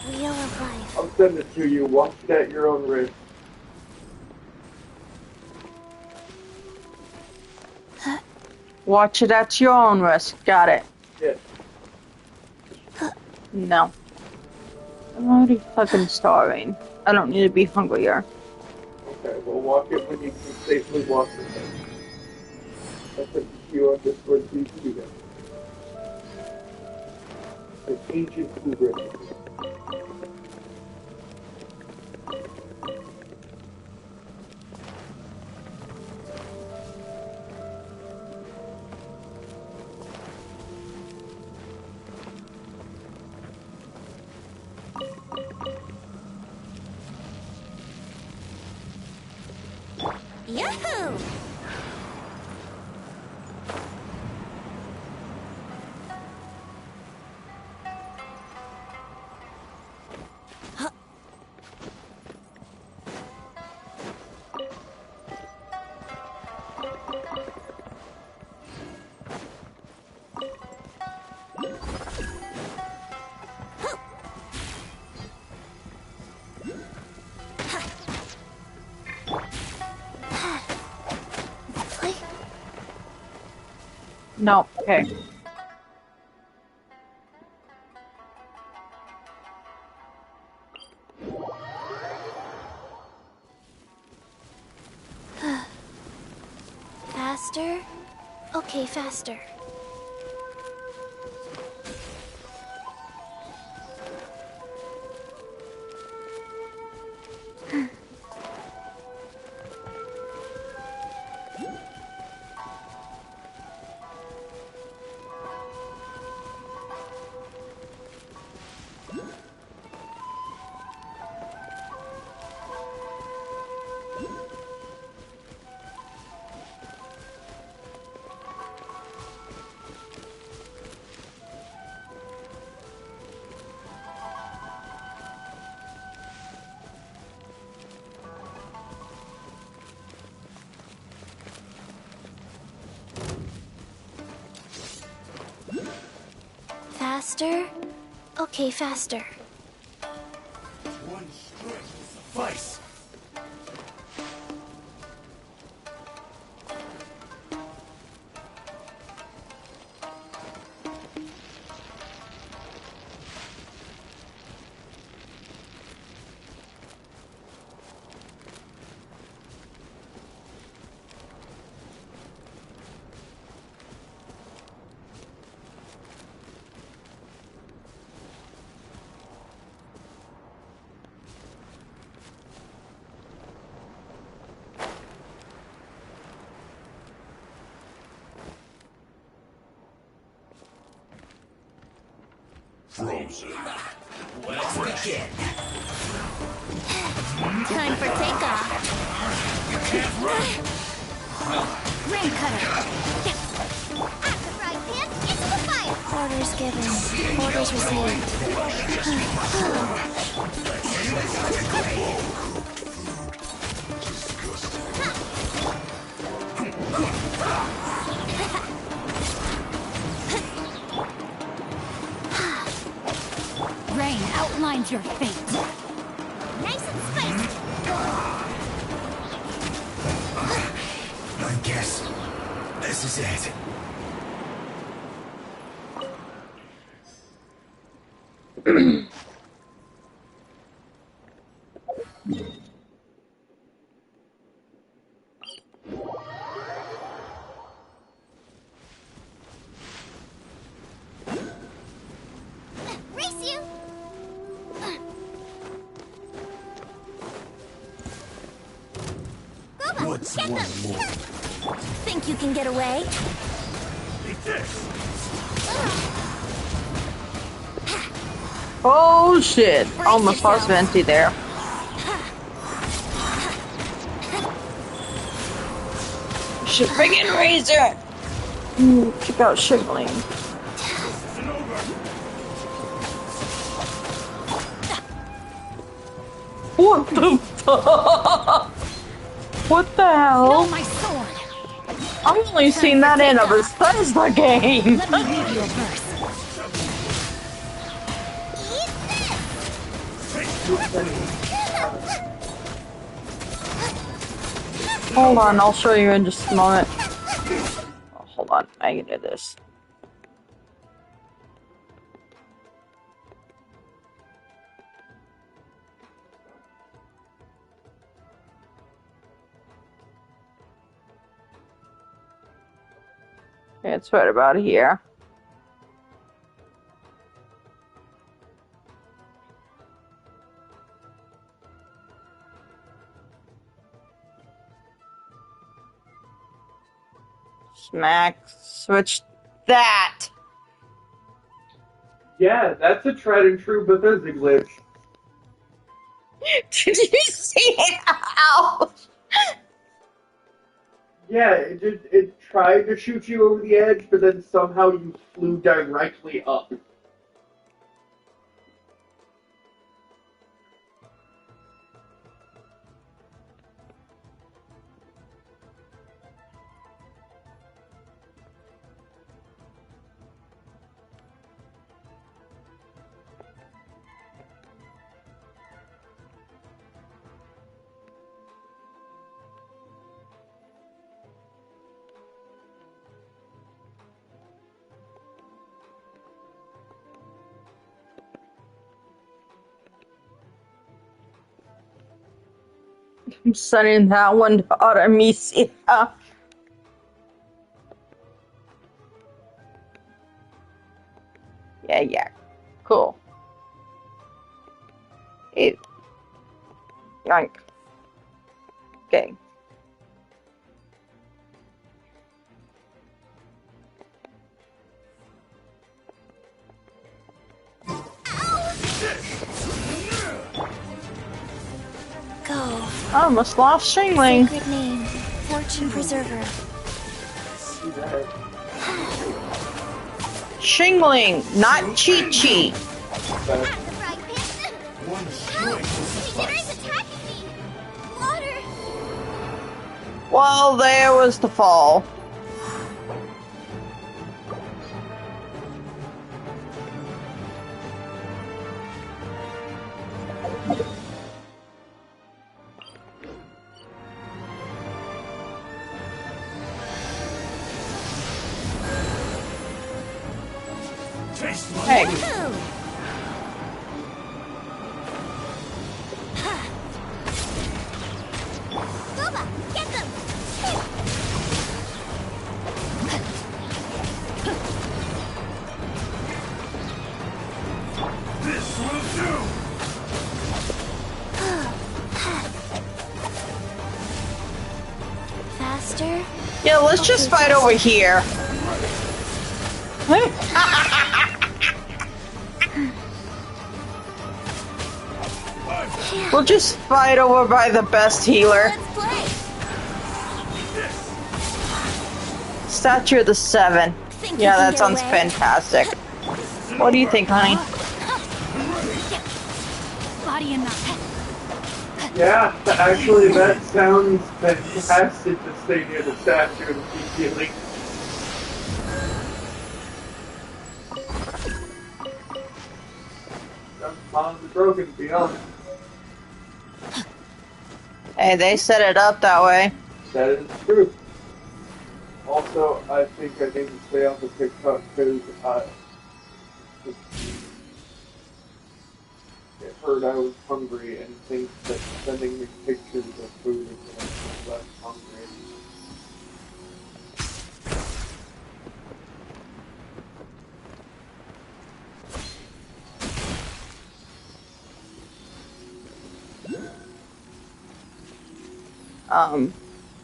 Wheel of life. I'll send it to you. Watch it at your own risk. Watch it at your own risk. Got it. Yeah. No. I'm already fucking starving. I don't need to be hungrier. Okay, well watch it when you can safely watch it. I'll send it to you on Discord so you can do that. An ancient Kubrick. Yahoo! No. Okay. Faster? Okay, faster. Faster? Okay, faster. One strike will suffice. Frozen. Let's begin. Time for takeoff. You can't run. Rain cutter. At the right hand, into the fire. Orders given. Orders received. Rain outlines your fate. Nice and spiced. I guess this is it. Race you. What's one more? Think you can get away? Eat this. Oh shit! Almost lost Venti there. Shit, friggin' Razor! Check out Shigling. What the fuck? What the hell? My sword. I've only seen that in a Bethesda game. Let me read your verse. Hold on, I'll show you in just a moment. Oh, hold on, I can do this. It's right about here. Smack, switch that. Yeah, that's a tried and true Bethesda glitch. Did you see it? Ow! Yeah, it tried to shoot you over the edge, but then somehow you flew directly up. I'm sending that one to Artemisia. Yeah. Cool. Ew. Yoink. Okay. Go. I almost lost Shingling. Sacred name. Fortune preserver. Shingling, not Chi-Chi. One strike will suffice. Attacking me. Water. Well, there was the fall. Master? Yeah, let's just Okay, fight over here. We'll just fight over by the best healer. Statue of the Seven. Yeah, that sounds fantastic. What do you think, honey? Body enough. Yeah, actually, that sounds fantastic to stay near the statue and keep healing. Some bonds are broken, to be honest. Hey, they set it up that way. That is true. Also, I think I need to stay off of TikTok because I heard I was hungry and think that sending me pictures of food is going to make me less hungry.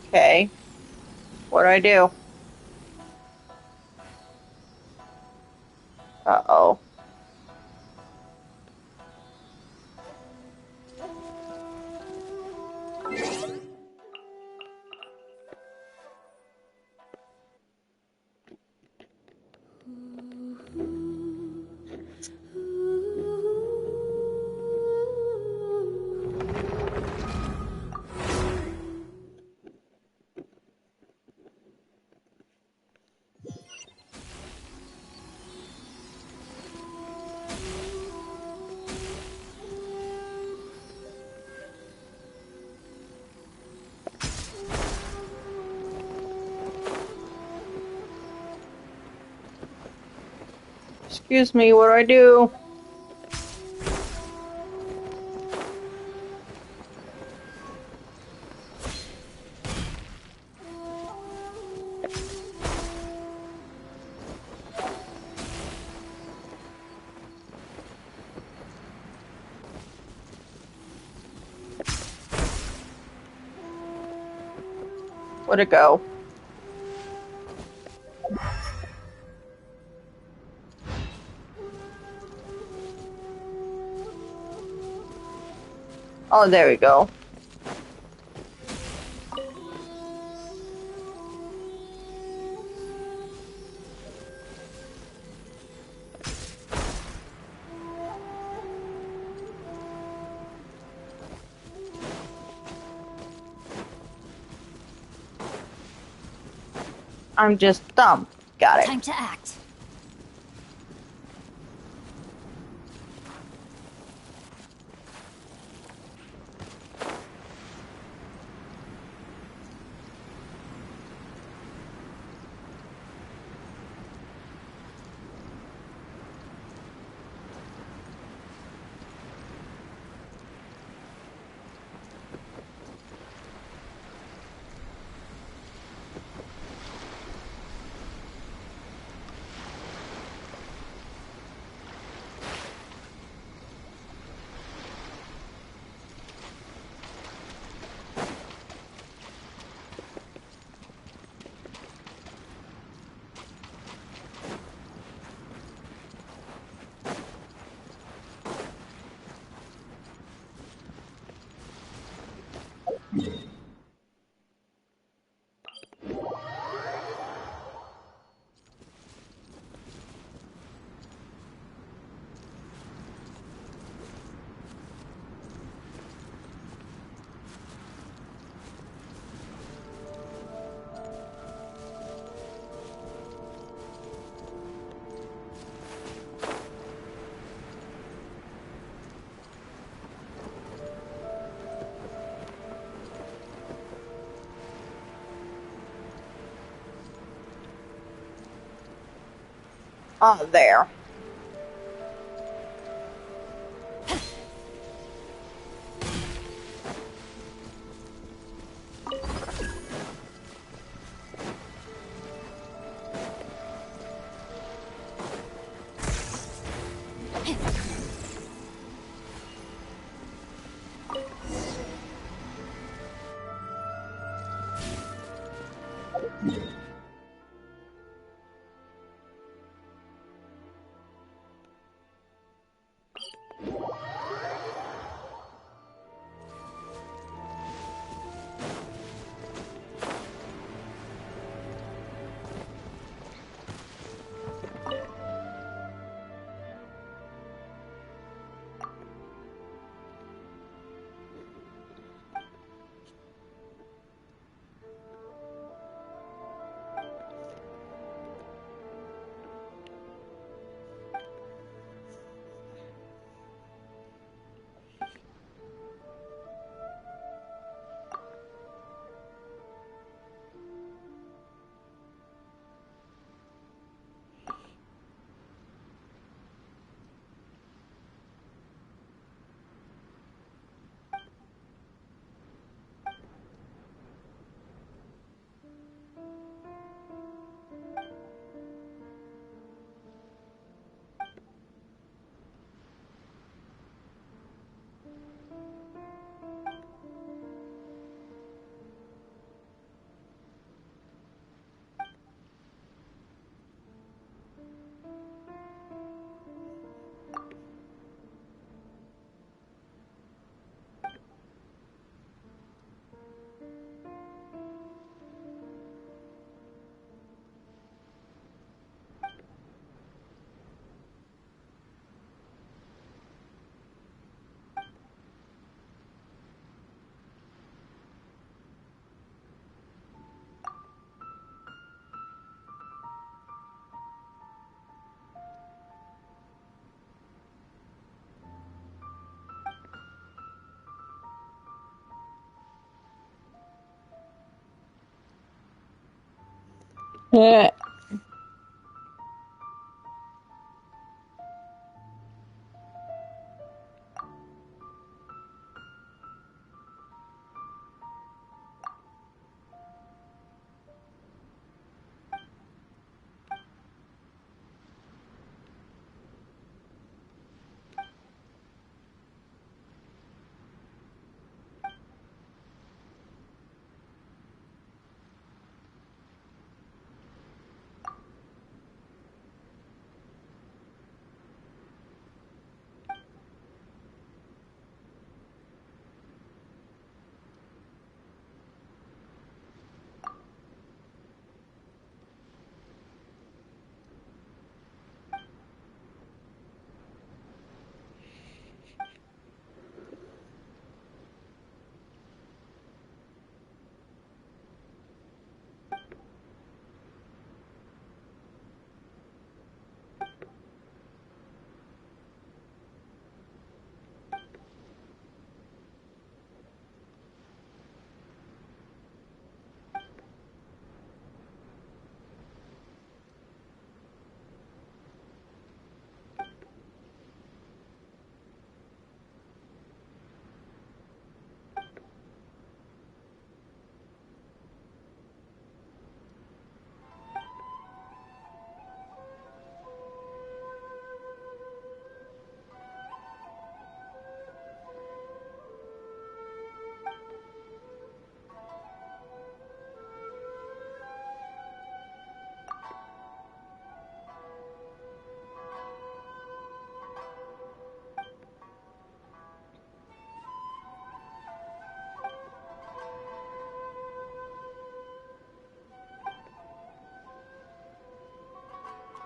Okay. What do I do? Uh-oh. Excuse me, what do I do? Where'd it go? Oh, there we go. I'm just dumb. Got it. Time to act. Oh, there. Yeah.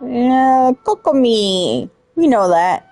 Yeah, Kokomi. We know that.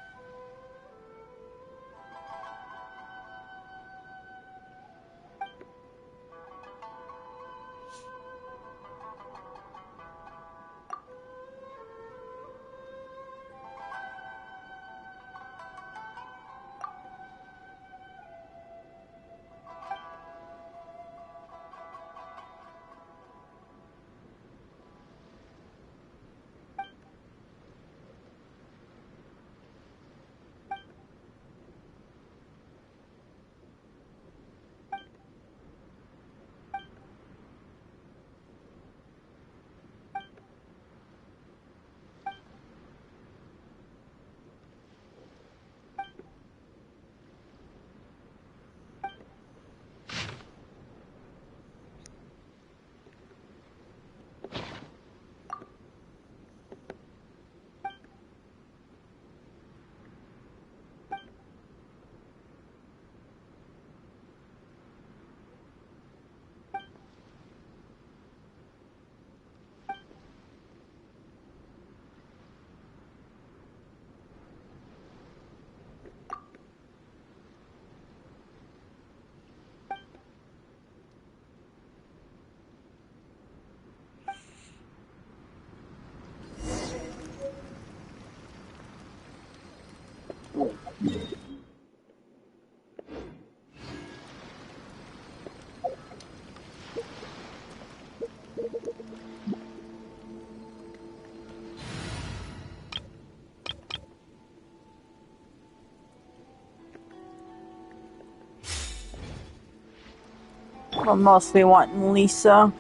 We're mostly wanting Lisa.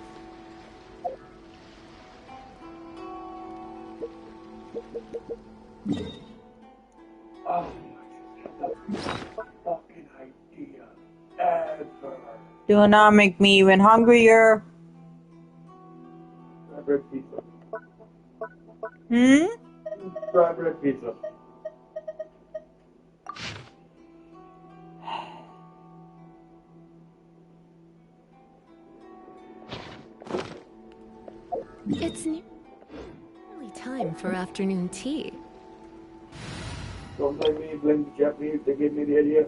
Oh, fucking idea ever. Do not make me even hungrier. Fry bread pizza. Hmm? Fry bread pizza. It's nearly time for afternoon tea. Don't blame me, blame the Japanese. They gave me the idea.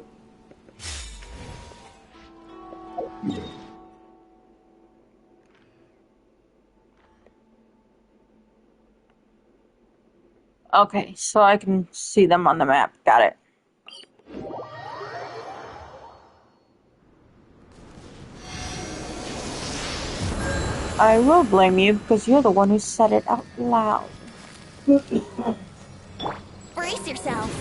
Okay, so I can see them on the map. Got it. I will blame you because you're the one who said it out loud. Brace yourselves.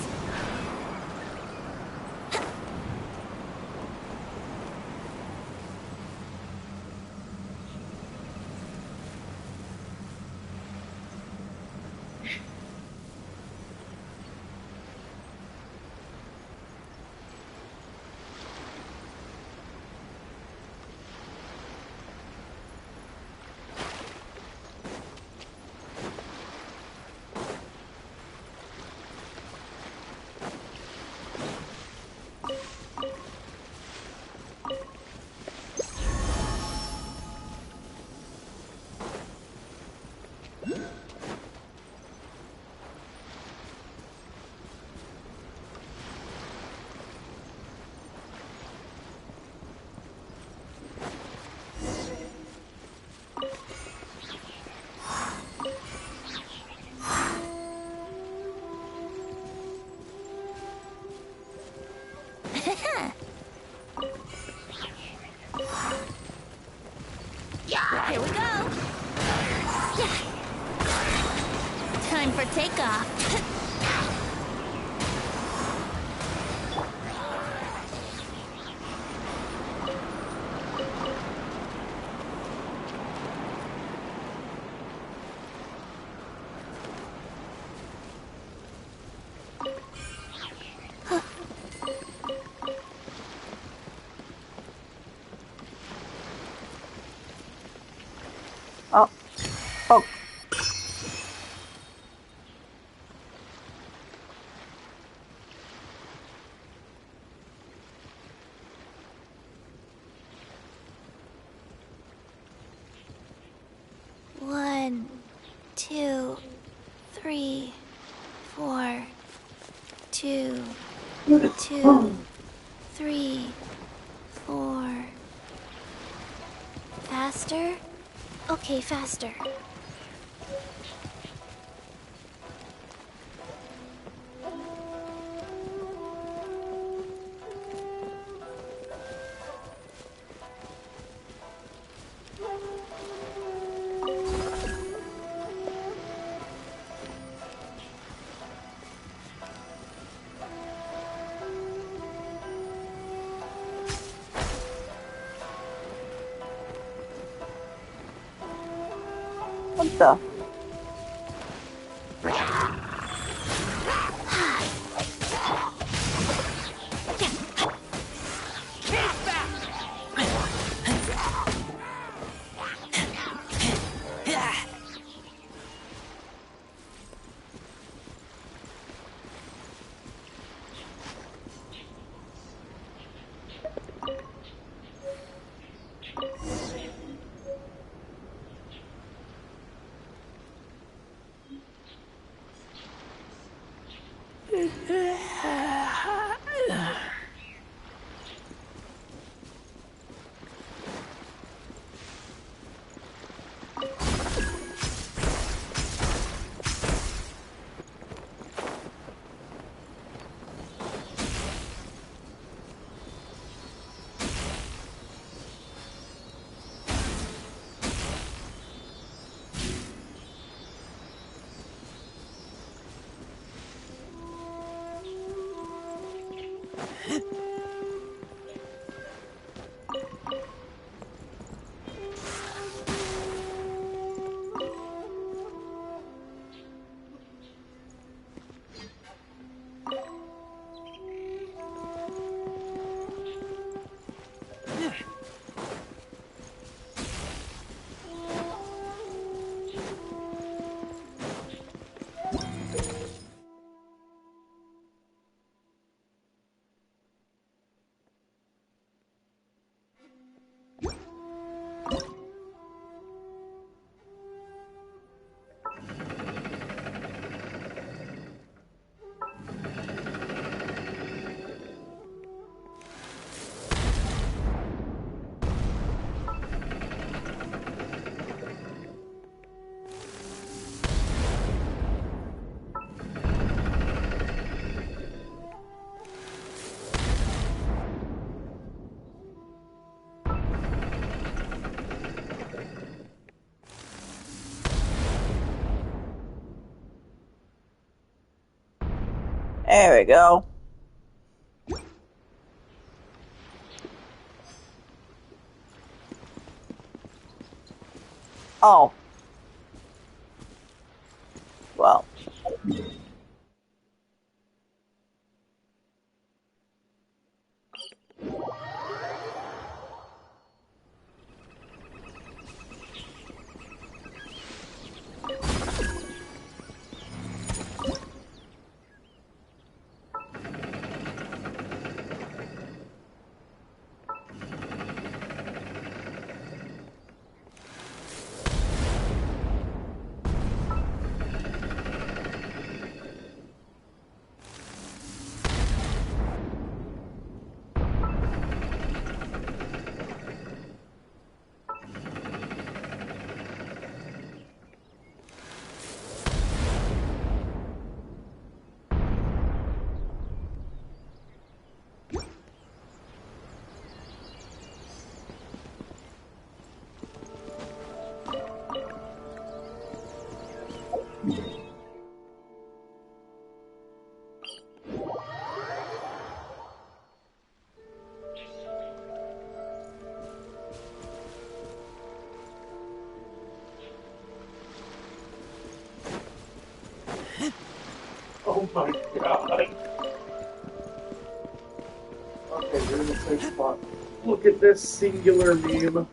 Here we go. Time for takeoff. Oh. Oh. One, two, three, four, two, two, three, four. Faster? Okay, faster. What the? There we go. Oh. Well. Oh my god. Okay, you're in the safe spot. Look at this singular meme.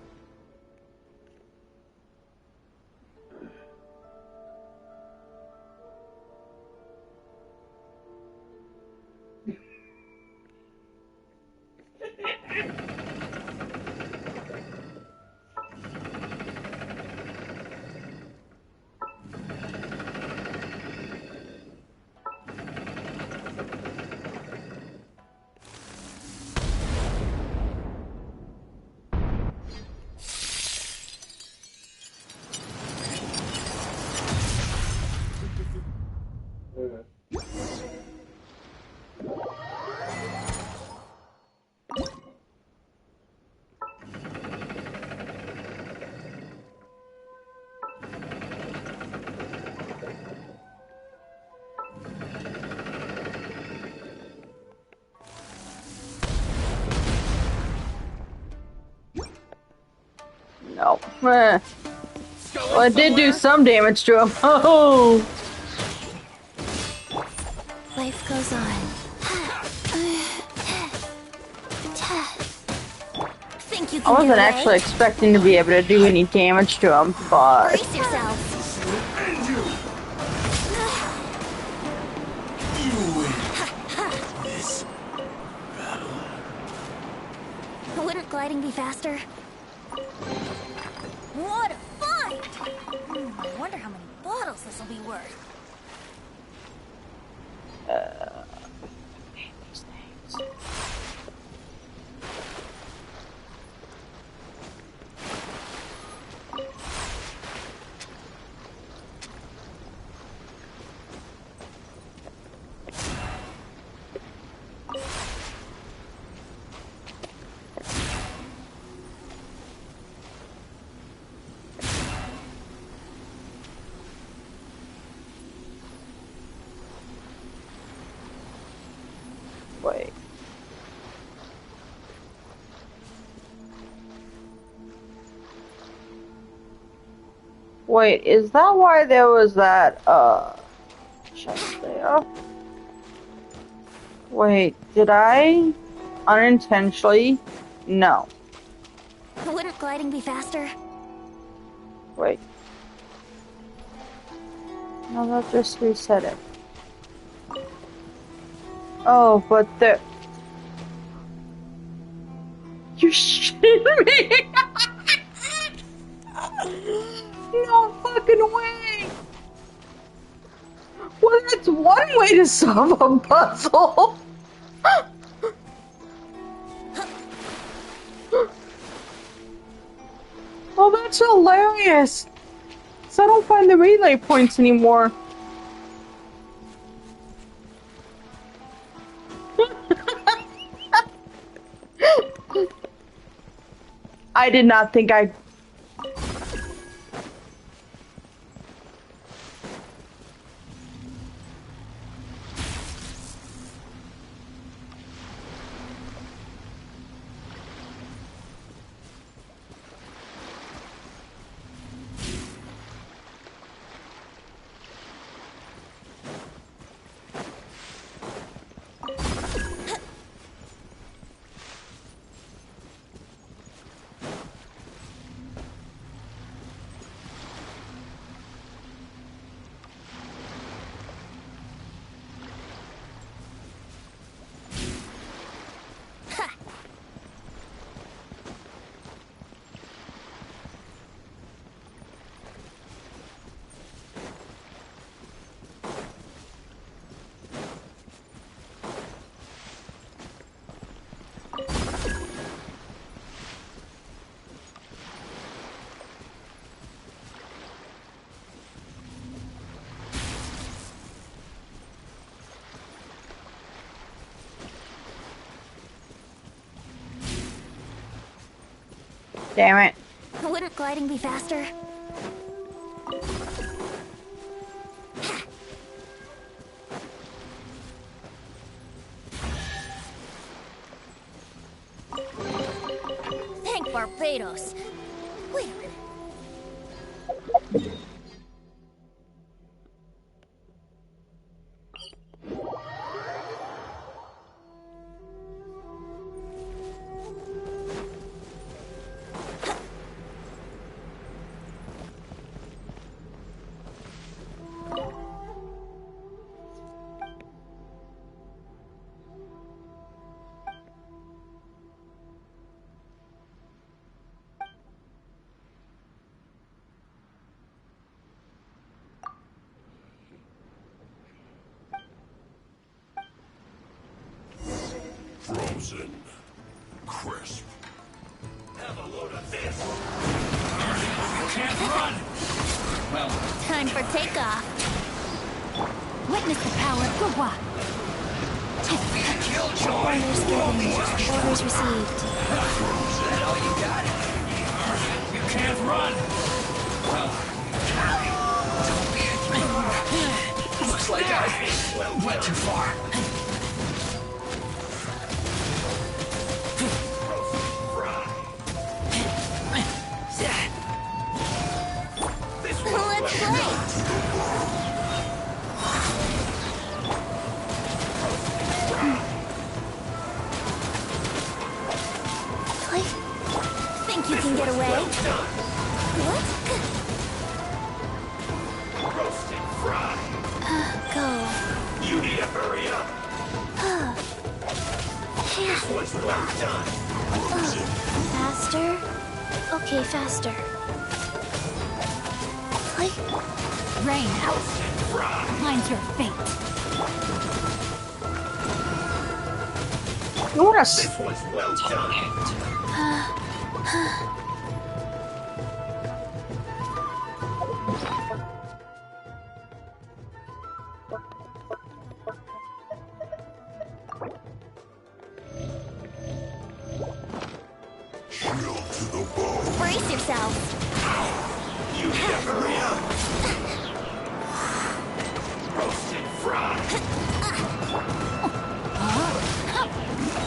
No. Well, it did do some damage to him. Oh! Life goes on. Think you I can wasn't get away? actually expecting to be able to do any damage to him, but... Brace yourselves. Wouldn't gliding be faster? What a find! I wonder how many bottles this will be worth. Wait. Wait, is that why there was that, chest there? Wait, did I unintentionally? No. Wouldn't gliding be faster? Wait. No, that just reset it. Oh, but there... You're shitting me! No fucking way! Well, that's one way to solve a puzzle! Oh, that's hilarious! So I don't find the relay points anymore. I did not think I... Damn it. Wouldn't gliding be faster? Thank Barbados. Wait a minute. Frozen. Crisp. Have a load of this. You can't run! Well, time for takeoff. Witness the power of Gurwa. Don't be a killjoy! Orders given. Orders received. Is that all you got? You can't run! Well, don't be a... Looks like I went too far. Let's play! Think you can get away? What? Roasted fry. Go. You need to hurry up. This one's well done. Faster? Okay, faster. Play. Rain out. Mine's your fate. Notice. This one's well done. Chill to the bone. Brace yourself. You need to hurry up. Roasted fry.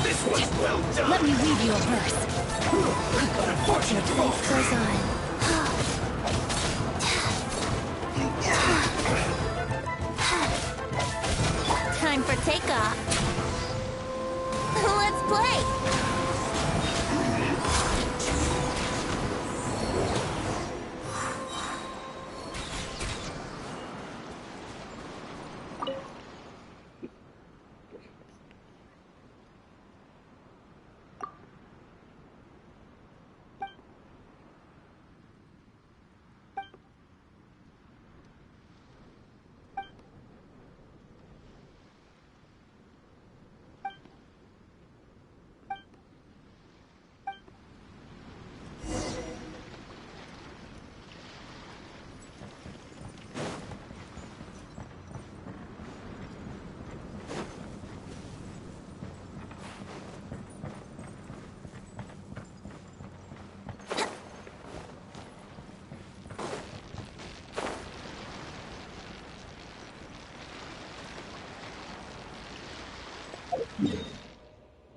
This one's well done. Let me read you a verse. Unfortunate Life goes on. Time for takeoff. Let's play.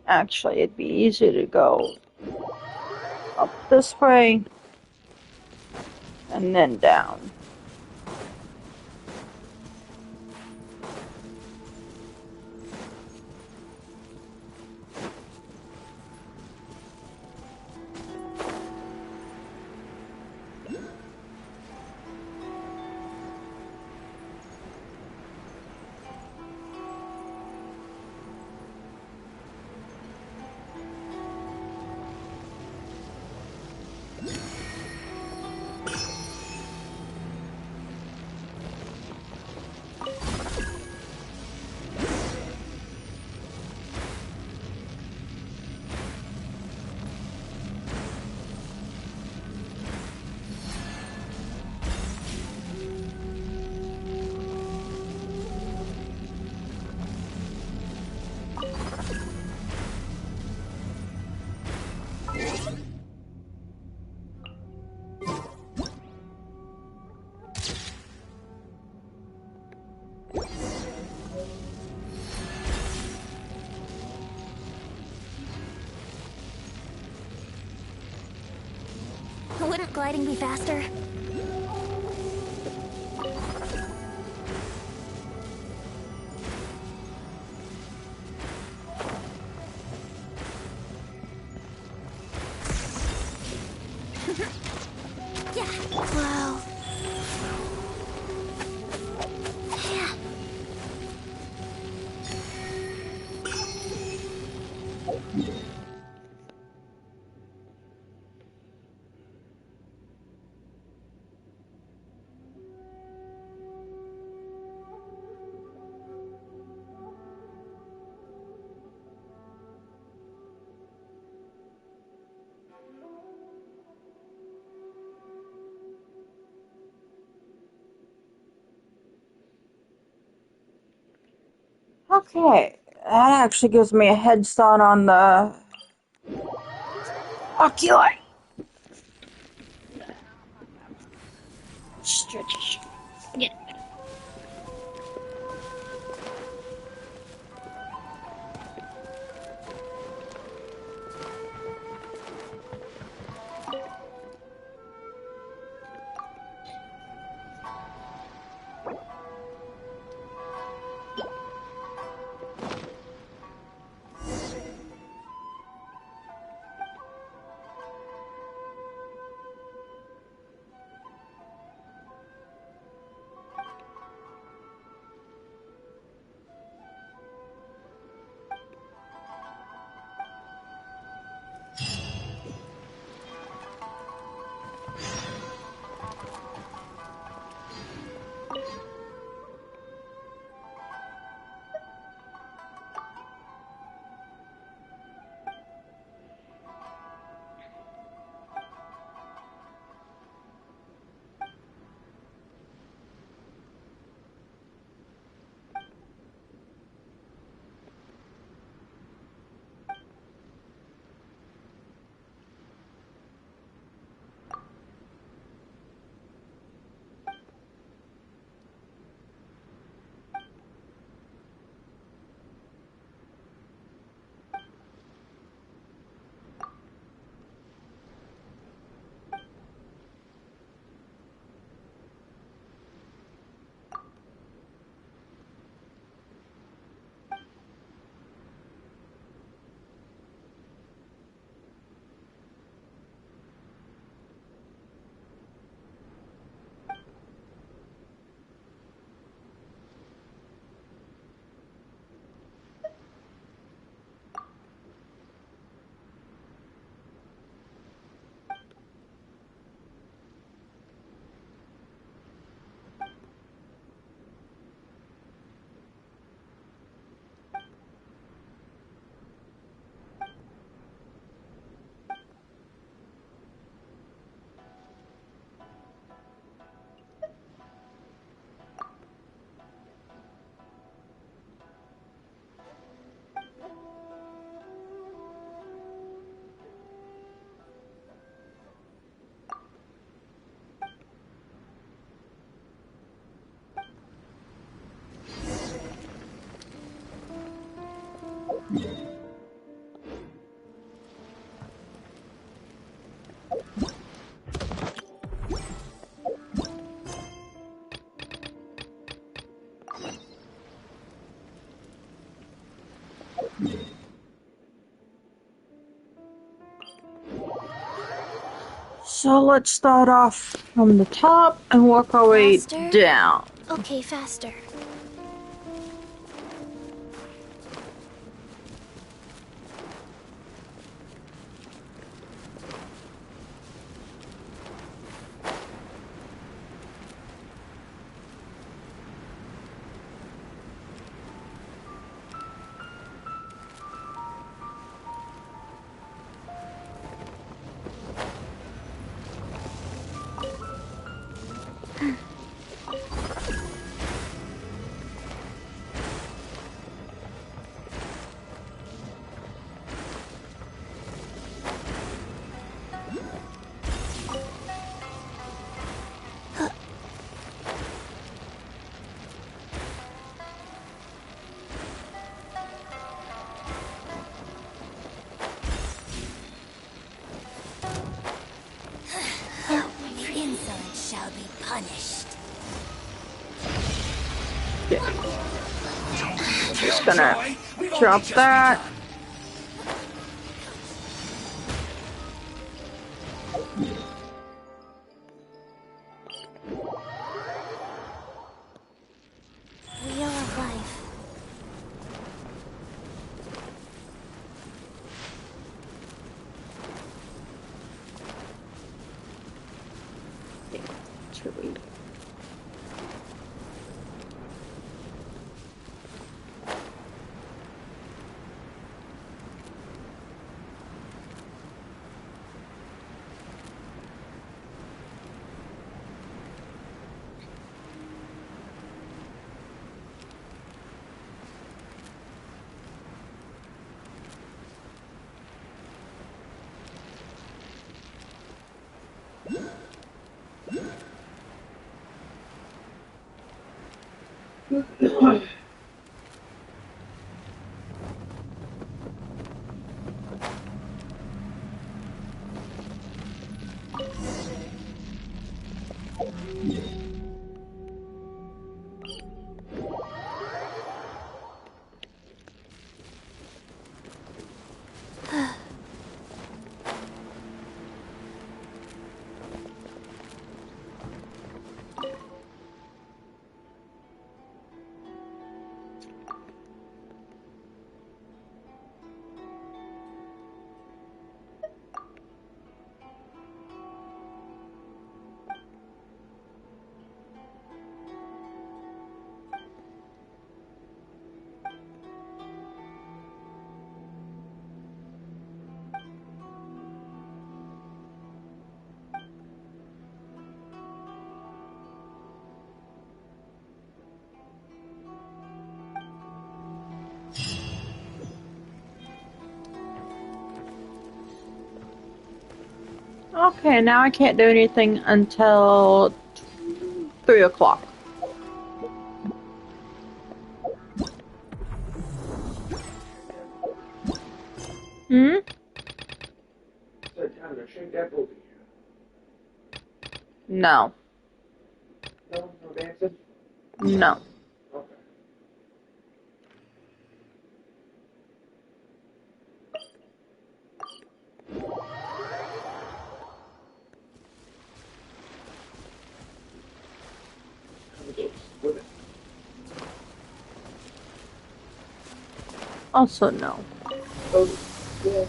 Actually, it'd be easy to go up this way and then down. gliding be faster? Yeah. Wow. Yeah. Okay, that actually gives me a head start on the oculi. Stretch. Yeah. So let's start off from the top and work our way Faster? down. Okay, faster. be punished. Just gonna drop that. Wheel of life. Truly. Okay, now I can't do anything until 3 o'clock. Hmm? No. No dancing? No. Okay. Also no. Oh, yeah.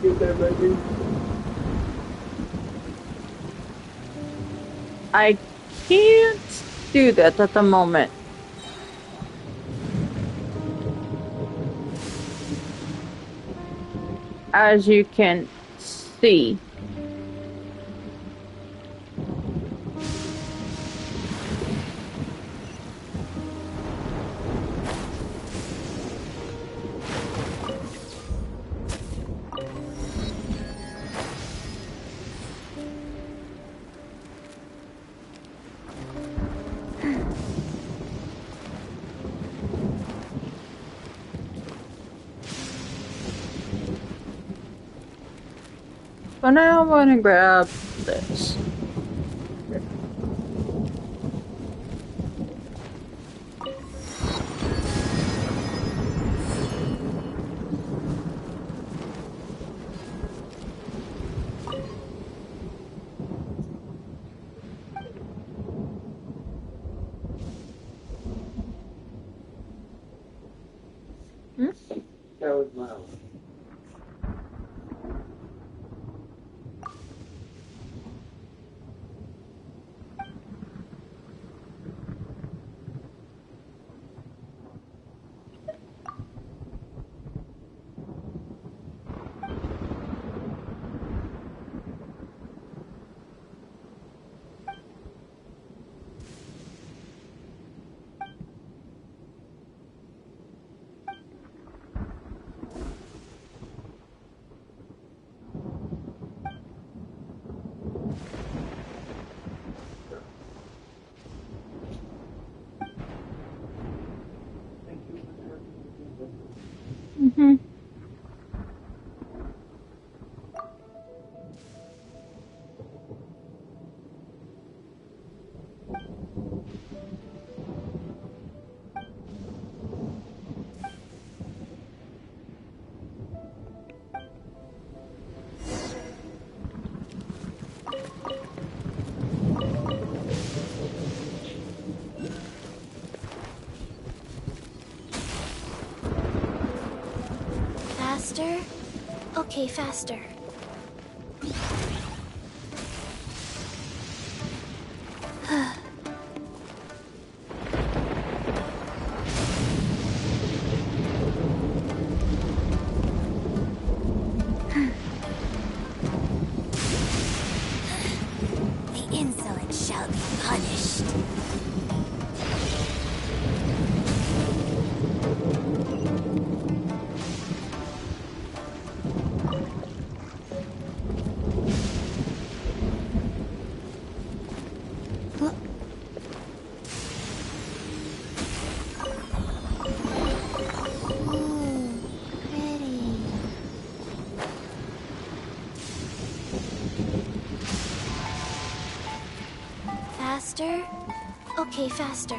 Get that ready. I can't do that at the moment. As you can see. So now I'm going to grab this. was loud. Mm-hmm. Faster? Okay, faster. The insolent shall be punished. Faster? Okay, faster.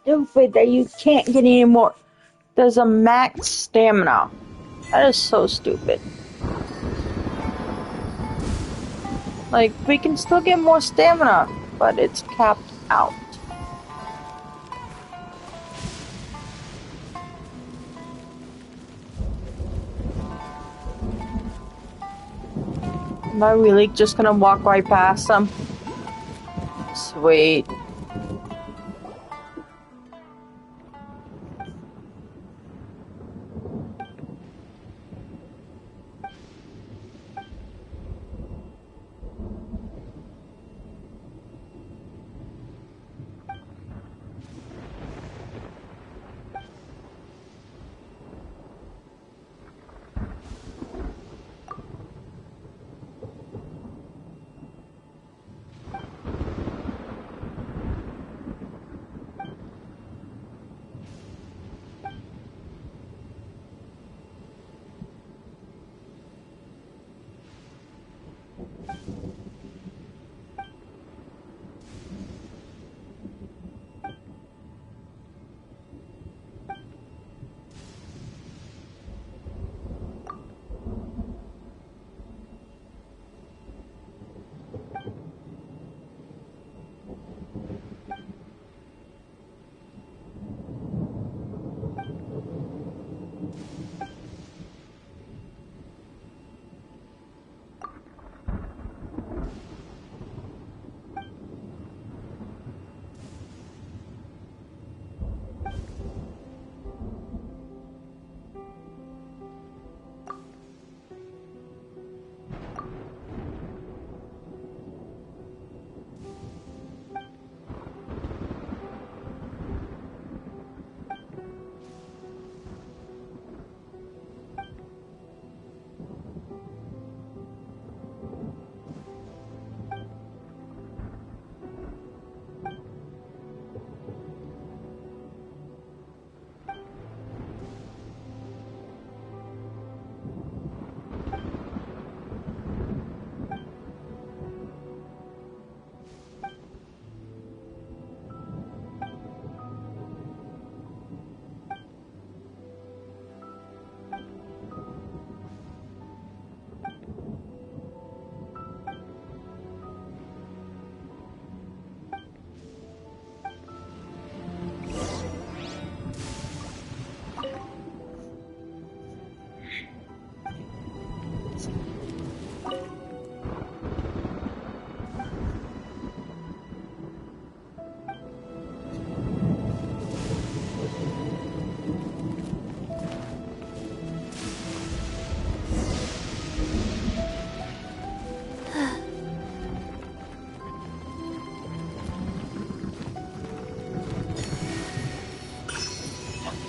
Stupid that you can't get any more. There's a max stamina. That is so stupid. Like, we can still get more stamina, but it's capped out. Am I really just gonna walk right past them? Sweet.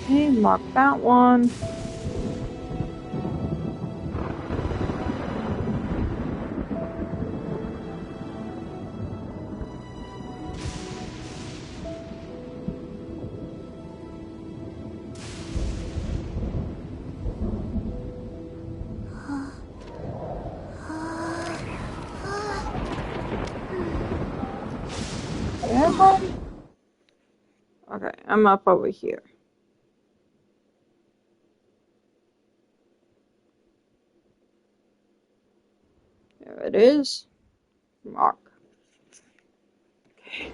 Okay, mark that one. Okay, I'm up over here. There it is. Mark. Okay.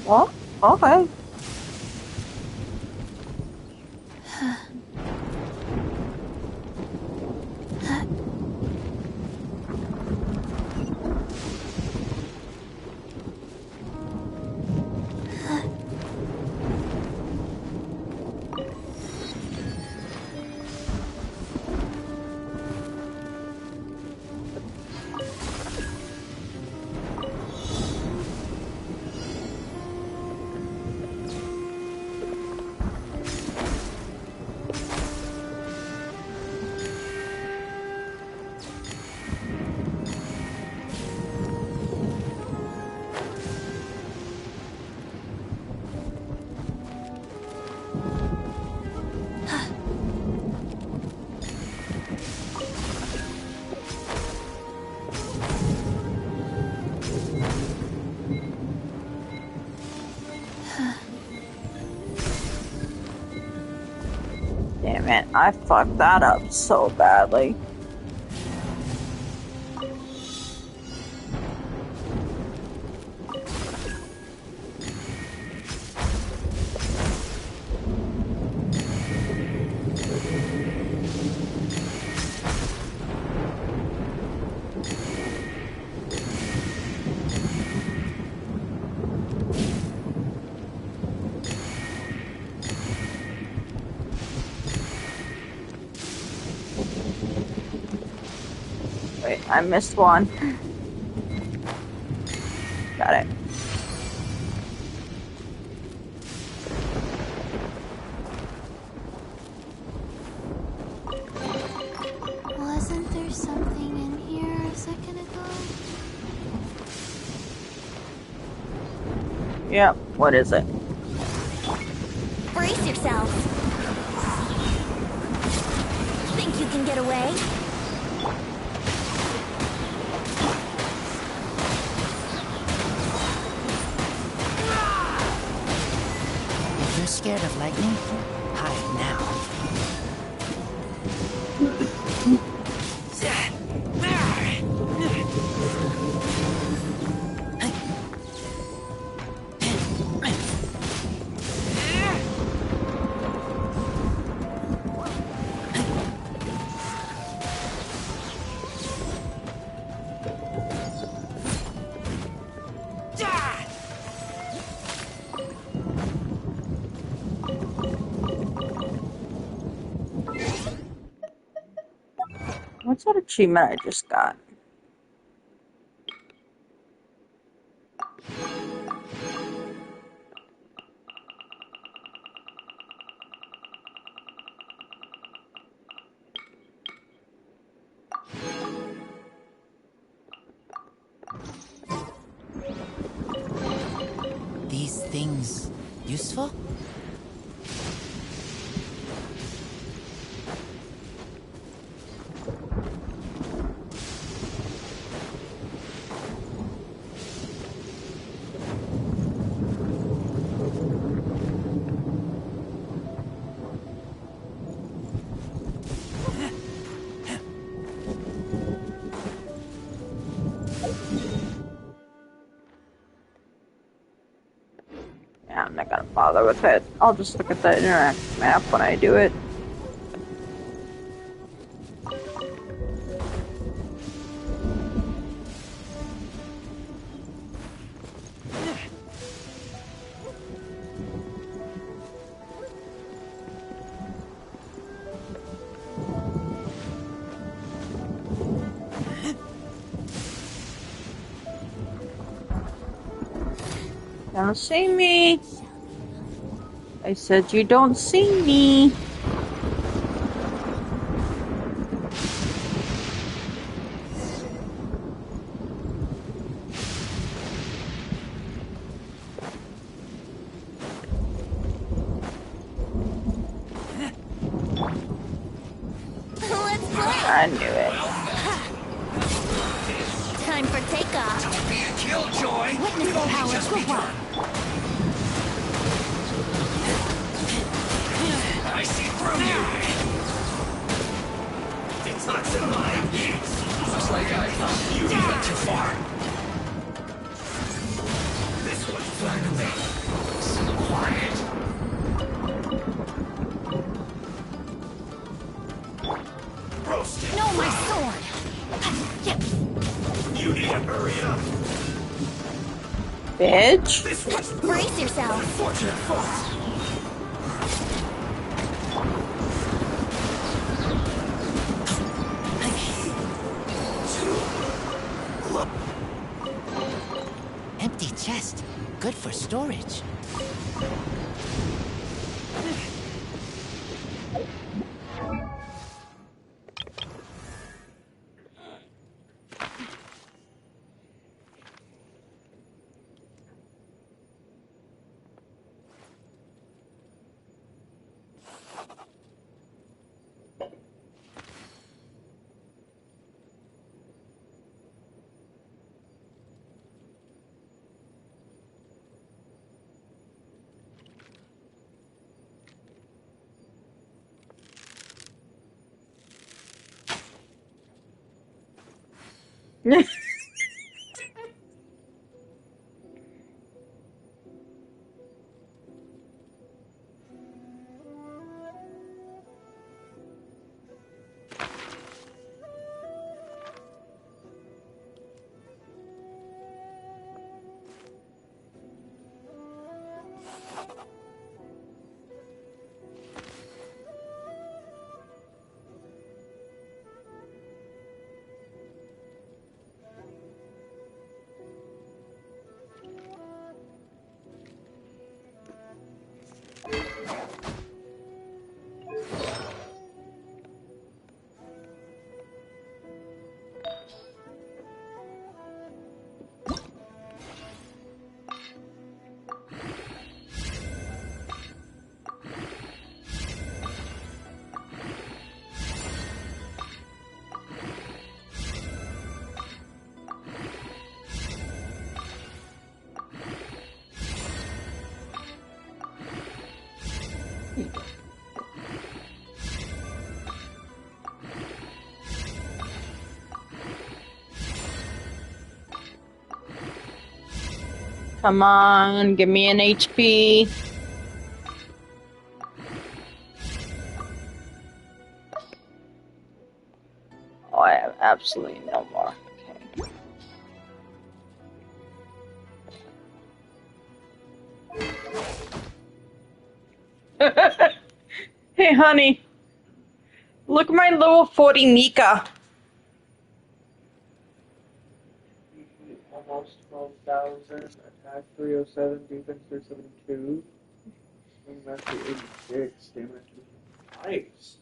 Oh, okay. Damn it, I fucked that up so badly. Wait, I missed one. Got it. Wasn't there something in here a second ago? Yep, what is it? Brace yourselves. Think you can get away? If you're scared of lightning, hide now. What's that achievement I just got? These things useful? bother with it. I'll just look at the interactive map when I do it. Don't see me. I said you don't see me. I knew it. Time for takeoff. Don't be a killjoy. Witness the power of good luck. I see through you. It's not to mine. Looks like you went too far. This one's back of me. So quiet. Roasted. No, my sword. You need to hurry up. Bitch. This one's Brace yourself. unfortunate fault. Empty chest. Good for storage. Come on, give me an HP. Oh, I have absolutely no more. Okay. Hey, honey. Look at my level 40 Mika. Almost 12,000, attack 307, defense 372, swing mastery 86, damage nice.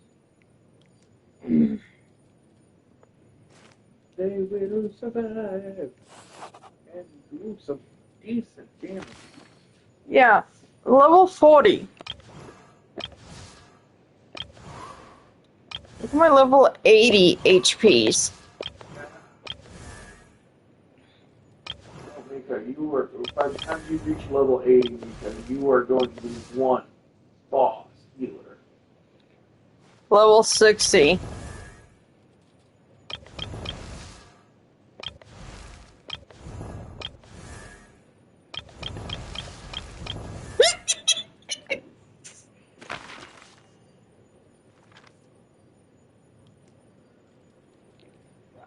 They will survive and do some decent damage. Yeah, level 40. Look at my level 80 HPs. Mika, by the time you reach level 80, Mika, you are going to be one boss healer. Level 60.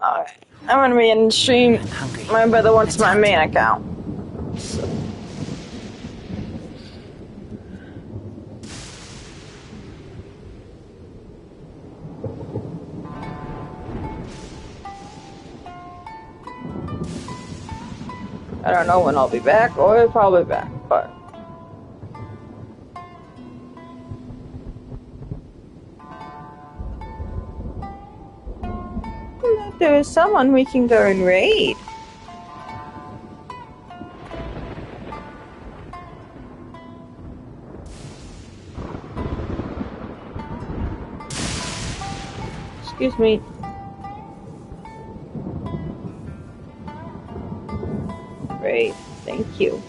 Alright, I'm gonna be in the stream. My brother wants my main account. So. I don't know when I'll be back, or I'll probably be back, but. There is someone we can go and raid. Excuse me. Great, thank you.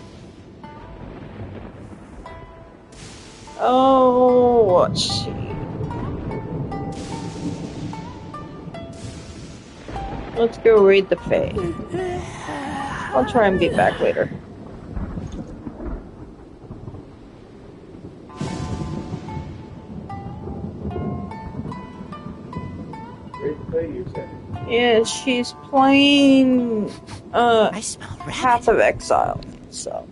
Oh, let's see. Let's go raid the Fae. I'll try and be back later. Raid the Fae, you said? Yeah, she's playing Path of Exile, so.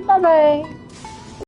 Bye bye.